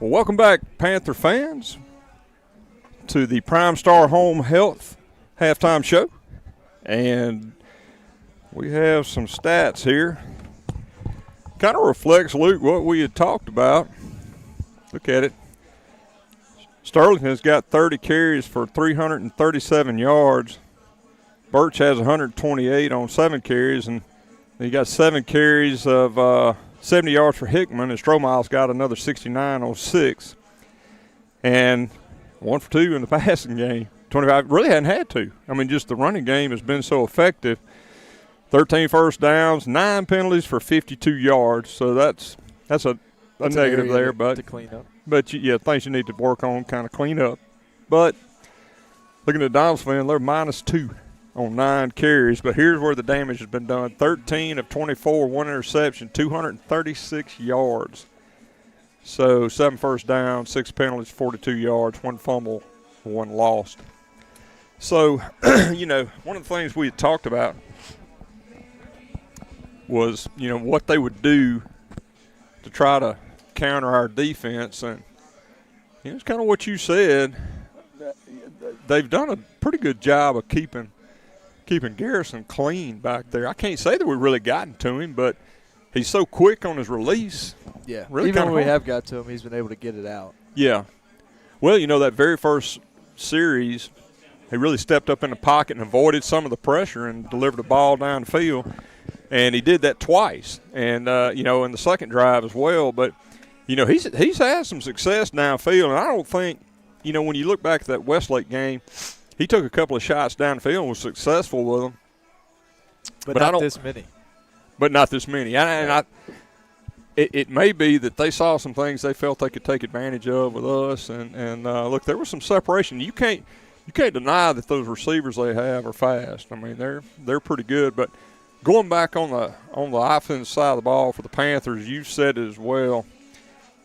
Well, welcome back, Panther fans, to the Prime Star Home Health halftime show. And we have some stats here. Kind of reflects, Luke, what we had talked about. Look at it. Sterlington's got 30 carries for 337 yards. Birch has 128 on 7 carries, and he got 7 carries of 70 yards for Hickman, and Strohmile's got another 69 on 6. And 1 for 2 in the passing game. 25, really hadn't had to. I mean, just the running game has been so effective. 13 first downs, 9 penalties for 52 yards. So that's a negative there, but to clean up. But yeah, things you need to work on, kind of clean up. But looking at Donaldsonville, they're -2 on 9 carries. But here's where the damage has been done: 13 of 24, 1 interception, 236 yards. So 7 first downs, 6 penalties, 42 yards, 1 fumble, 1 lost. So, one of the things we had talked about was, what they would do to try to counter our defense. And it's kind of what you said. They've done a pretty good job of keeping Garrison clean back there. I can't say that we've really gotten to him, but he's so quick on his release. Yeah, really even when we have got to him, he's been able to get it out. Yeah. Well, that very first series, he really stepped up in the pocket and avoided some of the pressure and delivered the ball down the field. And he did that twice, and, in the second drive as well. But, he's had some success downfield, and I don't think, when you look back at that Westlake game, he took a couple of shots downfield and was successful with them. But not this many. But not this many. It may be that they saw some things they felt they could take advantage of with us. And look, there was some separation. You can't deny that those receivers they have are fast. I mean, they're pretty good. But going back on the offensive side of the ball for the Panthers, you said it as well.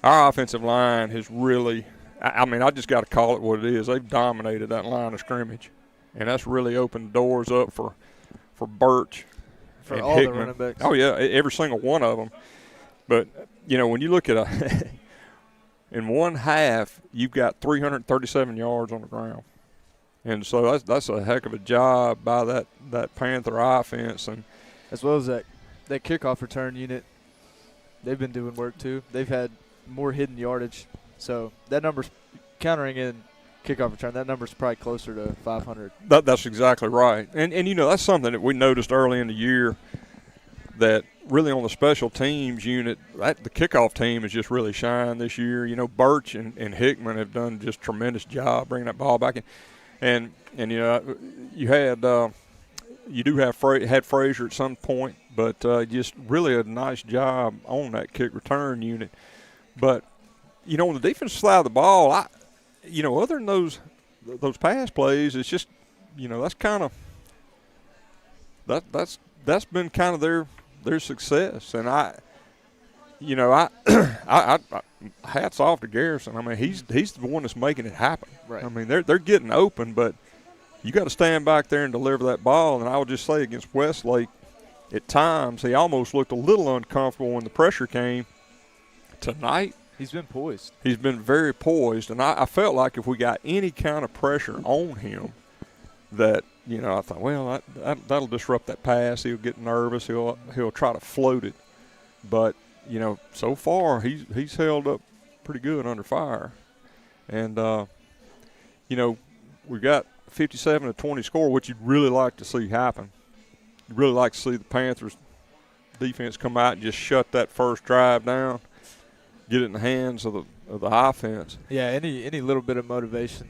Our offensive line has really – I just got to call it what it is. They've dominated that line of scrimmage, and that's really opened doors up for Birch for and all Hickman. the running backs. Oh, yeah, every single one of them. But, when you look at in one half, you've got 337 yards on the ground. And so that's a heck of a job by that Panther offense. And as well as that kickoff return unit, they've been doing work too. They've had more hidden yardage. So that number's countering in kickoff return. That number's probably closer to 500. That's exactly right. And that's something that we noticed early in the year, that really on the special teams unit, the kickoff team has just really shined this year. Birch and Hickman have done just tremendous job bringing that ball back in. And you had had Frazier at some point, but just really a nice job on that kick return unit. But on the defensive side of the ball, other than those pass plays, it's just that's kind of that's been kind of their success. And I hats off to Garrison. I mean, he's the one that's making it happen. Right. I mean, they're getting open, but you got to stand back there and deliver that ball. And I would just say against Westlake, at times he almost looked a little uncomfortable when the pressure came. Tonight, he's been poised. He's been very poised, and I felt like if we got any kind of pressure on him, that I thought, well, that'll disrupt that pass. He'll get nervous. He'll try to float it, but so far he's held up pretty good under fire, and we got 57-20 score, which you'd really like to see happen. You'd really like to see the Panthers defense come out and just shut that first drive down. Get it in the hands of the offense. Yeah, any little bit of motivation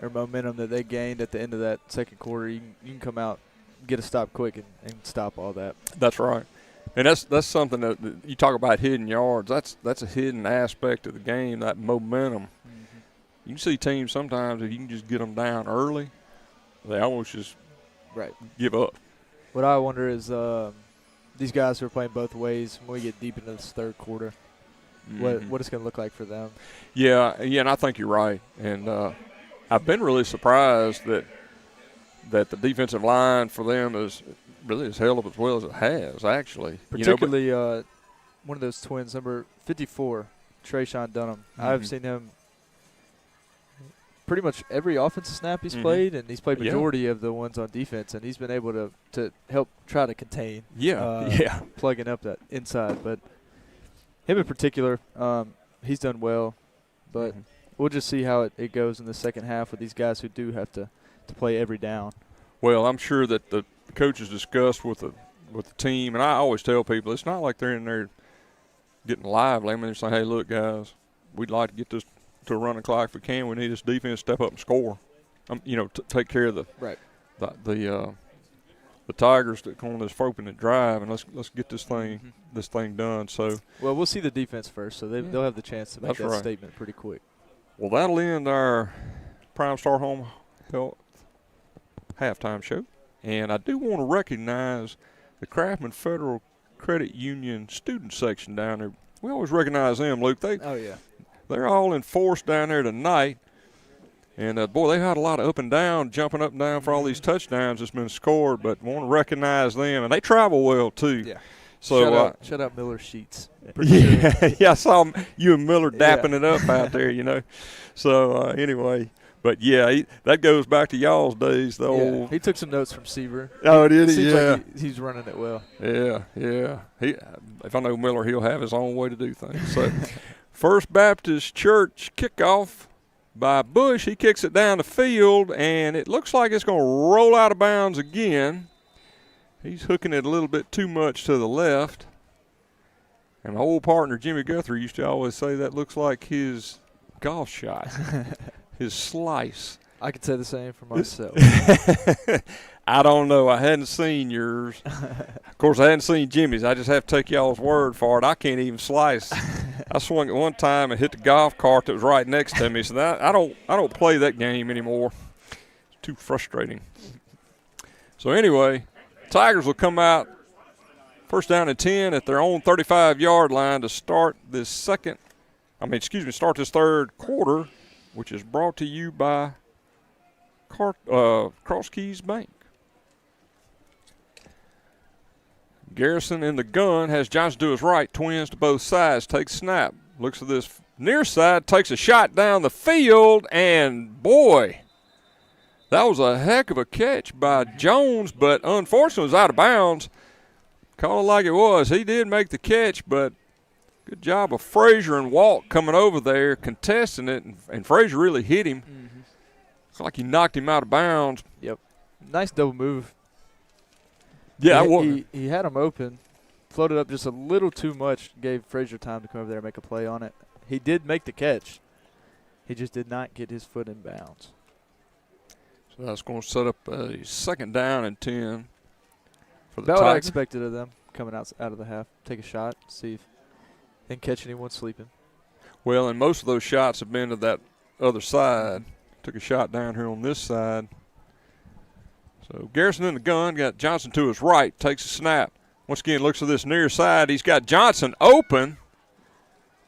or momentum that they gained at the end of that second quarter, you can come out, get a stop quick, and stop all that. That's right. And that's something that you talk about hidden yards. That's a hidden aspect of the game, that momentum. Mm-hmm. You can see teams sometimes, if you can just get them down early, they almost just give up. What I wonder is these guys who are playing both ways, when we get deep into this third quarter, what it's going to look like for them. Yeah, and I think you're right. And I've been really surprised that the defensive line for them is really has held up as well as it has, actually. Particularly one of those twins, number 54, Trayshawn Dunham. I've seen him pretty much every offensive snap he's played, and he's played majority of the ones on defense, and he's been able to help try to contain plugging up that inside. But him in particular, he's done well, but we'll just see how it goes in the second half with these guys who do have to play every down. Well, I'm sure that the coaches discussed with the team, and I always tell people it's not like they're in there getting lively. I mean, they're saying, hey, look, guys, we'd like to get this to a running clock if we can. We need this defense to step up and score. Take care of the Tigers that go on this 4-minute drive, and let's get this thing done. So we'll see the defense first, so they'll have the chance to make that statement pretty quick. Well, that'll end our Prime Star Home Health halftime show, and I do want to recognize the Craftsman Federal Credit Union student section down there. We always recognize them, Luke. They're all in force down there tonight. And, boy, they had a lot of up and down, jumping up and down for all these touchdowns that's been scored, but want to recognize them. And they travel well, too. Yeah. So shout out Miller Sheets. Yeah, I saw you and Miller dapping it up out there, So, anyway. But, that goes back to y'all's days, the old. He took some notes from Seaver. Oh, did he? Seems like he's running it well. Yeah. If I know Miller, he'll have his own way to do things. So, First Baptist Church kickoff by Bush. He kicks it down the field, and it looks like it's going to roll out of bounds again. He's hooking it a little bit too much to the left. And my old partner, Jimmy Guthrie, used to always say that looks like his golf shot, his slice. I could say the same for myself. I don't know. I hadn't seen yours. Of course, I hadn't seen Jimmy's. I just have to take y'all's word for it. I can't even slice. I swung it one time and hit the golf cart that was right next to me. So I don't play that game anymore. It's too frustrating. So anyway, Tigers will come out first down and 10 at their own 35-yard line to start this start this third quarter, which is brought to you by Cross Keys Bank. Garrison in the gun has Johnson to his right, twins to both sides, takes snap, looks at this near side, takes a shot down the field, and boy, that was a heck of a catch by Jones, but unfortunately it was out of bounds. Call it like it was. He did make the catch, but good job of Frazier and Walt coming over there, contesting it, and Frazier really hit him. It's like he knocked him out of bounds. Yep. Nice double move. Yeah, he had him open, floated up just a little too much, gave Frazier time to come over there and make a play on it. He did make the catch. He just did not get his foot in bounds. So that's going to set up a second down and 10 for the About Tigers. what I expected of them coming out of the half. Take a shot, see if they can catch anyone sleeping. Well, and most of those shots have been to that other side. Took a shot down here on this side. So Garrison in the gun, got Johnson to his right, takes a snap. Once again, looks to this near side. He's got Johnson open.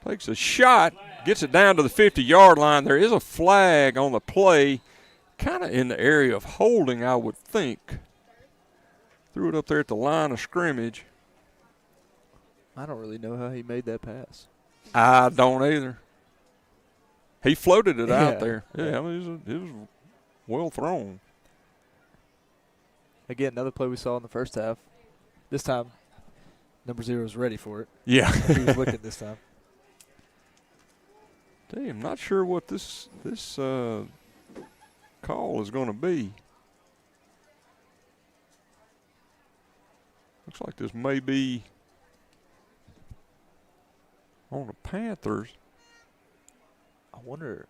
Takes a shot, gets it down to the 50-yard line. There is a flag on the play, kind of in the area of holding, I would think. Threw it up there at the line of scrimmage. I don't really know how he made that pass. I don't either. He floated it out there. Yeah, I mean, it was well thrown. Again, another play we saw in the first half. This time, number 0 was ready for it. Yeah. He was looking this time. Damn, I'm not sure what this call is going to be. Looks like this may be on the Panthers. I wonder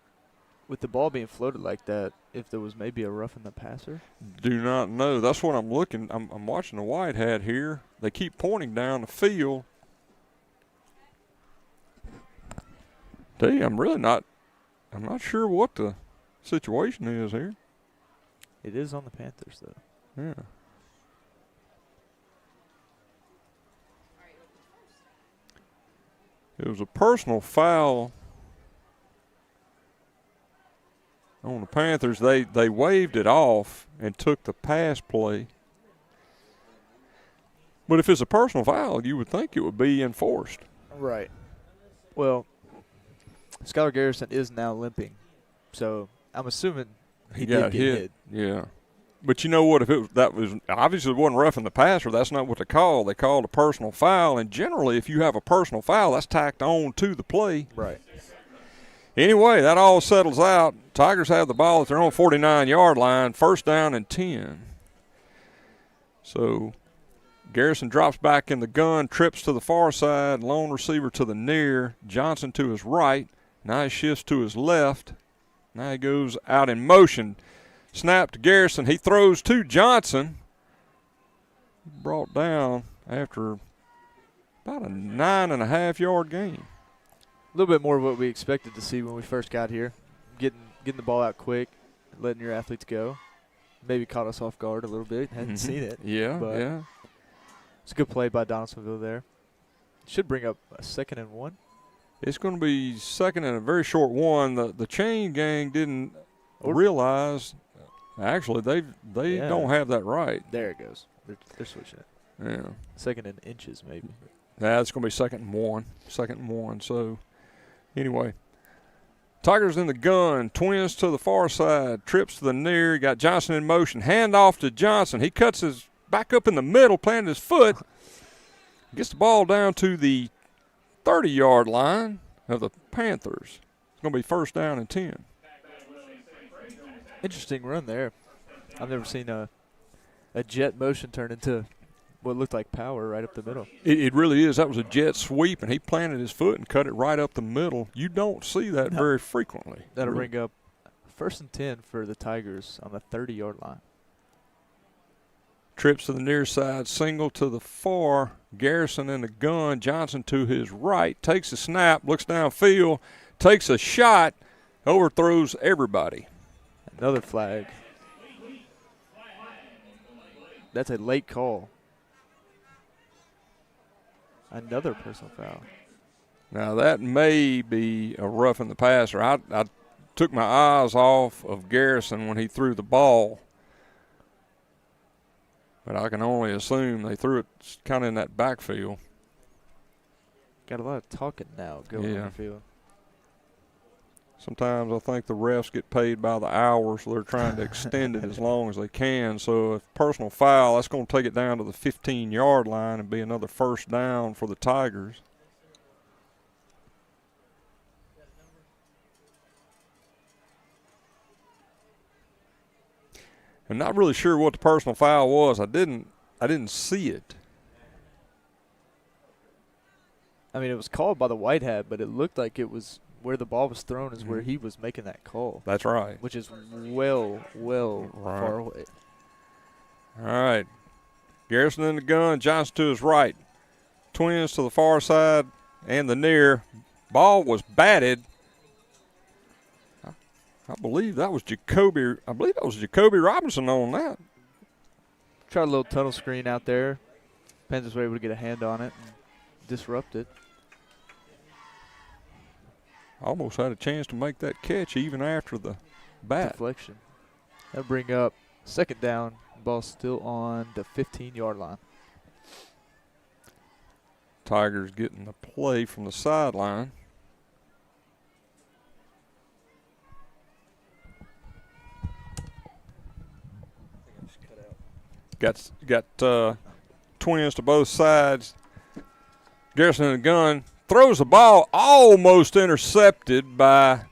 with the ball being floated like that, if there was maybe a roughing the passer? Do not know. That's what I'm looking. I'm watching the white hat here. They keep pointing down the field. Tell you, I'm not sure what the situation is here. It is on the Panthers, though. Yeah. It was a personal foul on the Panthers. They waved it off and took the pass play. But if it's a personal foul, you would think it would be enforced. Right. Well, Skylar Garrison is now limping, so I'm assuming he did get hit. Yeah. But you know what? If that was obviously it wasn't roughing the passer, that's not what they call. They called a personal foul, and generally, if you have a personal foul, that's tacked on to the play. Right. Anyway, that all settles out. Tigers have the ball at their own 49-yard line, 1st down and 10. So Garrison drops back in the gun, trips to the far side, lone receiver to the near, Johnson to his right. Now he shifts to his left. Now he goes out in motion. Snap to Garrison. He throws to Johnson. Brought down after about a 9.5-yard gain. A little bit more of what we expected to see when we first got here. Getting the ball out quick, letting your athletes go. Maybe caught us off guard a little bit. Hadn't seen it. Yeah, but yeah. It's a good play by Donaldsonville there. Should bring up a 2nd and 1. It's going to be second and a very short one. The chain gang didn't realize. Actually, they don't have that right. There it goes. They're switching it. Yeah. 2nd and inches maybe. Yeah, it's going to be 2nd and 1. 2nd and 1. So, anyway. Tigers in the gun. Twins to the far side. Trips to the near. You got Johnson in motion. Hand off to Johnson. He cuts his back up in the middle, planted his foot. Gets the ball down to the 30-yard line of the Panthers. It's going to be 1st down and 10. Interesting run there. I've never seen a jet motion turn into what looked like power right up the middle. It really is. That was a jet sweep, and he planted his foot and cut it right up the middle. You don't see that very frequently. That'll bring up 1st and 10 for the Tigers on the 30-yard line. Trips to the near side, single to the far. Garrison in the gun. Johnson to his right. Takes a snap, looks downfield, takes a shot, overthrows everybody. Another flag. That's a late call. Another personal foul. Now, that may be a roughing the passer. I took my eyes off of Garrison when he threw the ball. But I can only assume they threw it kind of in that backfield. Got a lot of talking now going on the field. Sometimes I think the refs get paid by the hour, so they're trying to extend it as long as they can. So if personal foul, that's going to take it down to the 15-yard line and be another 1st down for the Tigers. I'm not really sure what the personal foul was. I didn't see it. I mean, it was called by the white hat, but it looked like it was where the ball was thrown is where he was making that call. That's right. Which is well far away. All right. Garrison in the gun, Johnson to his right. Twins to the far side and the near. Ball was batted. I believe that was Jacoby Robinson on that. Tried a little tunnel screen out there. Panthers were able to get a hand on it and disrupt it. Almost had a chance to make that catch even after the bat. Deflection. That'll bring up 2nd down. Ball still on the 15-yard line. Tigers getting the play from the sideline. Got twins to both sides. Garrison in the gun. Throws the ball, almost intercepted by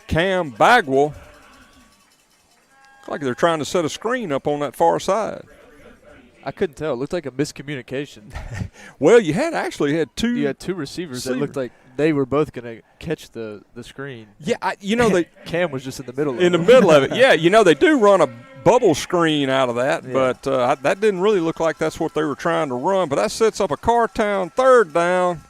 Cam Bagwell. Like they're trying to set a screen up on that far side. I couldn't tell. It looked like a miscommunication. Well, you had two. You had two receivers that looked like they were both going to catch the screen. Yeah, they Cam was just in the middle of it. In the middle of it, yeah. They do run a bubble screen out of that, but that didn't really look like that's what they were trying to run. But that sets up a Cartown third down.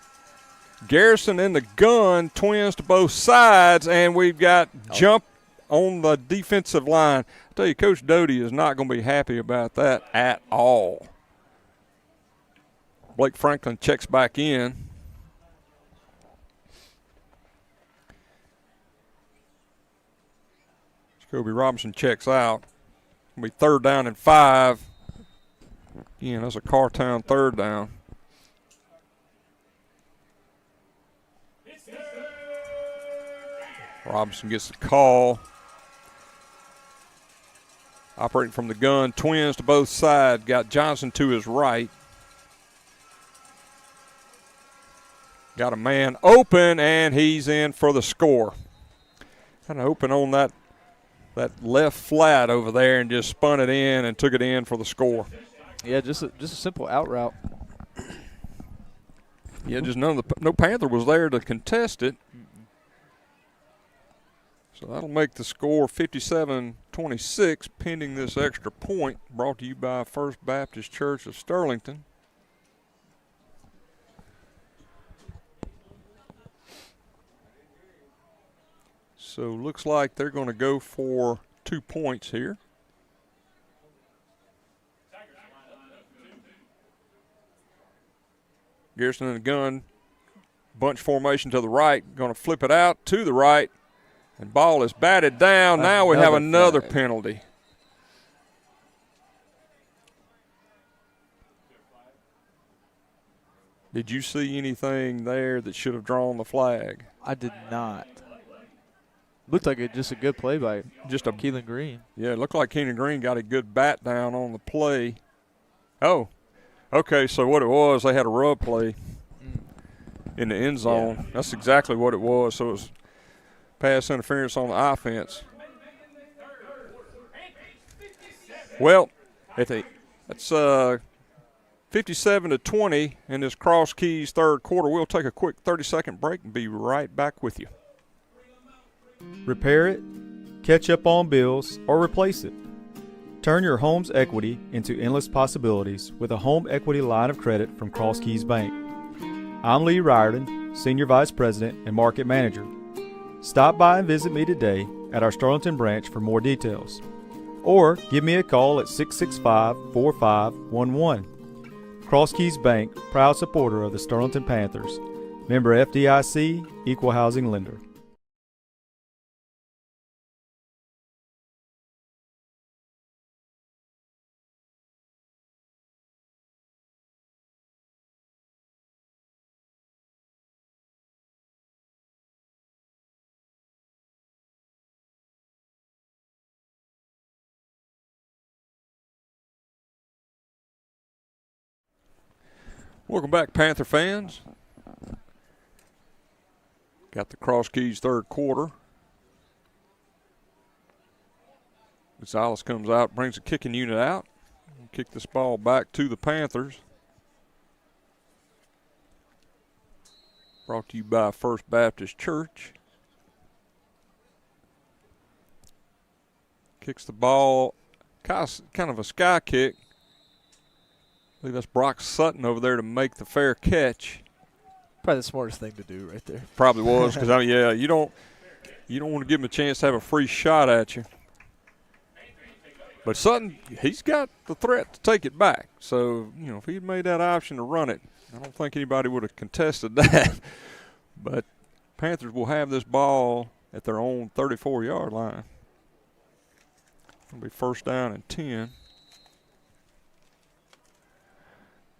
Garrison in the gun, twins to both sides, and we've got jump on the defensive line. I tell you, Coach Doty is not going to be happy about that at all. Blake Franklin checks back in. Jacoby Robinson checks out. It'll be 3rd down and 5. Again, that's a Cartown 3rd down. Robinson gets the call. Operating from the gun, twins to both sides. Got Johnson to his right. Got a man open, and he's in for the score. Kind of open on that left flat over there and just spun it in and took it in for the score. Yeah, just a simple out route. Yeah, just no Panther was there to contest it. So that'll make the score 57-26, pending this extra point, brought to you by First Baptist Church of Sterlington. So looks like they're going to go for 2 points here. Garrison in the gun, bunch formation to the right, going to flip it out to the right. And ball is batted down. Now we have another penalty. Did you see anything there that should have drawn the flag? I did not. Looked like just a good play by Keelan Green. Yeah, it looked like Keelan Green got a good bat down on the play. Oh, okay, so what it was, they had a rub play in the end zone. Yeah. That's exactly what it was. So it was pass interference on the offense. Well, that's 57-20 in this Cross Keys third quarter. We'll take a quick 30-second break and be right back with you. Repair it, catch up on bills, or replace it. Turn your home's equity into endless possibilities with a home equity line of credit from Cross Keys Bank. I'm Lee Riordan, Senior Vice President and Market Manager. Stop by and visit me today at our Sterlington branch for more details. Or give me a call at 665-4511. Cross Keys Bank, proud supporter of the Sterlington Panthers. Member FDIC, Equal Housing Lender. Welcome back, Panther fans. Got the Cross Keys third quarter. Gonzalez comes out, brings the kicking unit out. Kick this ball back to the Panthers. Brought to you by First Baptist Church. Kicks the ball, kind of a sky kick. I believe that's Brock Sutton over there to make the fair catch. Probably the smartest thing to do right there. Probably was, because you don't want to give him a chance to have a free shot at you. But Sutton, he's got the threat to take it back. So, if he'd made that option to run it, I don't think anybody would have contested that. But Panthers will have this ball at their own 34-yard line. It'll be 1st down and 10.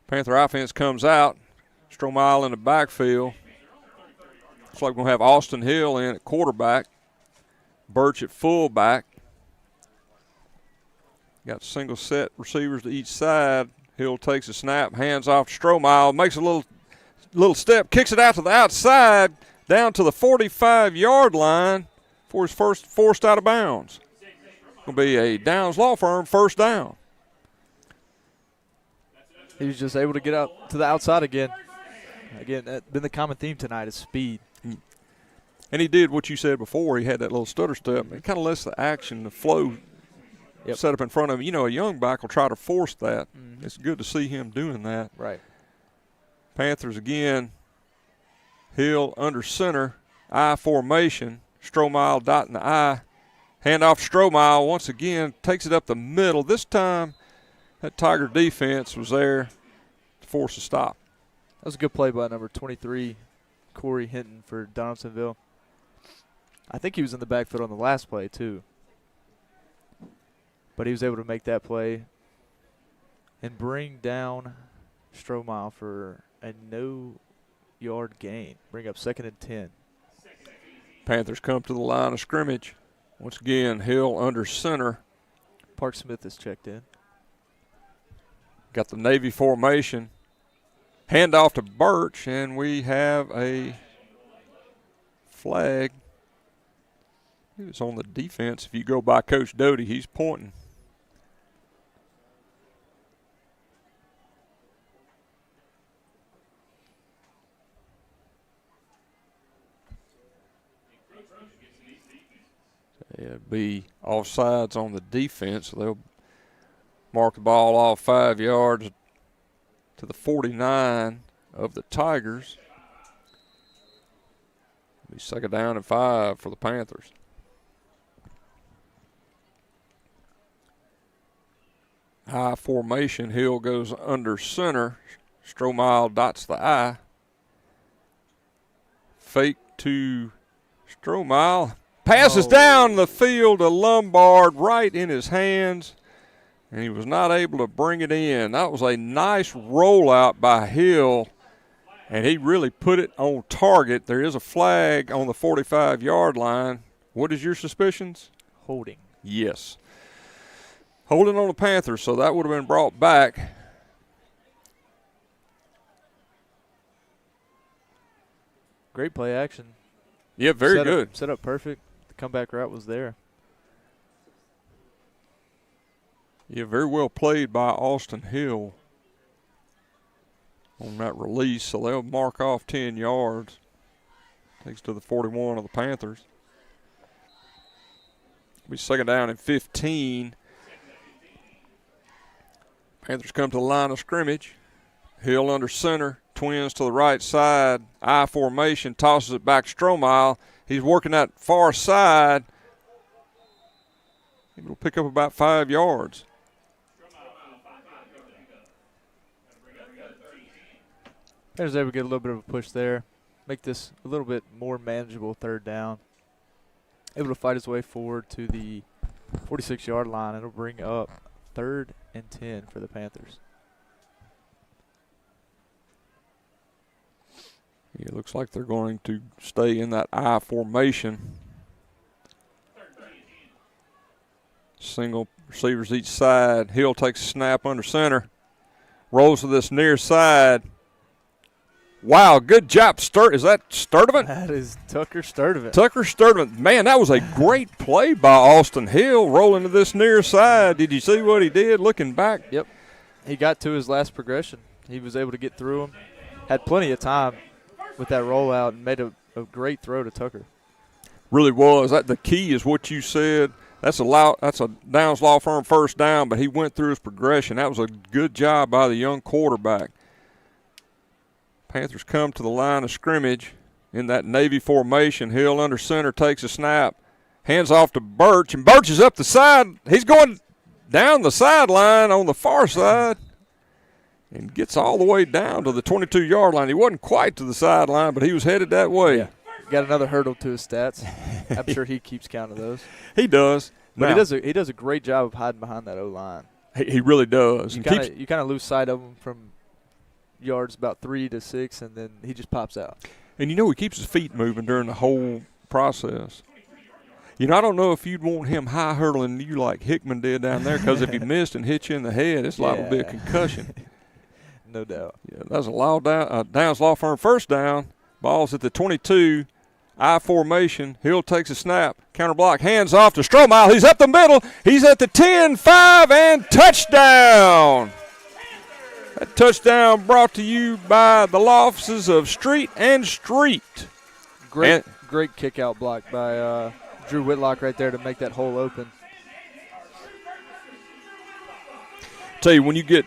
Panther offense comes out. Stromile in the backfield. Looks like we're going to have Austin Hill in at quarterback. Birch at fullback. Got single set receivers to each side. Hill takes a snap, hands off to Stromile, makes a little step, kicks it out to the outside, down to the 45-yard line for his first forced out of bounds. Going to be a Downs Law Firm 1st down. He was just able to get out to the outside again. Again, that's been the common theme tonight is speed. And he did what you said before. He had that little stutter step. It kind of lets the action, the flow set up in front of him. You know, a young back will try to force that. It's good to see him doing that. Right. Panthers again. Hill under center. I formation. Strohmile dotting the I. Handoff to Strohmile once again. Takes it up the middle. This time that Tiger defense was there to force a stop. That was a good play by number 23, Corey Hinton for Donaldsonville. I think he was in the back foot on the last play too. But he was able to make that play and bring down Strohmile for a no-yard gain. Bring up 2nd and 10. Panthers come to the line of scrimmage. Once again, Hill under center. Park Smith is checked in. Got the Navy formation. Handoff to Birch, and we have a flag. He was on the defense. If you go by Coach Doty, he's pointing. It'd be offsides on the defense. So they'll mark the ball off 5 yards to the 49 of the Tigers. It'll be 2nd down and 5 for the Panthers. I formation. Hill goes under center. Strohmile dots the I. Fake to Strohmile. Passes down the field to Lombard right in his hands, and he was not able to bring it in. That was a nice rollout by Hill, and he really put it on target. There is a flag on the 45-yard line. What is your suspicions? Holding. Yes. Holding on the Panthers, so that would have been brought back. Great play action. Yeah, very good. Set up perfect. The comeback route was there. Yeah, very well played by Austin Hill on that release. So they'll mark off 10 yards. Takes to the 41 of the Panthers. It'll be 2nd down and 15. Panthers come to the line of scrimmage. Hill under center. Twins to the right side. I formation. Tosses it back to Strohmile. He's working that far side. He'll pick up about 5 yards. Panthers able to get a little bit of a push there. Make this a little bit more manageable 3rd down. Able to fight his way forward to the 46-yard line. It'll bring up 3rd and 10 for the Panthers. It looks like they're going to stay in that I formation. Single receivers each side. Hill takes a snap under center. Rolls to this near side. Wow, good job. Is that Sturdivant? That is Tucker Sturdivant. Tucker Sturdivant. Man, that was a great play by Austin Hill rolling to this near side. Did you see what he did looking back? Yep. He got to his last progression. He was able to get through him. Had plenty of time with that rollout and made a great throw to Tucker. Really was. The key is what you said. That's a Downs Law Firm 1st down, but he went through his progression. That was a good job by the young quarterback. Panthers come to the line of scrimmage in that Navy formation. Hill under center takes a snap. Hands off to Birch, and Birch is up the side. He's going down the sideline on the far side and gets all the way down to the 22-yard line. He wasn't quite to the sideline, but he was headed that way. Yeah. Got another hurdle to his stats. I'm sure he keeps count of those. He does. But he does a great job of hiding behind that O-line. He really does. You kind of lose sight of him from yards about 3 to 6, and then he just pops out. And he keeps his feet moving during the whole process. I don't know if you'd want him high hurdling you like Hickman did down there, because if he missed and hit you in the head, it's liable to be a concussion. No doubt. Yeah, that was a Downs Law Firm 1st down. Ball's at the 22. I formation. Hill takes a snap. Counter block. Hands off to Strohmile. He's up the middle. He's at the 10, 5, and touchdown. That touchdown brought to you by the law offices of Street and Street. Great kick out block by Drew Whitlock right there to make that hole open. Tell you, when you get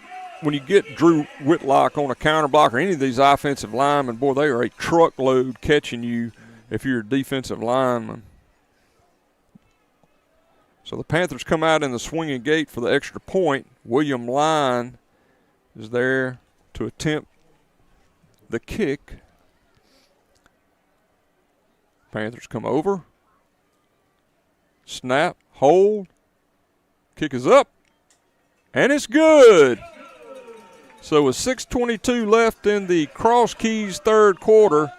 Drew Whitlock on a counter block or any of these offensive linemen, boy, they are a truckload catching you if you're a defensive lineman. So the Panthers come out in the swinging gate for the extra point. William Line is there to attempt the kick. Panthers come over. Snap, hold. Kick is up. And it's good. So with 6:22 left in the Cross Keys third quarter,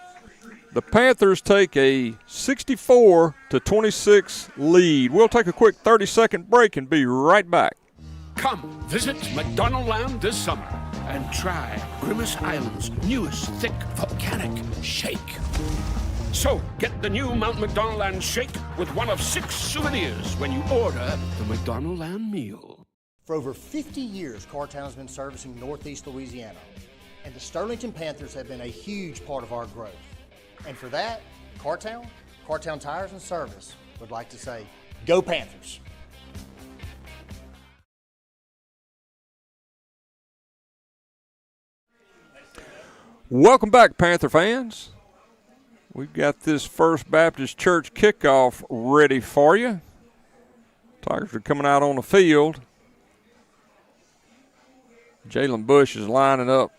the Panthers take a 64-26 lead. We'll take a quick 30-second break and be right back. Come visit McDonald Land this summer and try Grimace Island's newest thick volcanic shake. So get the new Mount McDonald Land shake with one of 6 souvenirs when you order the McDonald Land meal. For over 50 years, Cartown has been servicing Northeast Louisiana, and the Sterlington Panthers have been a huge part of our growth. And for that, Cartown Tires and Service would like to say, go Panthers! Welcome back, Panther fans. We've got this First Baptist Church kickoff ready for you. Tigers are coming out on the field. Jalen Bush is lining up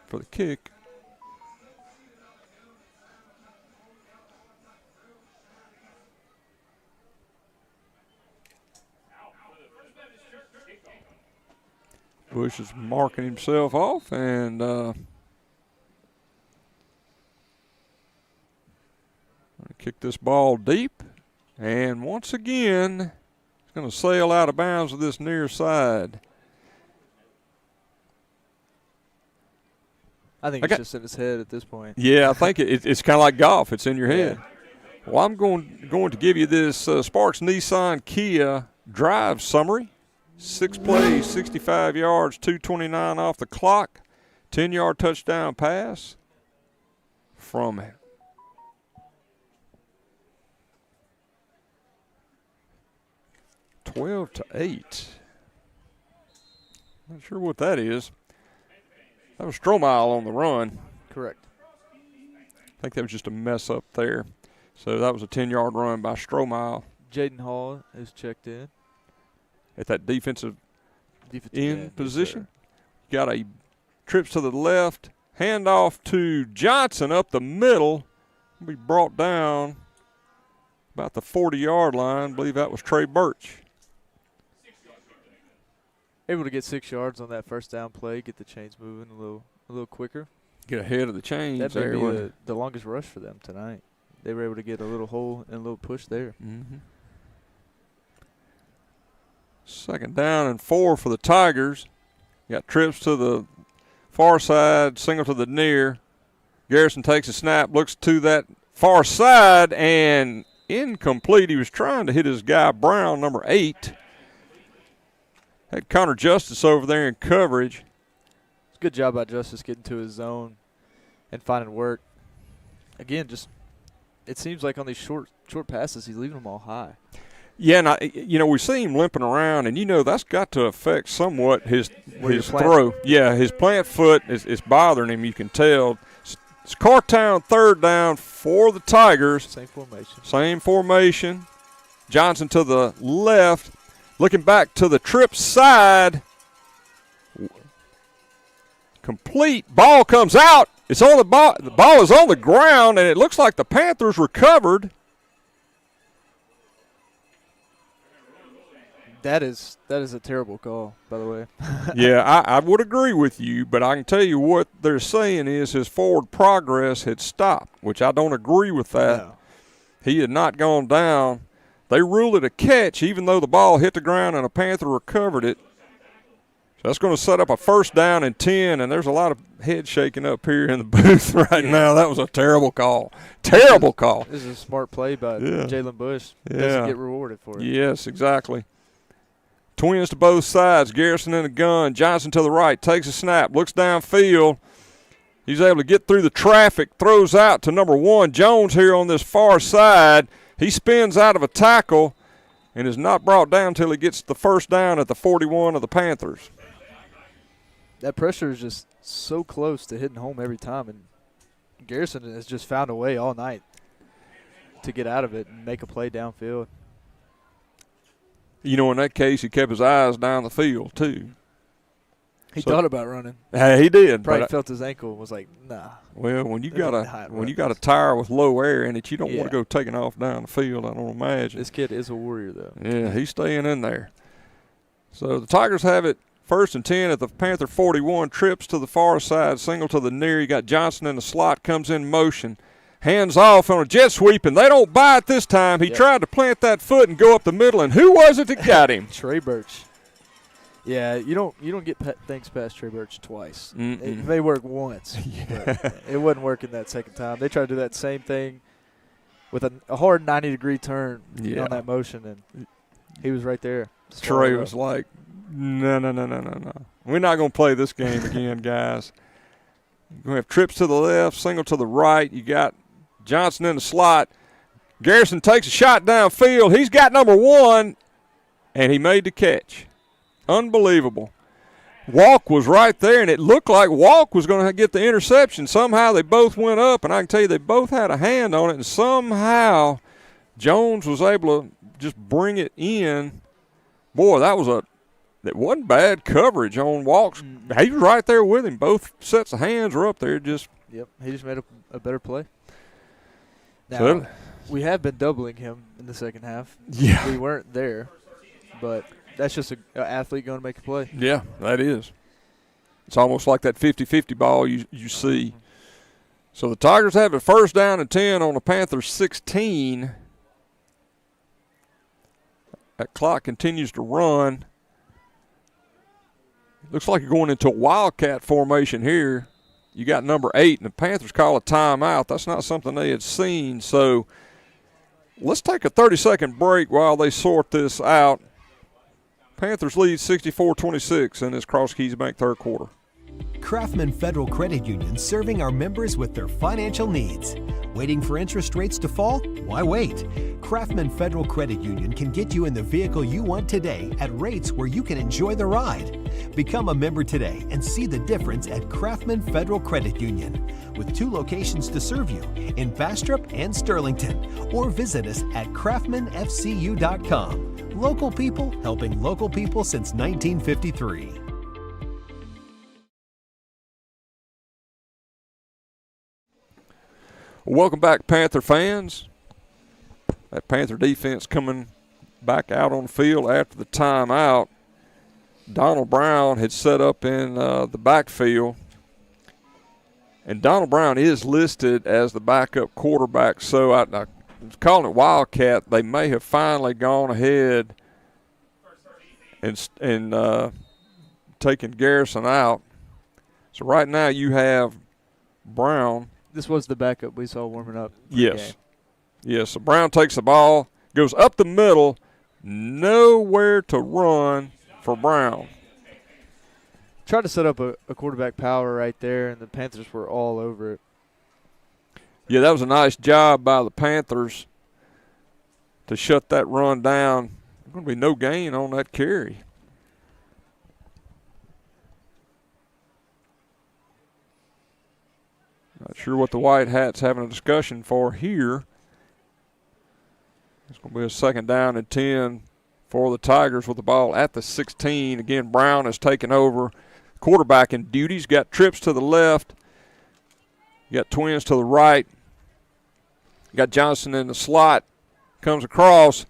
for the kick. Bush is marking himself off and kick this ball deep. And once again, it's going to sail out of bounds to this near side. I think it's just in his head at this point. Yeah, I think it's kind of like golf. It's in your head. Yeah. Well, I'm going to give you this Sparks Nissan Kia drive summary. 6 plays, 65 yards, 2:29 off the clock. 10-yard touchdown pass from 12-8. Not sure what that is. That was Stromile on the run. Correct. I think that was just a mess up there. So that was a 10-yard run by Stromile. Jaden Hall is checked in. At that defensive end position. Yes, got a trips to the left. Handoff to Johnson up the middle. Be brought down about the 40-yard line. I believe that was Trey Birch. Able to get 6 yards on that first down play, get the chains moving a little quicker. Get ahead of the chains. That may be the longest rush for them tonight. They were able to get a little hole and a little push there. Mm-hmm. 2nd down and 4 for the Tigers. Got trips to the far side, single to the near. Garrison takes a snap, looks to that far side, and incomplete. He was trying to hit his guy Brown, number 8. Had Connor Justice over there in coverage. It's a good job by Justice getting to his zone and finding work. Again, just it seems like on these short passes, he's leaving them all high. Yeah, and we see him limping around, and that's got to affect somewhat his throw. Yeah, his plant foot is bothering him. You can tell. It's Cartown 3rd down for the Tigers. Same formation. Johnson to the left, looking back to the trip side. Complete. Ball comes out. It's on the ball. The ball is on the ground, and it looks like the Panthers recovered. That is a terrible call, by the way. Yeah, I would agree with you, but I can tell you what they're saying is his forward progress had stopped, which I don't agree with that. No. He had not gone down. They ruled it a catch, even though the ball hit the ground and a Panther recovered it. So that's going to set up a 1st down and 10, and there's a lot of head shaking up here in the booth right now. That was a terrible call. Terrible call. This is a smart play by Jalen Bush. Doesn't get rewarded for it. Yes, exactly. Twins to both sides. Garrison in the gun. Johnson to the right. Takes a snap. Looks downfield. He's able to get through the traffic. Throws out to number 1. Jones here on this far side. He spins out of a tackle and is not brought down until he gets the first down at the 41 of the Panthers. That pressure is just so close to hitting home every time, and Garrison has just found a way all night to get out of it and make a play downfield. You know, in that case, he kept his eyes down the field, too. He thought about running. He did. Probably felt his ankle and was like, nah. Well, when you got a tire with low air in it, you don't want to go taking off down the field, I don't imagine. This kid is a warrior, though. Yeah, he's staying in there. So the Tigers have it 1st and 10 at the Panther 41. Trips to the far side, single to the near. You got Johnson in the slot, comes in motion. Hands off on a jet sweep, and they don't buy it this time. He tried to plant that foot and go up the middle, and who was it that got him? Trey Birch. Yeah, you don't get things past Trey Birch twice. It may work once, but it wasn't working that second time. They tried to do that same thing with a hard 90-degree turn on that motion, and he was right there. Trey was like, no. We're not going to play this game again, guys. We're going to have trips to the left, single to the right. You got Johnson in the slot. Garrison takes a shot downfield. He's got number 1, and he made the catch. Unbelievable. Walk was right there, and it looked like Walk was going to get the interception. Somehow they both went up, and I can tell you they both had a hand on it, and somehow Jones was able to just bring it in. Boy, that wasn't bad coverage on Walk's. He was right there with him. Both sets of hands were up there. Yep, he just made a better play. Now, we have been doubling him in the second half. Yeah. We weren't there, but that's just an athlete going to make a play. Yeah, that is. It's almost like that 50-50 ball you see. So the Tigers have it 1st down and 10 on the Panthers 16. That clock continues to run. Looks like you're going into a wildcat formation here. You got number 8, and the Panthers call a timeout. That's not something they had seen. So let's take a 30-second break while they sort this out. Panthers lead 64-26 in this Cross Keys Bank third quarter. Craftsman Federal Credit Union serving our members with their financial needs. Waiting for interest rates to fall? Why wait? Craftsman Federal Credit Union can get you in the vehicle you want today at rates where you can enjoy the ride. Become a member today and see the difference at Craftsman Federal Credit Union, with 2 locations to serve you in Bastrop and Sterlington, or visit us at craftmanfcu.com. Local people helping local people since 1953. Welcome back, Panther fans. That Panther defense coming back out on the field after the timeout. Donald Brown had set up in the backfield. And Donald Brown is listed as the backup quarterback, so I was calling it Wildcat. They may have finally gone ahead and taken Garrison out. So right now you have Brown. This was the backup we saw warming up. Yes. Yes, so Brown takes the ball, goes up the middle, nowhere to run for Brown. Tried to set up a quarterback power right there, and the Panthers were all over it. Yeah, that was a nice job by the Panthers to shut that run down. There's going to be no gain on that carry. Not sure what the White Hats having a discussion for here. It's going to be a 2nd down and 10 for the Tigers with the ball at the 16. Again, Brown has taken over quarterbacking duties. Got trips to the left. You got Twins to the right. You got Johnson in the slot. Comes across.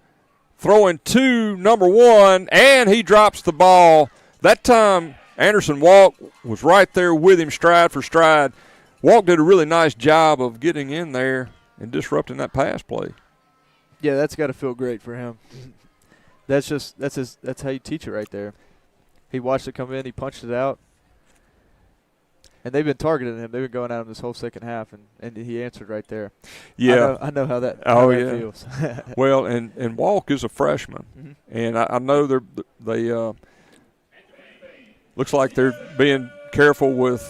Throwing to number 1, and he drops the ball. That time, Anderson Walk was right there with him, stride for stride. Walk did a really nice job of getting in there and disrupting that pass play. Yeah, that's got to feel great for him. That's how you teach it right there. He watched it come in. He punched it out. And they've been targeting him. They've been going at him this whole second half, and he answered right there. Yeah. I know how that, feels. Well, and Walk is a freshman. Mm-hmm. And I know they looks like they're being careful with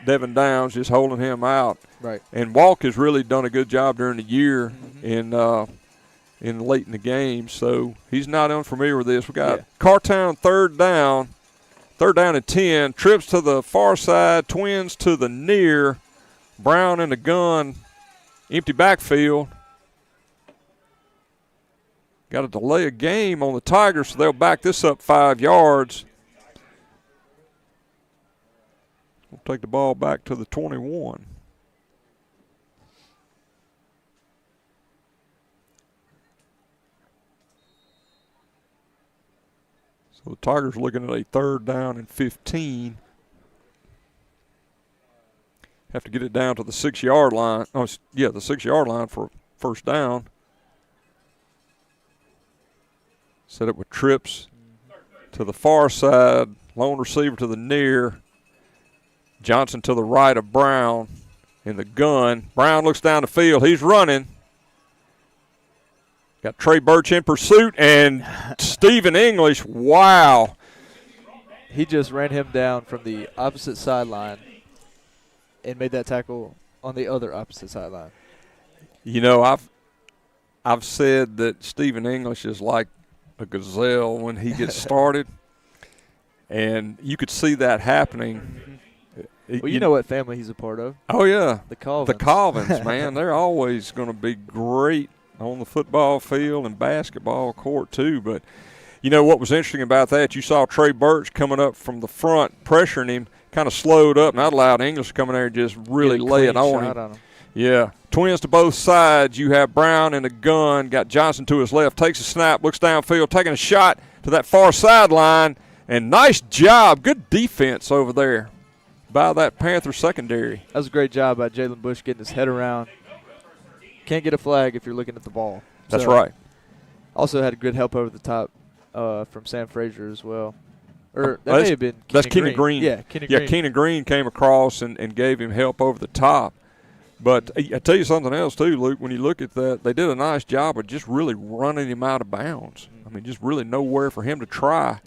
Devin Downs, just holding him out. Right. And Walk has really done a good job during the year in late in the game, so he's not unfamiliar with this. We got Cartown third down and 10. Trips to the far side, Twins to the near. Brown in the gun, empty backfield. Got to delay a game on the Tigers, so they'll back this up 5 yards. We'll take the ball back to the 21. So the Tigers looking at a third down and 15. Have to get it down to the 6-yard line. Oh, yeah, the 6-yard line for first down. Set up with trips to the far side. Lone receiver to the near. Johnson to the right of Brown in the gun. Brown looks down the field. He's running. Got Trey Birch in pursuit, and Stephen English, wow. He just ran him down from the opposite sideline and made that tackle on the other opposite sideline. You know, I've said that Stephen English is like a gazelle when he gets started, and you could see that happening. Well, you know what family he's a part of. Oh, yeah. The Colvins. The Colvins, man. They're always going to be great on the football field and basketball court too. But, you know, what was interesting about that, you saw Trey Birch coming up from the front, pressuring him, kind of slowed up, and that allowed English to come in there and just really lay it on him. Yeah. Twins to both sides. You have Brown in the gun, got Johnson to his left, takes a snap, looks downfield, taking a shot to that far sideline, and nice job. Good defense over there by that Panther secondary. That was a great job by Jalen Bush getting his head around. Can't get a flag if you're looking at the ball. That's right. Also had good help over the top from Sam Frazier as well. Or that may have been Keenan Green. Yeah, Keenan Green came across and gave him help over the top. But I tell you something else too, Luke. When you look at that, they did a nice job of just really running him out of bounds. I mean, just really nowhere for him to try.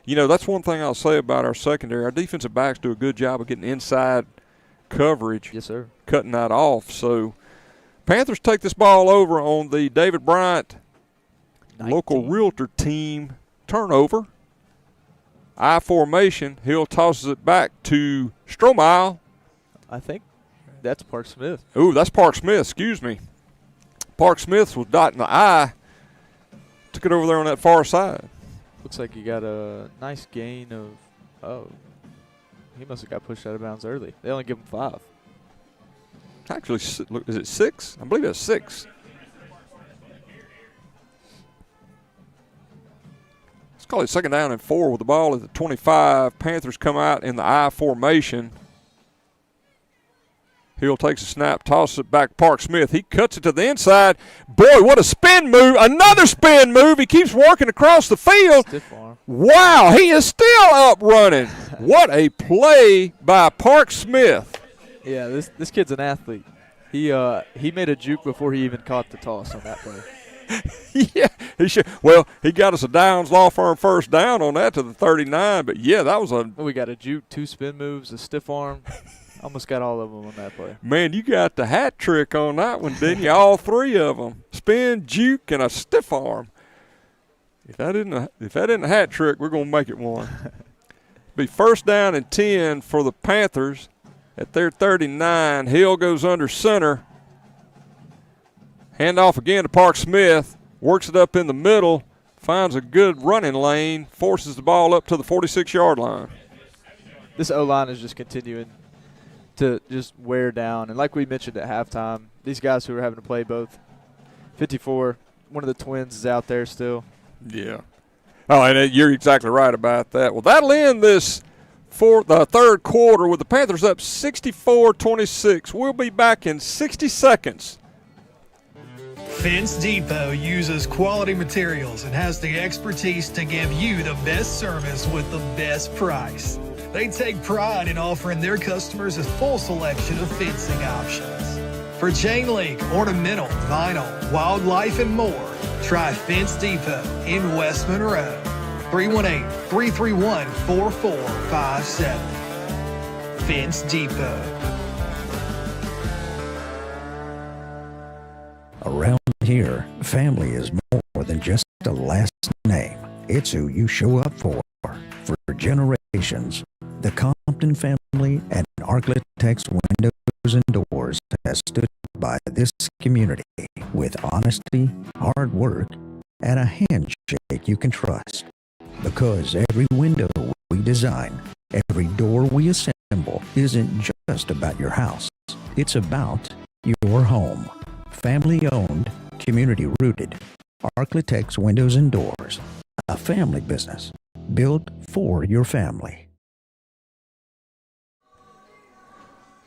You know, that's one thing I'll say about our secondary. Our defensive backs do a good job of getting inside coverage. Yes, sir. Cutting that off. So Panthers take this ball over on the David Bryant 19. Local Realtor team turnover. I formation. Hill tosses it back to Strohmeyer. I think that's Park Smith. Ooh, that's Park Smith. Excuse me. Park Smith was dotting the I. Took it over there on that far side. Looks like he got a nice gain of he must have got pushed out of bounds early. They only give him 5. Actually, is it 6? I believe it's 6. Let's call it second down and 4 with the ball at the 25. Panthers come out in the I formation. Hill takes a snap, tosses it back to Park Smith. He cuts it to the inside. Boy, what a spin move. Another spin move. He keeps working across the field. Wow, he is still up running. What a play by Park Smith. Yeah, this kid's an athlete. He made a juke before he even caught the toss on that play. Yeah, he should. Well, he got us a Downs Law Firm first down on that to the 39. But, yeah, that was we got a juke, 2 spin moves, a stiff arm. Almost got all of them on that play. Man, you got the hat trick on that one, didn't you? All 3 of them. Spin, juke, and a stiff arm. If that isn't a hat trick, we're going to make it one. Be first down and 10 for the Panthers at their 39. Hill goes under center. Hand off again to Park Smith. Works it up in the middle. Finds a good running lane. Forces the ball up to the 46-yard line. This O-line is just continuing to just wear down. And like we mentioned at halftime, these guys who are having to play both 54, one of the Twins is out there still. Yeah. Oh, and you're exactly right about that. Well, that'll end this third quarter with the Panthers up 64-26. We'll be back in 60 seconds. Fence Depot uses quality materials and has the expertise to give you the best service with the best price. They take pride in offering their customers a full selection of fencing options. For chain link, ornamental, vinyl, wildlife, and more, try Fence Depot in West Monroe. 318-331-4457. Fence Depot. Around here, family is more than just a last name. It's who you show up for. For generations, the Compton family and Architects Windows and Doors has stood by this community with honesty, hard work, and a handshake you can trust. Because every window we design, every door we assemble isn't just about your house. It's about your home. Family owned, community rooted. Architects Windows and Doors. A family business built for your family.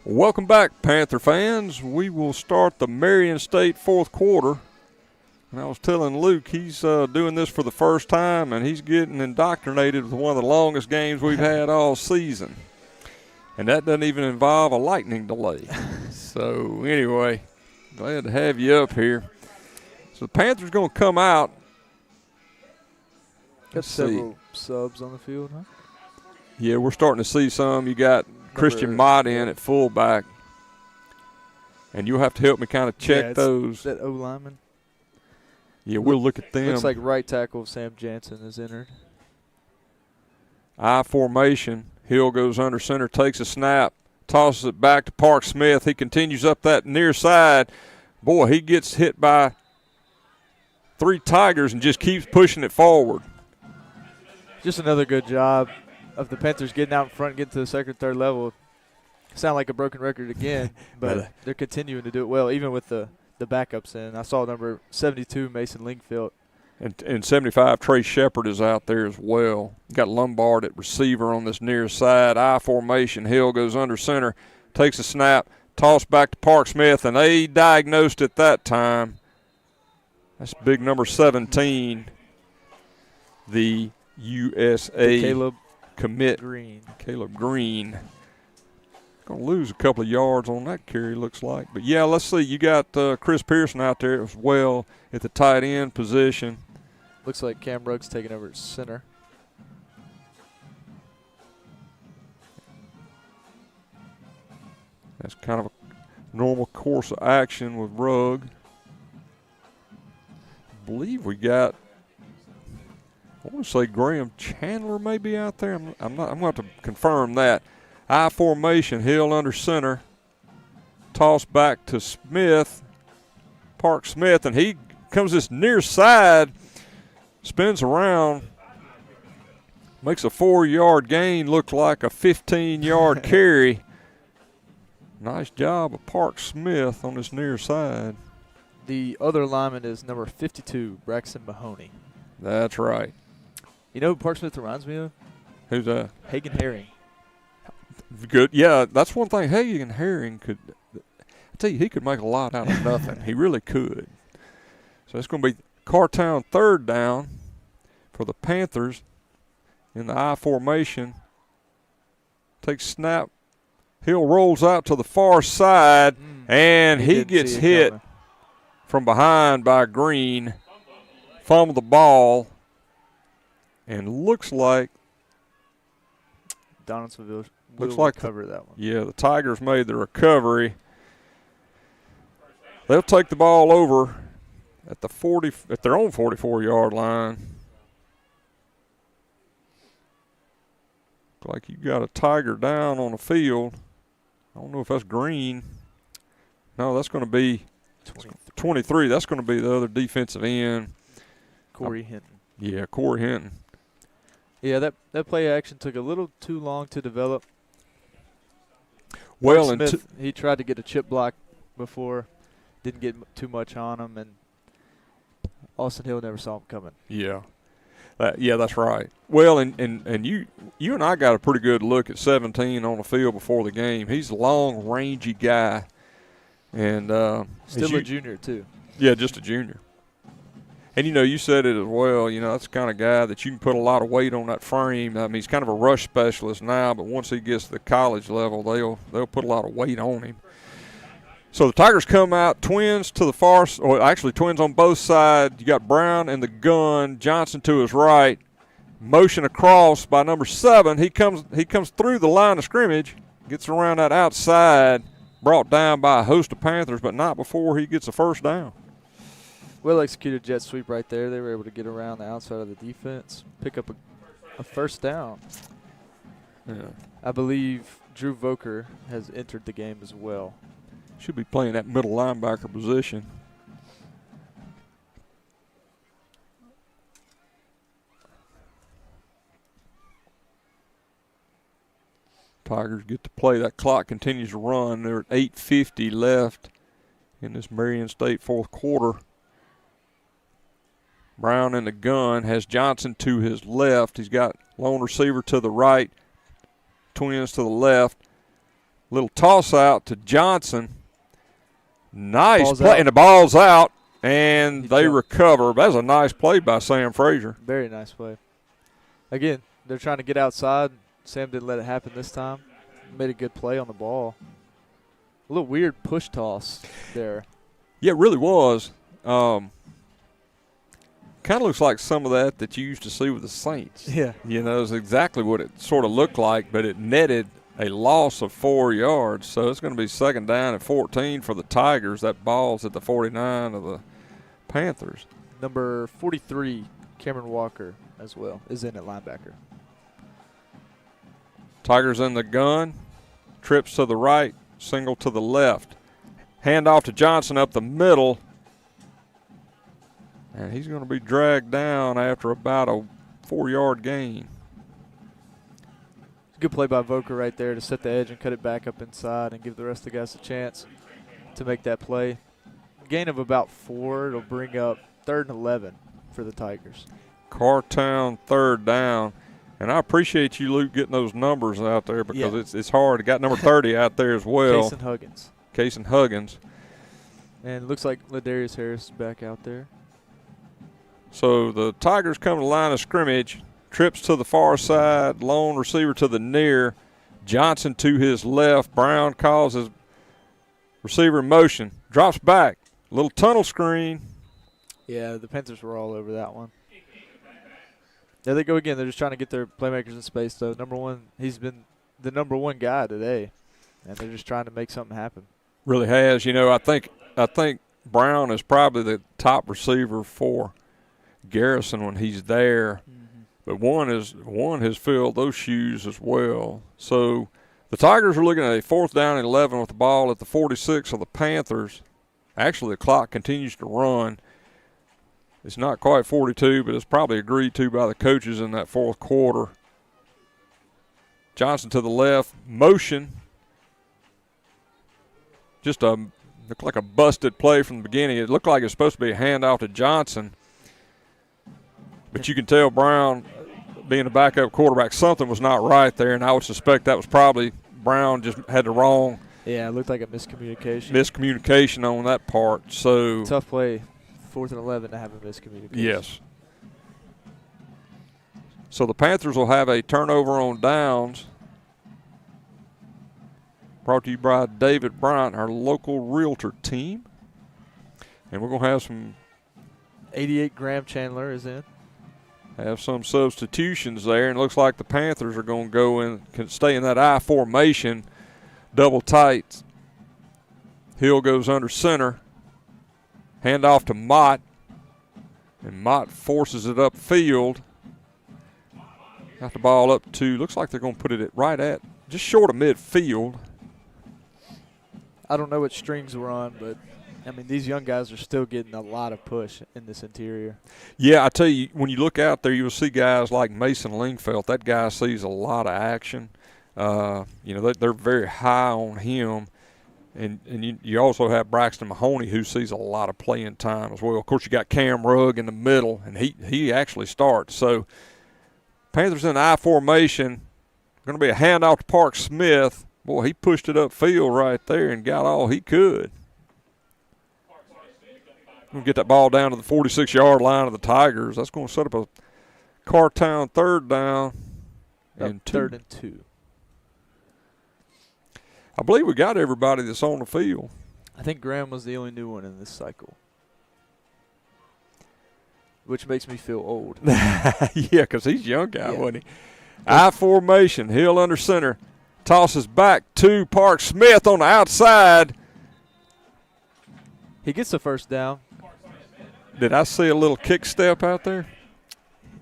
Welcome back, Panther fans. We will start the Marion State fourth quarter. And I was telling Luke he's doing this for the first time, and he's getting indoctrinated with one of the longest games we've had all season. And that doesn't even involve a lightning delay. So, anyway, glad to have you up here. So, the Panthers going to come out. Got several subs on the field, huh? Yeah, we're starting to see some. You got Christian Mott in at fullback. And you'll have to help me kind of check those. That O-lineman. Yeah, we'll look at them. Looks like right tackle Sam Jansen is entered. I formation. Hill goes under center, takes a snap, tosses it back to Park Smith. He continues up that near side. Boy, he gets hit by 3 Tigers and just keeps pushing it forward. Just another good job of the Panthers getting out in front, getting to the second, third level. Sound like a broken record again, but they're continuing to do it well, even with the backups in. I saw number 72, Mason Lingfield. And 75, Trey Shepard is out there as well. Got Lombard at receiver on this near side. I formation. Hill goes under center, takes a snap, toss back to Park Smith, and they diagnosed it that time. That's big number 17, the USA Caleb commit. Green. Caleb Green. Going to lose a couple of yards on that carry, looks like. But, yeah, let's see. You got Chris Pearson out there as well at the tight end position. Looks like Cam Ruggs taking over at center. That's kind of a normal course of action with Rugg. I believe we got, I want to say Graham Chandler may be out there. I'm going to have to confirm that. I formation, Hill under center. Toss back to Smith, Park Smith, and he comes this near side, spins around, makes a 4-yard gain look like a 15-yard carry. Nice job of Park Smith on this near side. The other lineman is number 52, Braxton Mahoney. That's right. You know who Park Smith reminds me of? Who's that? Hagen Herring. Good. Yeah, that's one thing. Hagen Herring could – I tell you, he could make a lot out of nothing. He really could. So it's going to be Cartown third down for the Panthers in the I formation. Takes snap. Hill rolls out to the far side, and he gets hit from behind by Green. Fumbled the ball, and looks like Donaldsonville looks like cover that one. Yeah, the Tigers made the recovery. They'll take the ball over at the 40, at their own 44-yard line. Looks like you got a Tiger down on the field. I don't know if that's Green. No, that's going to be 23. That's going to be the other defensive end. Corey Hinton. Yeah, Corey Hinton. Yeah, that play action took a little too long to develop. Well, Smith, he tried to get a chip block before, didn't get too much on him, and Austin Hill never saw him coming. Yeah. Yeah, that's right. Well, and you and I got a pretty good look at 17 on the field before the game. He's a long, rangy guy. And still a junior, too. Yeah, just a junior. And, you said it as well. That's the kind of guy that you can put a lot of weight on that frame. I mean, he's kind of a rush specialist now, but once he gets to the college level, they'll put a lot of weight on him. So the Tigers come out, twins to the far – or actually twins on both sides. You got Brown in the gun, Johnson to his right. Motion across by number 7. He comes through the line of scrimmage, gets around that outside, brought down by a host of Panthers, but not before he gets a first down. Well executed jet sweep right there. They were able to get around the outside of the defense, pick up a first down. Yeah. I believe Drew Voker has entered the game as well. Should be playing that middle linebacker position. Tigers get to play. That clock continues to run. They're at 8:50 left in this Marion State fourth quarter. Brown in the gun, has Johnson to his left. He's got lone receiver to the right, twins to the left. Little toss out to Johnson. Nice Ball's play, out. and the ball's out, and they recover. That's a nice play by Sam Frazier. Very nice play. Again, they're trying to get outside. Sam didn't let it happen this time. Made a good play on the ball. A little weird push toss there. Yeah, it really was. Kind of looks like some of that you used to see with the Saints. Yeah. It's exactly what it sort of looked like, but it netted a loss of 4 yards. So it's going to be second down at 14 for the Tigers. That ball's at the 49 of the Panthers. Number 43, Cameron Walker, as well, is in at linebacker. Tigers in the gun. Trips to the right, single to the left. Hand off to Johnson up the middle. And he's going to be dragged down after about a 4-yard gain. Good play by Voker right there to set the edge and cut it back up inside and give the rest of the guys a chance to make that play. Gain of about 4. It'll bring up 3rd and 11 for the Tigers. Cartown third down. And I appreciate you, Luke, getting those numbers out there because it's hard. Got number 30 out there as well. Cason Huggins. And it looks like Ladarius Harris is back out there. So the Tigers come to the line of scrimmage. Trips to the far side. Lone receiver to the near. Johnson to his left. Brown calls his receiver in motion. Drops back. Little tunnel screen. Yeah, the Panthers were all over that one. There they go again. They're just trying to get their playmakers in space, though. Number 1, he's been the number 1 guy today, and they're just trying to make something happen. Really has. I think Brown is probably the top receiver for Garrison when he's there. Mm-hmm. But one has filled those shoes as well. So the Tigers are looking at a 4th down and 11 with the ball at the 46 of the Panthers. Actually, the clock continues to run. It's not quite 42, but it's probably agreed to by the coaches in that fourth quarter. Johnson to the left, motion. Just looked like a busted play from the beginning. It looked like it was supposed to be a handoff to Johnson. But you can tell Brown, being a backup quarterback, something was not right there, and I would suspect that was probably Brown just had the wrong. Yeah, it looked like a miscommunication. Miscommunication on that part. So tough play. 4th and 11 to have a miscommunication. Yes. So the Panthers will have a turnover on downs. Brought to you by David Bryant, our local realtor team. And we're going to have some. 88 Graham Chandler is in. Have some substitutions there. And it looks like the Panthers are going to go in, can stay in that I formation, double tight. Hill goes under center. Hand off to Mott, and Mott forces it upfield. Got the ball up to, looks like they're going to put it right at, just short of midfield. I don't know what strings we're on, but, I mean, these young guys are still getting a lot of push in this interior. Yeah, I tell you, when you look out there, you'll see guys like Mason Lingfeld. That guy sees a lot of action. They're very high on him. And you also have Braxton Mahoney, who sees a lot of playing time as well. Of course, you got Cam Rugg in the middle, and he actually starts. So Panthers in I formation. Going to be a handoff to Park Smith. Boy, he pushed it upfield right there and got all he could. We'll get that ball down to the 46-yard line of the Tigers. That's going to set up a Cartown third down and 2. 3rd and 2. I believe we got everybody that's on the field. I think Graham was the only new one in this cycle, which makes me feel old. Yeah, because he's a young guy, wasn't he? I formation, Hill under center. Tosses back to Park Smith on the outside. He gets the first down. Did I see a little kick step out there?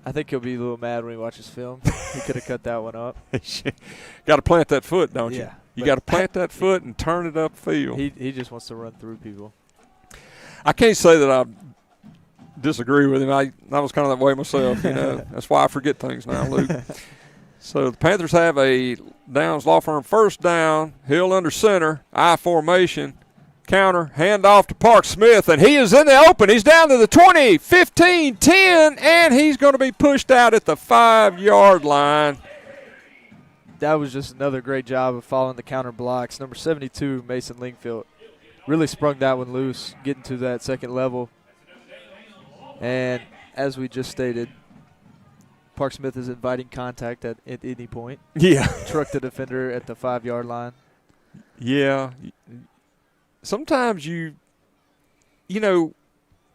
I think he'll be a little mad when he watches film. He could have cut that one up. Got to plant that foot, don't you? Yeah. You got to plant that foot and turn it upfield. He just wants to run through people. I can't say that I disagree with him. I was kind of that way myself. You know, that's why I forget things now, Luke. So the Panthers have a Downs Law Firm first down. Hill under center, I formation, counter, hand off to Park Smith, and he is in the open. He's down to the 20, 15, 10, and he's going to be pushed out at the 5-yard line. That was just another great job of following the counter blocks. Number 72, Mason Lingfield, really sprung that one loose, getting to that second level. And as we just stated, Park Smith is inviting contact at any point. Yeah. Truck the defender at the 5-yard line. Yeah. Sometimes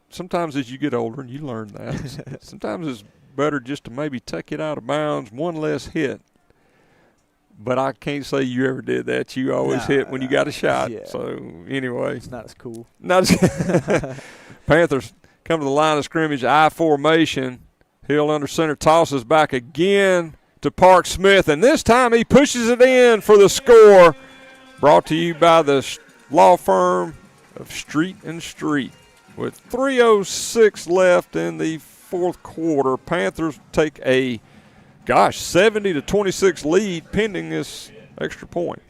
sometimes as you get older, and you learn that, sometimes it's better just to maybe take it out of bounds, one less hit. But I can't say you ever did that. You always hit when you got a shot. Yeah. So, anyway. It's not as cool. Panthers come to the line of scrimmage, I formation. Hill under center, tosses back again to Park Smith. And this time he pushes it in for the score. Brought to you by the law firm of Street and Street. With 3:06 left in the fourth quarter, Panthers take a 70-26 lead pending this extra point.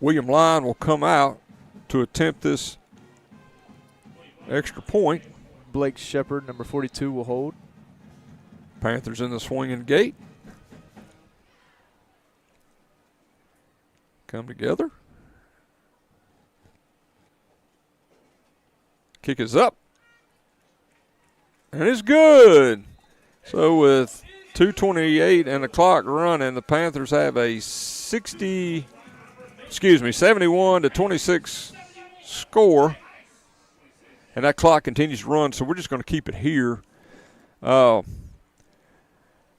William Lyon will come out to attempt this extra point. Blake Shepard, number 42, will hold. Panthers in the swinging gate. Come together. Kick is up. And it's good. So with 2:28 and the clock running, the Panthers have a 71-26 score. And that clock continues to run, so we're just going to keep it here. I'll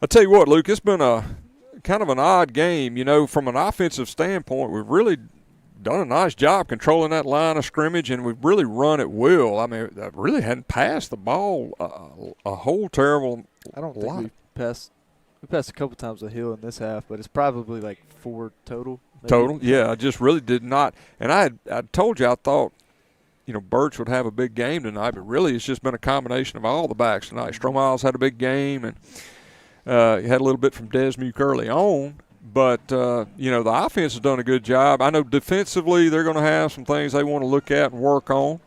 tell you what, Luke, it's been a kind of an odd game. You know, from an offensive standpoint, we've really done a nice job controlling that line of scrimmage, and we've really run at will. I mean, I really hadn't passed the ball a whole terrible I don't think lot. we passed a couple times the Hill in this half, but it's probably like 4 total. Maybe. Total, yeah. I just really did not. And I told you I thought, Birch would have a big game tonight, but really it's just been a combination of all the backs tonight. Stromiles had a big game, and he had a little bit from Desmuke early on. But, the offense has done a good job. I know defensively they're going to have some things they want to look at and work on.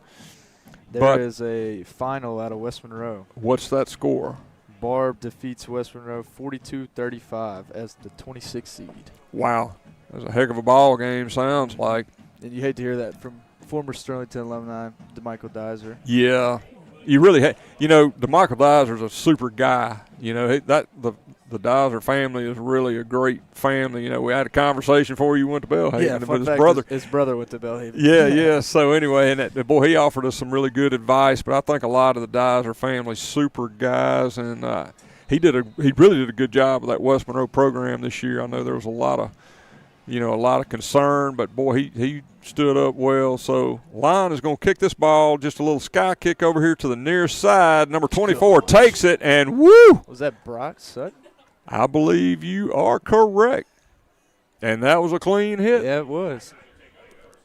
There is a final out of West Monroe. What's that score? Barb defeats West Monroe 42-35 as the 26th seed. Wow. That's a heck of a ball game, sounds like. And you hate to hear that from former Sterlington alumni, DeMichael Dizer. Yeah. You really DeMichael Dizer's a super guy. The Dizer family is really a great family. We had a conversation before you went to Belhaven with his brother. His brother went to Belhaven. Yeah. So anyway, and he offered us some really good advice. But I think a lot of the Dizer family super guys, and he really did a good job with that West Monroe program this year. I know there was a lot of concern, but boy, he stood up well. So Lyon is going to kick this ball, just a little sky kick over here to the near side. Number 24 takes it, and woo! Was that Brock Sutton? I believe you are correct. And that was a clean hit. Yeah, it was.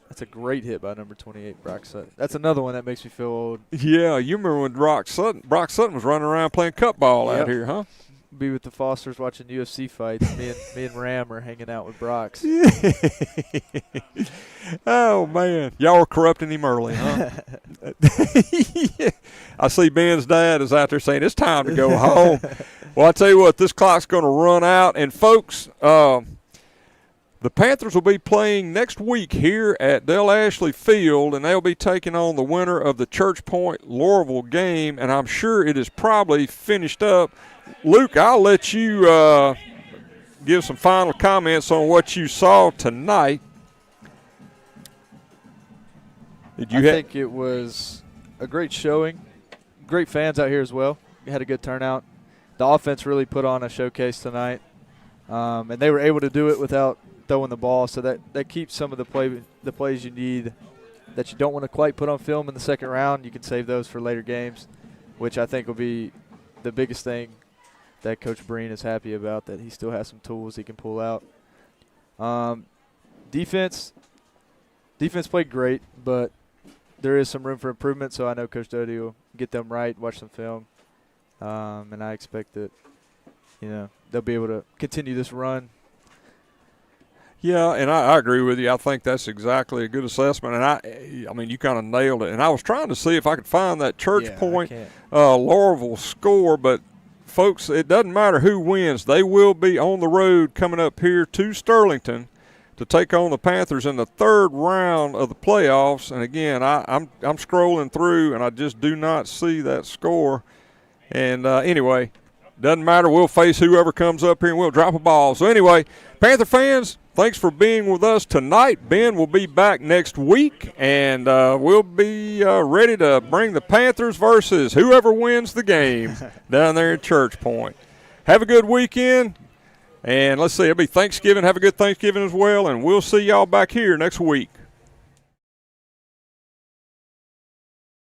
That's a great hit by number 28, Brock Sutton. That's another one that makes me feel old. Yeah, you remember when Brock Sutton was running around playing cup ball out here, huh? Be with the Fosters watching UFC fights. Me and Ram are hanging out with Brox. Oh, man. Y'all were corrupting him early, huh? Yeah. I see Ben's dad is out there saying it's time to go home. Well, I tell you what, this clock's going to run out. And, folks, The Panthers will be playing next week here at Dale Ashley Field, and they'll be taking on the winner of the Church Point-Lorville game, and I'm sure it is probably finished up. Luke, I'll let you give some final comments on what you saw tonight. I think it was a great showing. Great fans out here as well. We had a good turnout. The offense really put on a showcase tonight, and they were able to do it without throwing the ball, so that keeps some of the plays you need that you don't want to quite put on film in the second round. You can save those for later games, which I think will be the biggest thing that Coach Breen is happy about, that he still has some tools he can pull out. Defense played great, but there is some room for improvement, so I know Coach Doty will get them right, watch some film, and I expect that they'll be able to continue this run. Yeah, and I agree with you. I think that's exactly a good assessment, and I mean, you kind of nailed it. And I was trying to see if I could find that Church Point Lorville score, but folks, it doesn't matter who wins. They will be on the road coming up here to Sterlington to take on the Panthers in the third round of the playoffs. And again, I'm scrolling through, and I just do not see that score. And anyway, doesn't matter. We'll face whoever comes up here, and we'll drop a ball. So anyway, Panther fans, thanks for being with us tonight. Ben will be back next week, and we'll be ready to bring the Panthers versus whoever wins the game down there in Church Point. Have a good weekend, and let's see, it'll be Thanksgiving. Have a good Thanksgiving as well, and we'll see y'all back here next week.